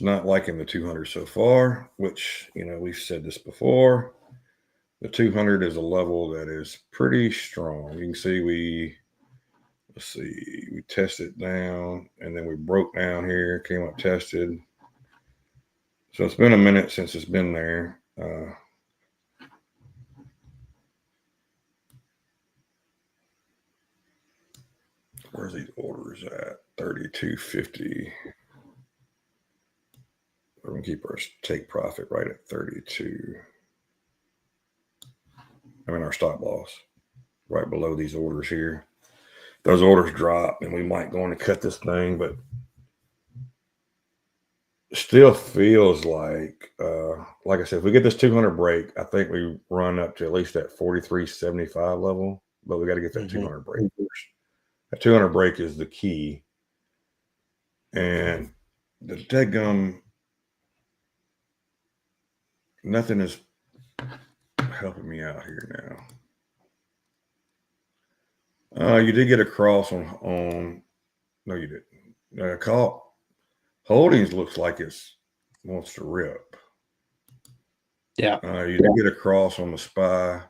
not liking the 200 so far, which, we've said this before. The 200 is a level that is pretty strong. You can see we tested down and then we broke down here, came up, tested. So it's been a minute since it's been there. Where's these orders at? 32.50. We're going to keep our take profit right at 32. I mean, our stop loss right below these orders here. Those orders drop and we might go on and cut this thing, but still feels like I said, if we get this 200 break, I think we run up to at least that 43.75 level, but we got to get that 200 break first. That 200 break is the key. And the deadgum, nothing is helping me out here now. You did get a cross on no, you didn't. Call Holdings looks like it's wants to rip. Yeah. You did get a cross on the SPY.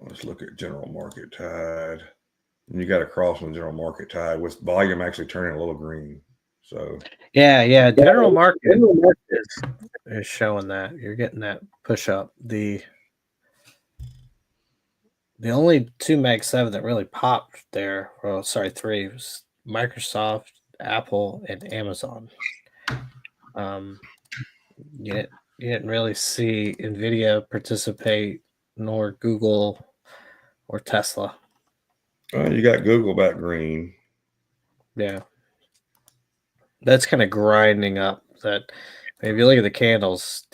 Let's look at general market tide. And you got a cross on the general market tide with volume actually turning a little green. So yeah. General market is showing that you're getting that push up. The only two Mag 7 that really popped there, three, was Microsoft, Apple, and Amazon. You didn't really see Nvidia participate, nor Google or Tesla. You got Google back green. Yeah. That's kind of grinding up. That if you look at the candles,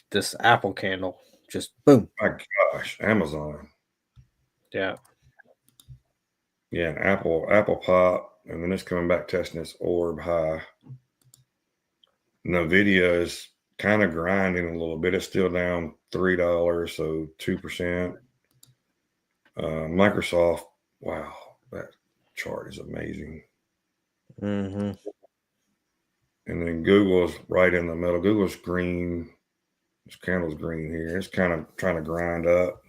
this Apple candle just boom. My gosh, Amazon. Yeah. Yeah, an Apple pop, and then it's coming back testing its orb high. Nvidia is kind of grinding a little bit. It's still down $3, so 2%. Microsoft, wow, that chart is amazing. Mm-hmm. And then Google's right in the middle. Google's green. This candle's green here. It's kind of trying to grind up.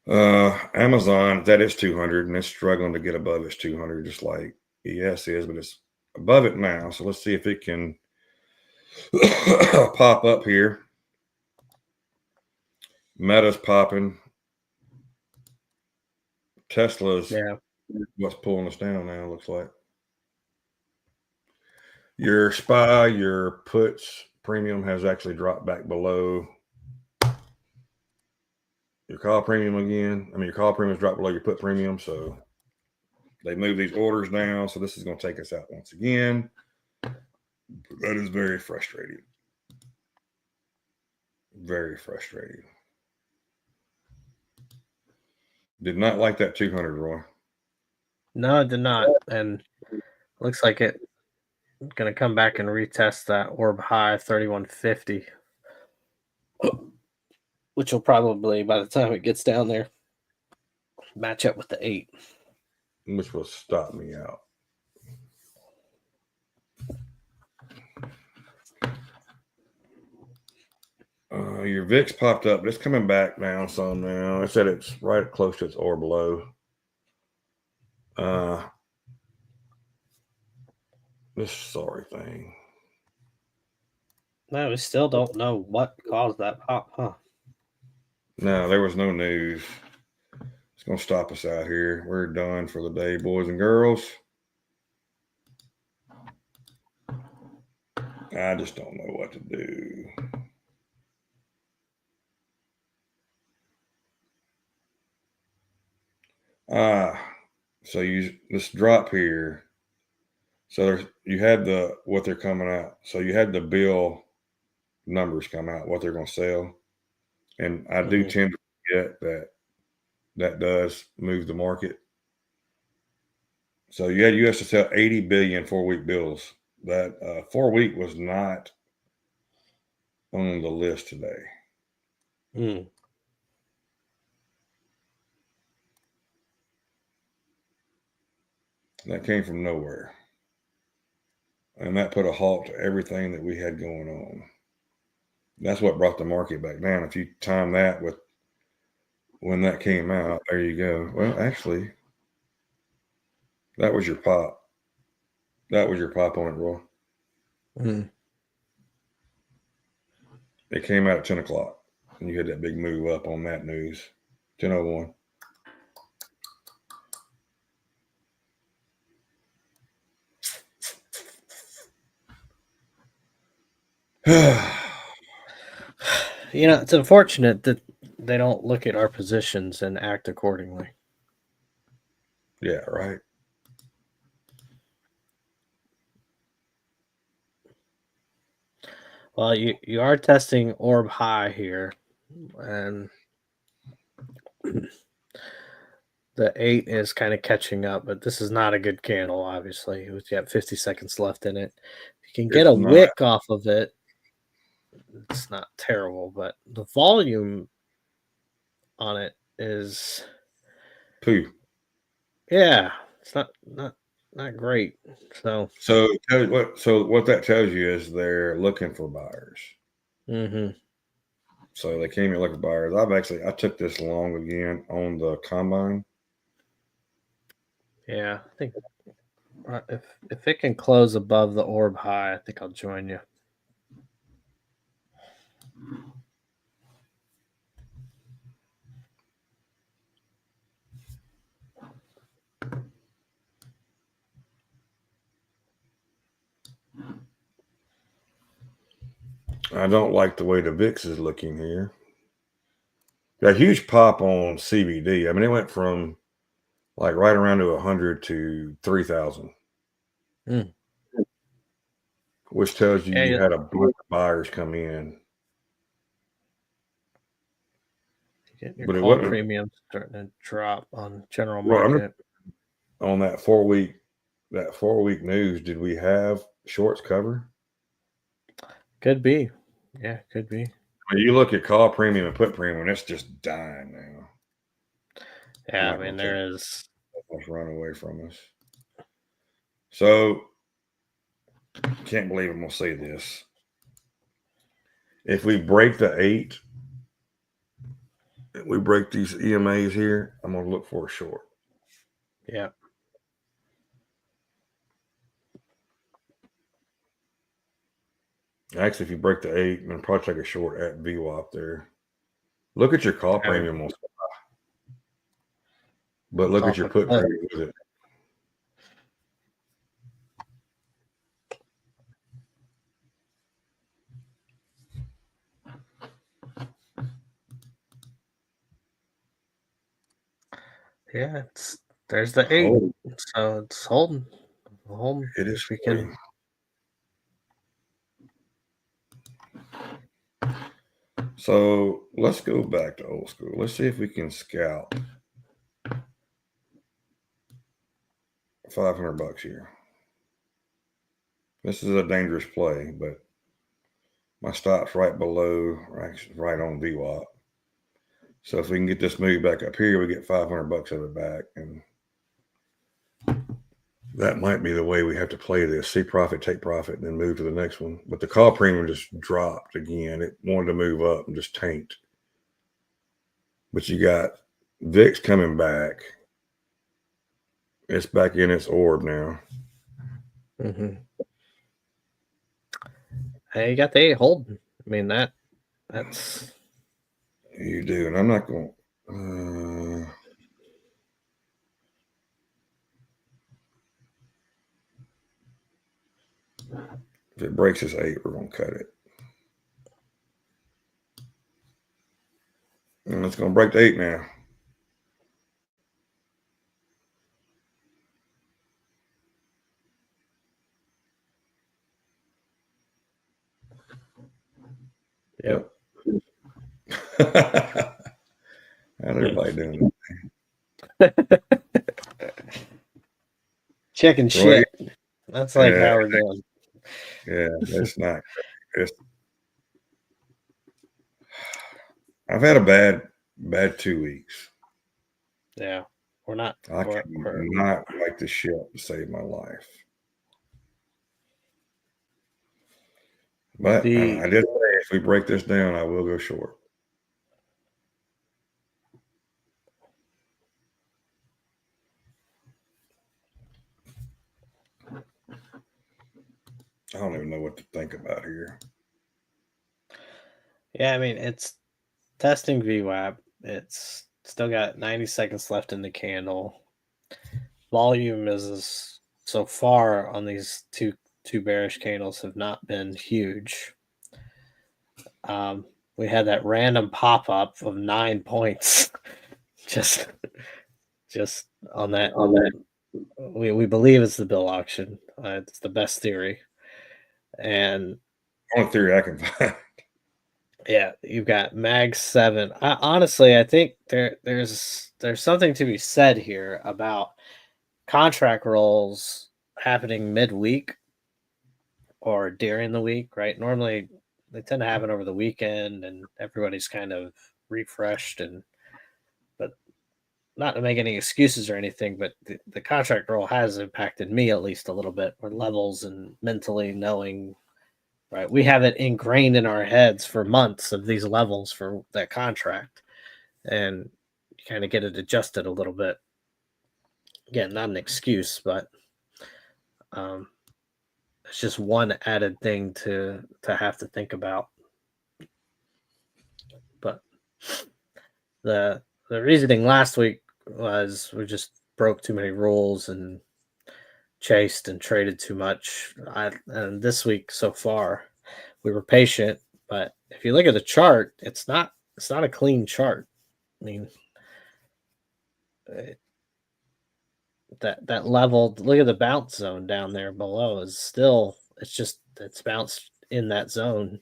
Amazon, that is 200, and it's struggling to get above its 200, just like ES is, but it's above it now. So let's see if it can pop up here. Meta's popping. Tesla's what's pulling us down now, looks like. Your SPY, your puts premium has actually dropped back below your call premium again. I mean, your call premium's dropped below your put premium, so they move these orders down. So this is going to take us out once again. That is very frustrating. Very frustrating. Did not like that 200, Roy. No, it did not. And looks like it's going to come back and retest that orb high 3150, which will probably, by the time it gets down there, match up with the 8. Which will stop me out. Your VIX popped up, but it's coming back down some now. I said it's right close to its orb low. This sorry thing. No, we still don't know what caused that pop, huh? No, there was no news. It's going to stop us out here. We're done for the day, boys and girls. I just don't know what to do. So this drop here. So you had what they're coming out. So you had the bill numbers come out, what they're going to sell. And I do tend to forget that does move the market. So you had US to sell 80 billion 4-week bills. That 4-week was not on the list today. That came from nowhere. And that put a halt to everything that we had going on. That's what brought the market back down. If you time that with when that came out, there you go. Well, actually, that was your pop. That was your pop on it, Roy. It came out at 10 o'clock, and you had that big move up on that news. 10:01. It's unfortunate that they don't look at our positions and act accordingly. Yeah, right. Well, you are testing orb high here, and the 8 is kind of catching up, but this is not a good candle, obviously. We've got 50 seconds left in it. If you can get a wick off of it, it's not terrible, but the volume on it is poo. Yeah, it's not great. So what that tells you is they're looking for buyers. So they came here looking for buyers. I took this long again on the combine. Yeah, I think if it can close above the orb high, I think I'll join you. I don't like the way the VIX is looking here. Got a huge pop on CBD. I mean, it went from like right around to 100 to 3,000. Which tells you you had a bunch of buyers come in. Getting your But it call wasn't premium starting to drop on general well, market. on that 4 week news. Did we have shorts cover? Could be. Yeah, could be. I mean, you look at call premium and put premium, it's just dying now. Yeah, Not I mean gonna there is. almost run away from us. So can't believe I'm gonna say this. If we break the 8, we break these EMAs here, I'm gonna look for a short. Yeah. Actually, if you break the 8, I'm gonna probably take a short at VWAP there. Look at your call premium on, but look at your put premium with it. Yeah, there's the 8, so it's holding. It is. We can. So let's go back to old school. Let's see if we can scout $500 here. This is a dangerous play, but my stop's right below, right on VWAP. So if we can get this move back up here, we get $500 of it back, and that might be the way we have to play this. See profit, take profit, and then move to the next one. But the call premium just dropped again. It wanted to move up and just tanked. But you got VIX coming back. It's back in its orb now. Mm-hmm. Hey, you got the 8 holding. I mean that's. You do, and I'm not going. If it breaks this 8, we're going to cut it. And it's going to break the 8 now. Yep. How's everybody doing? Chicken shit. That's like how we're doing. Yeah, it's not. I've had a bad 2 weeks. Yeah, we're not. I cannot like the ship to save my life. But I did say if we break this down, I will go short. I don't even know what to think about here. Yeah, I mean, it's testing VWAP. It's still got 90 seconds left in the candle. Volume is so far on these two bearish candles have not been huge. We had that random pop up of 9 points, just on that. We believe it's the bill auction. It's the best theory, and only theory I can find. Yeah, you've got Mag 7. Honestly, I think there's something to be said here about contract rolls happening midweek or during the week, right? Normally they tend to happen over the weekend and everybody's kind of refreshed, but not to make any excuses or anything, but the contract roll has impacted me at least a little bit, or levels and mentally knowing. Right, we have it ingrained in our heads for months of these levels for that contract, and you kind of get it adjusted a little bit. Again, not an excuse, but it's just one added thing to have to think about. But the reasoning last week was we just broke too many rules and chased and traded too much. And this week so far, we were patient, but if you look at the chart, it's not a clean chart. I mean, that level, look at the bounce zone down there below is still, it's bounced in that zone,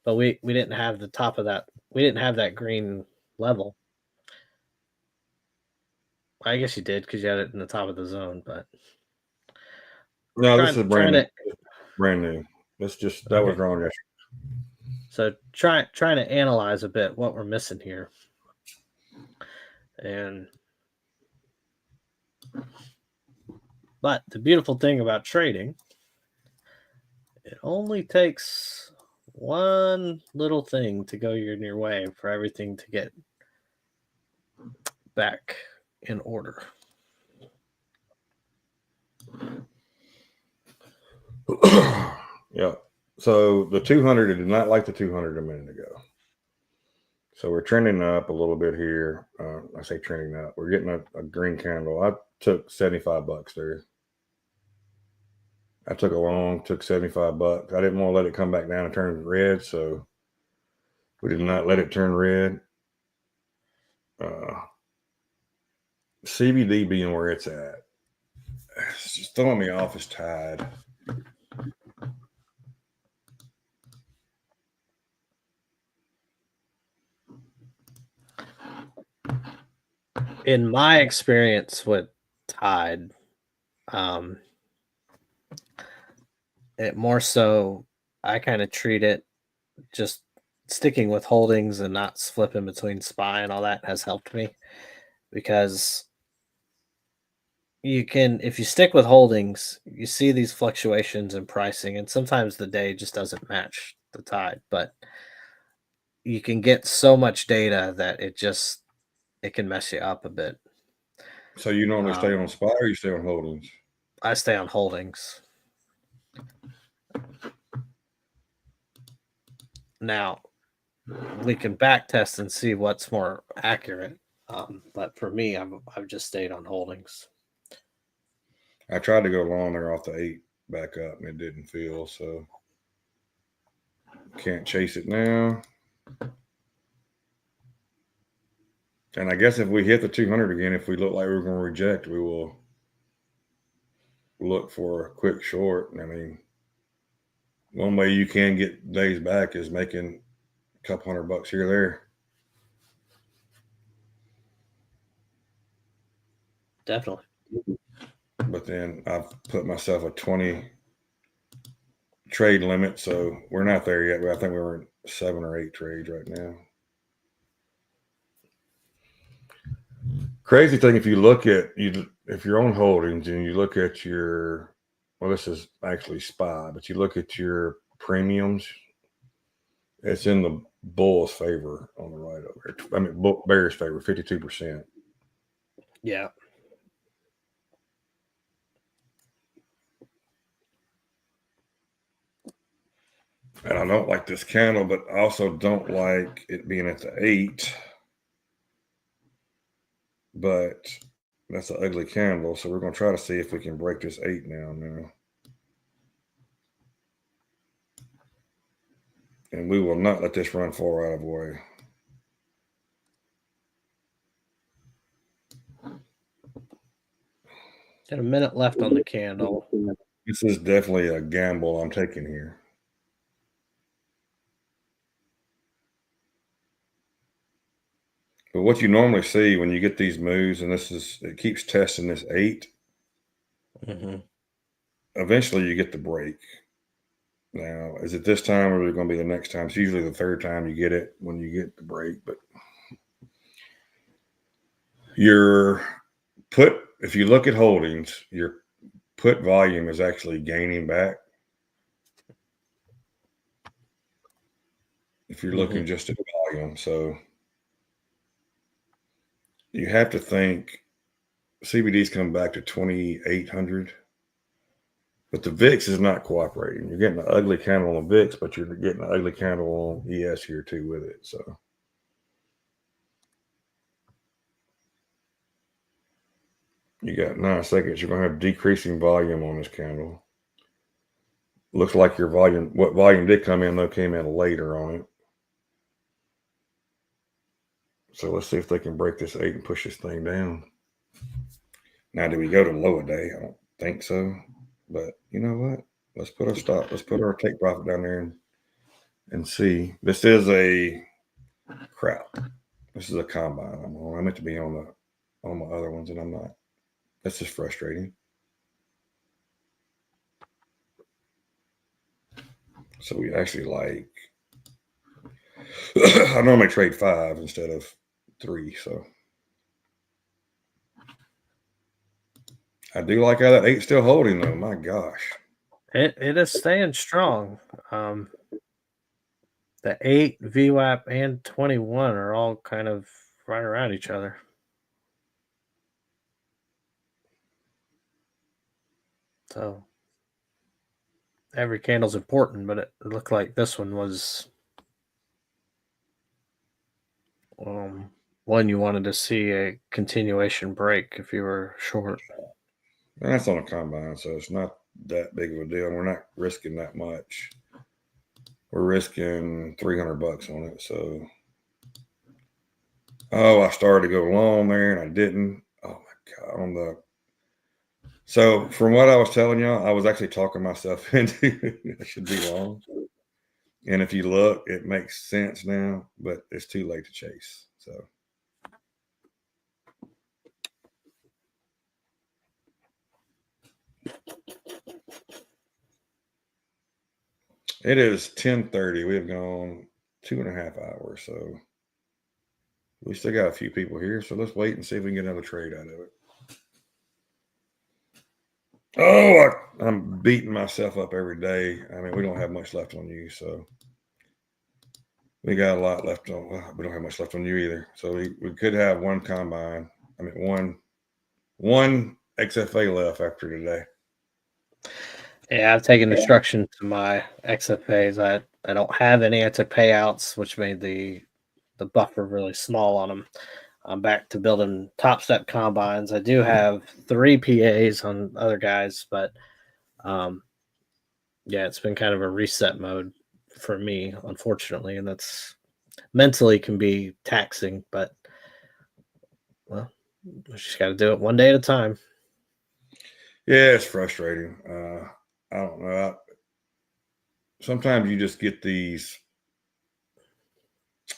but we didn't have the top of that. We didn't have that green level. I guess you did because you had it in the top of the zone, but No, this is trying to brand new. This just that was okay. wrong yesterday. So trying to analyze a bit what we're missing here. But the beautiful thing about trading, it only takes one little thing to go in your way for everything to get back in order. Yeah. So the 200 did not like the 200 a minute ago. So we're trending up a little bit here. I say trending up. We're getting a green candle. I took $75 there. I took a long, took $75. I didn't want to let it come back down and turn red, so we did not let it turn red. CBD being where it's at, it's just throwing me off. It's tied. In my experience with Tide, it more so I kind of treat it just sticking with holdings and not flipping between SPY and all that has helped me because you can, if you stick with holdings, you see these fluctuations in pricing, and sometimes the day just doesn't match the tide, but you can get so much data that it can mess you up a bit. So you normally stay on SPY or you stay on holdings? I stay on holdings. Now, we can back test and see what's more accurate. But for me, I've just stayed on holdings. I tried to go long there off the 8 back up and it didn't feel, so can't chase it now. And I guess if we hit the 200 again, if we look like we're going to reject, we will look for a quick short. I mean, one way you can get days back is making a couple $100 here or there. Definitely. But then I've put myself a 20 trade limit, so we're not there yet. But I think we're in 7 or 8 trades right now. Crazy thing, if you look at if you're on holdings and you look at your, well, this is actually SPY, but you look at your premiums, it's in the bull's favor on the right over here. I mean, bear's favor, 52%. Yeah. And I don't like this candle, but I also don't like it being at the 8. But that's an ugly candle, so we're going to try to see if we can break this 8 now. And we will not let this run far out of the way. Got a minute left on the candle. This is definitely a gamble I'm taking here. But what you normally see when you get these moves, and it keeps testing this 8. Mm-hmm. Eventually you get the break. Now, is it this time or is it going to be the next time? It's usually the third time you get it when you get the break. But if you look at holdings, your put volume is actually gaining back. If you're looking just at volume. So you have to think CBD's come back to 2,800. But the VIX is not cooperating. You're getting an ugly candle on the VIX, but you're getting an ugly candle on ES here too with it. So you got 9 seconds. You're going to have decreasing volume on this candle. Looks like your volume, what volume did come in though, came in later on it. So let's see if they can break this 8 and push this thing down. Now, do we go to low a day? I don't think so. But you know what? Let's put our stop. Let's put our take profit down there and see. This is a crap. This is a combine I'm on. I meant to be on on my other ones, and I'm not. That's just frustrating. So we actually like. I normally trade 5 instead of 3, so I do like how that 8's still holding though. My gosh, It is staying strong. The 8, VWAP, and 21 are all kind of right around each other. So every candle's important, but it looked like this one was one you wanted to see a continuation break if you were short. and that's on a combine, so it's not that big of a deal. We're not risking that much. We're risking $300 on it. So, I started to go long there and I didn't. Oh my God! So from what I was telling y'all, I was actually talking myself into I should be long. And if you look, it makes sense now, but it's too late to chase. So it is 10:30. We have gone 2.5 hours. So we still got a few people here. So let's wait and see if we can get another trade out of it. Oh, I'm beating myself up every day. I mean, we don't have much left on you, so we got a lot left on. Well, we don't have much left on you either. So we could have one combine. I mean, one XFA left after today. Yeah, I've taken destruction to my XFAs. I don't have any. I took payouts, which made the buffer really small on them. I'm back to building top step combines. I do have 3 PAs on other guys, but yeah, it's been kind of a reset mode for me, unfortunately, and that's mentally can be taxing, but well, we just got to do it one day at a time. Yeah, it's frustrating. I don't know. Sometimes you just get these.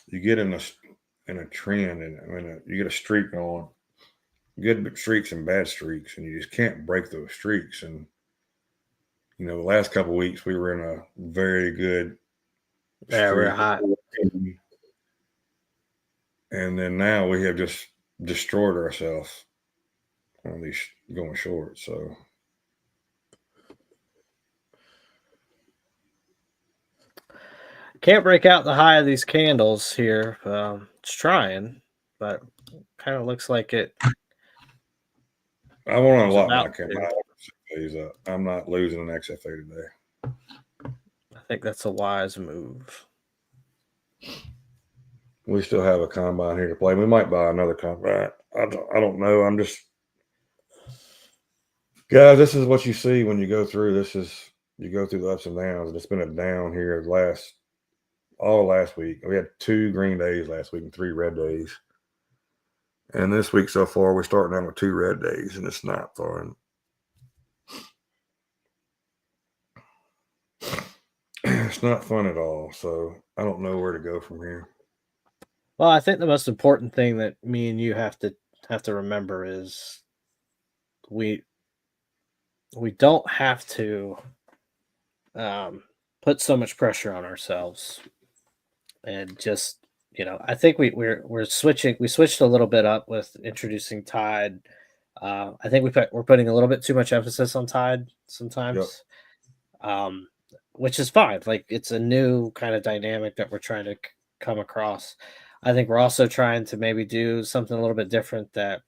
You get in a trend, and I mean, you get a streak going, good streaks and bad streaks, and you just can't break those streaks. And the last couple of weeks we were in a very good Yeah, we're hot. And then now we have just destroyed ourselves on these going short. So can't break out the high of these candles here. It's trying, but kind of looks like it. I want to lock my XFAs up. I'm not losing an XFA today. I think that's a wise move. We still have a combine here to play. We might buy another combine. I don't know. I'm just, guys, this is what you see when you go through. You go through the ups and downs. And it's been a down here all last week. We had 2 green days last week and 3 red days. And this week so far, we're starting out with 2 red days, and it's not fun. It's not fun at all. So I don't know where to go from here. Well, I think the most important thing that me and you have to remember is we don't have to put so much pressure on ourselves, and just I think we're switching. We switched a little bit up with introducing Tide. I think we're putting a little bit too much emphasis on Tide sometimes, which is fine. Like, it's a new kind of dynamic that we're trying to come across. I think we're also trying to maybe do something a little bit different. That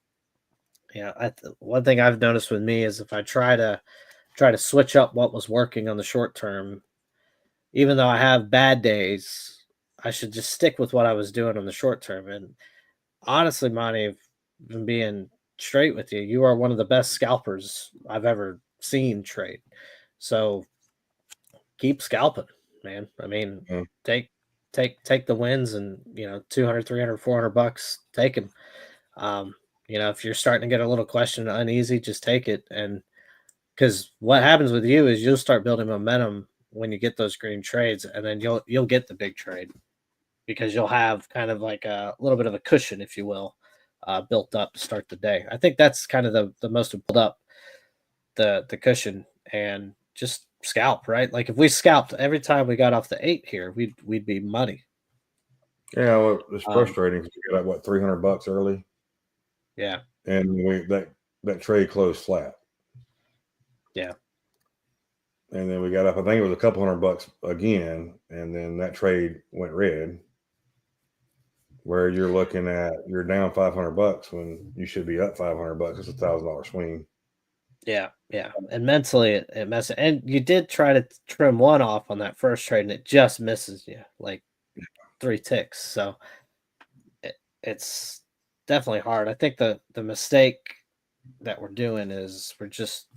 one thing I've noticed with me is if I try to switch up what was working on the short term, even though I have bad days, I should just stick with what I was doing on the short term. And honestly, Monty, if I'm being straight with you, you are one of the best scalpers I've ever seen trade. So keep scalping, man. I mean, take the wins, and 200, 300, $400, take them. If you're starting to get a little question uneasy, just take it. And because what happens with you is you'll start building momentum when you get those green trades, and then you'll get the big trade because you'll have kind of like a little bit of a cushion, if you will, built up to start the day. I think that's kind of the most build up the cushion and just scalp, right? Like if we scalped every time we got off the 8 here, we'd be money. Yeah, well, it's frustrating because you got what $300 early. Yeah, and that trade closed flat. Yeah, and then we got up. I think it was a couple $100 again, and then that trade went red. Where you're looking at, you're down $500 when you should be up $500. It's $1,000 swing. yeah. And mentally, it messes. And you did try to trim one off on that first trade, and it just misses you like 3 ticks. So it's definitely hard. I think the mistake that we're doing is we're just,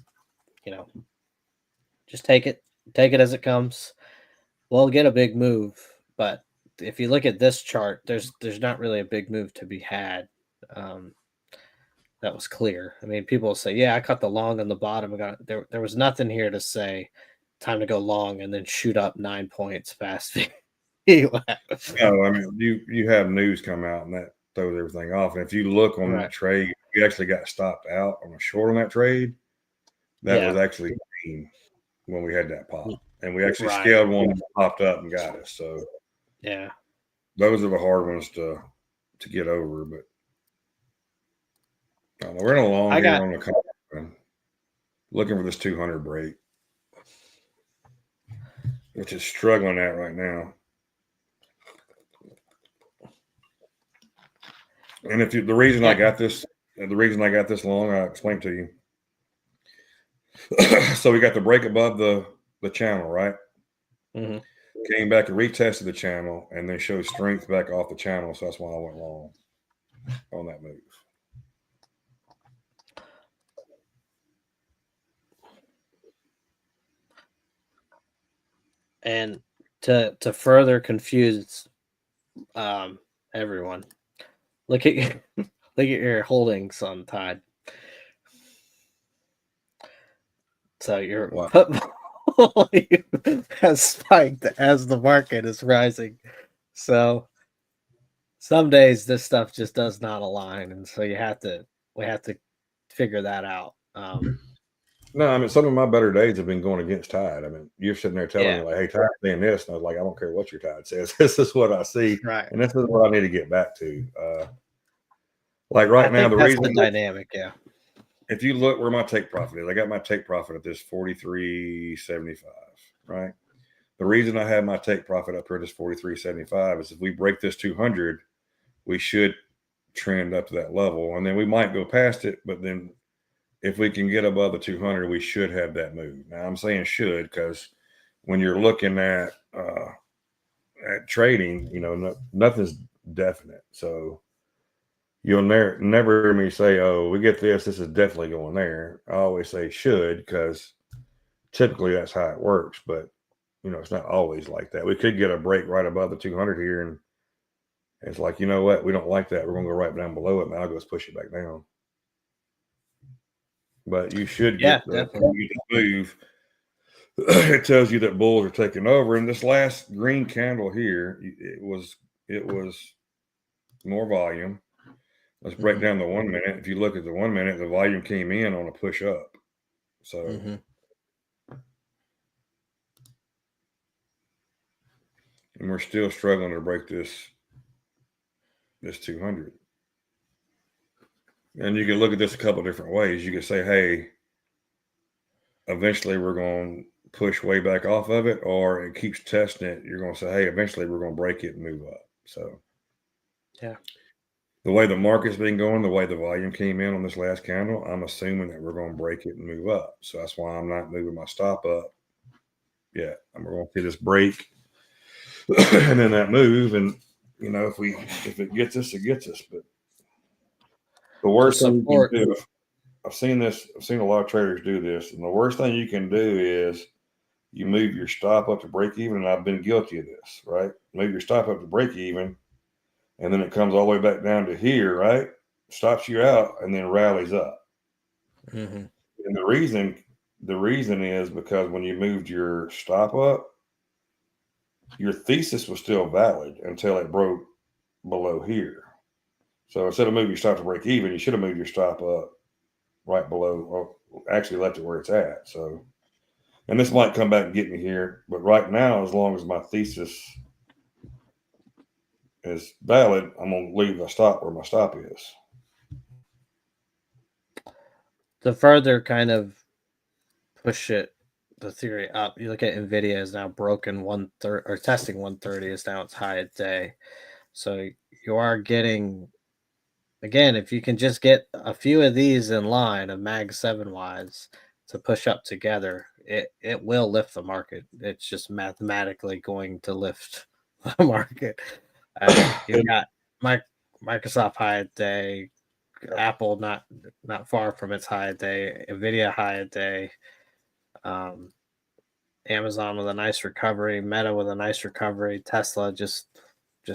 just take it as it comes. We'll get a big move, but if you look at this chart, there's not really a big move to be had. That was clear. I mean, people will say, "Yeah, I cut the long on the bottom." There was nothing here to say time to go long and then shoot up 9 points fast. No, I mean you have news come out and that throws everything off. And if you look on that trade, you actually got stopped out on a short on that trade. That was actually green when we had that pop, and we actually scaled one that popped up and got us. So yeah, those are the hard ones to get over. But I don't know, we're in a long here on the company, looking for this 200 break, which is struggling at right now. And if the reason I got this long, I'll explain to you. So we got the break above the channel, right? Mm-hmm. Came back and retested the channel, and then showed strength back off the channel. So that's why I went long on that move. And to further confuse everyone, look at your holdings on Tide. So your put volume has spiked as the market is rising. So some days this stuff just does not align, and so we have to figure that out. No, I mean, some of my better days have been going against Tide. I mean, you're sitting there telling me like, "Hey, Tide's saying this," and I was like, "I don't care what your Tide says. This is what I see, right? And this is what I need to get back to." Like right now, the reason the dynamic, if you look where my take profit is, I got my take profit at this 43.75, right? The reason I have my take profit up here at this 43.75 is if we break this 200, we should trend up to that level, and then we might go past it, but then if we can get above the 200, we should have that move. Now I'm saying should because when you're looking at trading, nothing's definite. So you'll never hear me say, "Oh, we get this. This is definitely going there." I always say should because typically that's how it works. But it's not always like that. We could get a break right above the 200 here, and it's like, you know what? We don't like that. We're going to go right down below it, and I'll just push it back down. But you should get the move. It tells you that bulls are taking over. And this last green candle here, it was more volume. Let's break down the 1 minute. If you look at the 1 minute, the volume came in on a push up. So and we're still struggling to break this 200. And you can look at this a couple of different ways. You can say, "Hey, eventually we're going to push way back off of it," or it keeps testing it. You're going to say, "Hey, eventually we're going to break it and move up." So, the way the market's been going, the way the volume came in on this last candle, I'm assuming that we're going to break it and move up. So that's why I'm not moving my stop up yet. We're going to see this break and then that move. And, if it gets us, it gets us. But the worst thing you can do, I've seen a lot of traders do this, and the worst thing you can do is you move your stop up to break even, and I've been guilty of this, right? Move your stop up to break even, and then it comes all the way back down to here, right? Stops you out, and then rallies up. And the reason is because when you moved your stop up, your thesis was still valid until it broke below here. So instead of moving your stop to break even, you should have moved your stop up right below, or actually left it where it's at. So, and this might come back and get me here, but right now, as long as my thesis is valid, I'm going to leave the stop where my stop is. To further kind of push the theory up, you look at Nvidia is now broken 130 or testing 130 is now its highest day. So you are getting, again, if you can just get a few of these in line of Mag 7 wise to push up together, it will lift the market. It's just mathematically going to lift the market. You've got Microsoft high day, Apple not far from its high day, Nvidia high day, Amazon with a nice recovery, Meta with a nice recovery, Tesla just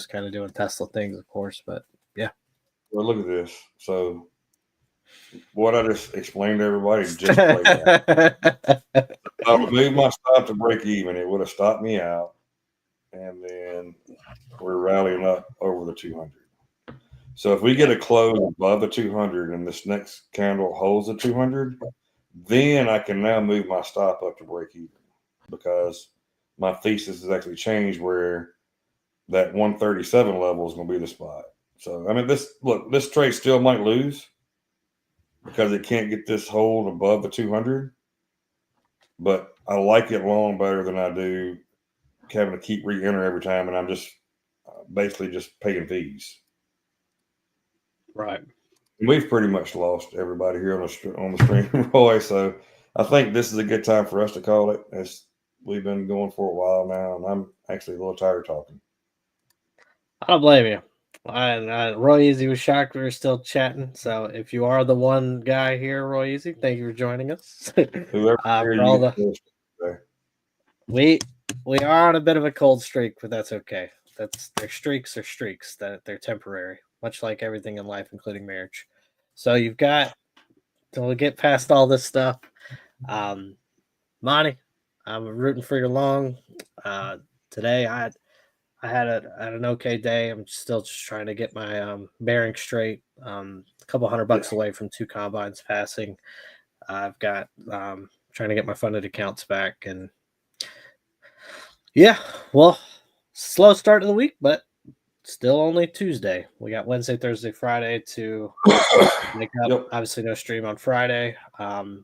kind of doing Tesla things, of course. But yeah. Well, look at this. So what I just explained to everybody just played out. I removed my stop to break even. It would have stopped me out. And then we're rallying up over the 200. So if we get a close above the 200 and this next candle holds the 200, then I can now move my stop up to break even, because my thesis has actually changed where that 137 level is going to be the spot. So, I mean, this trade still might lose because it can't get this hold above the 200, but I like it long better than I do having to keep re-enter every time, and I'm just basically just paying fees. Right. We've pretty much lost everybody here on the stream, Roy. So I think this is a good time for us to call it. We've been going for a while now, and I'm actually a little tired of talking. I don't blame you. Roy Easy was shocked we were still chatting. So if you are the one guy here, Roy Easy, thank you for joining us. We are on a bit of a cold streak, but that's okay. Their streaks are streaks. That they're temporary, much like everything in life, including marriage. So you've got to get past all this stuff. Monty, I'm rooting for your long. Today I had an okay day. I'm still just trying to get my bearing straight. A couple $100 away from 2 combines passing. I've got trying to get my funded accounts back, and yeah, well, slow start to the week, but still only Tuesday. We got Wednesday, Thursday, Friday to make up. Yep. Obviously, no stream on Friday.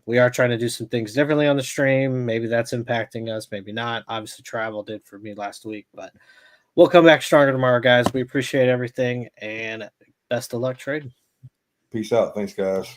We are trying to do some things differently on the stream. Maybe that's impacting us, maybe not. Obviously, travel did for me last week, but we'll come back stronger tomorrow, guys. We appreciate everything, and best of luck trading. Peace out. Thanks, guys.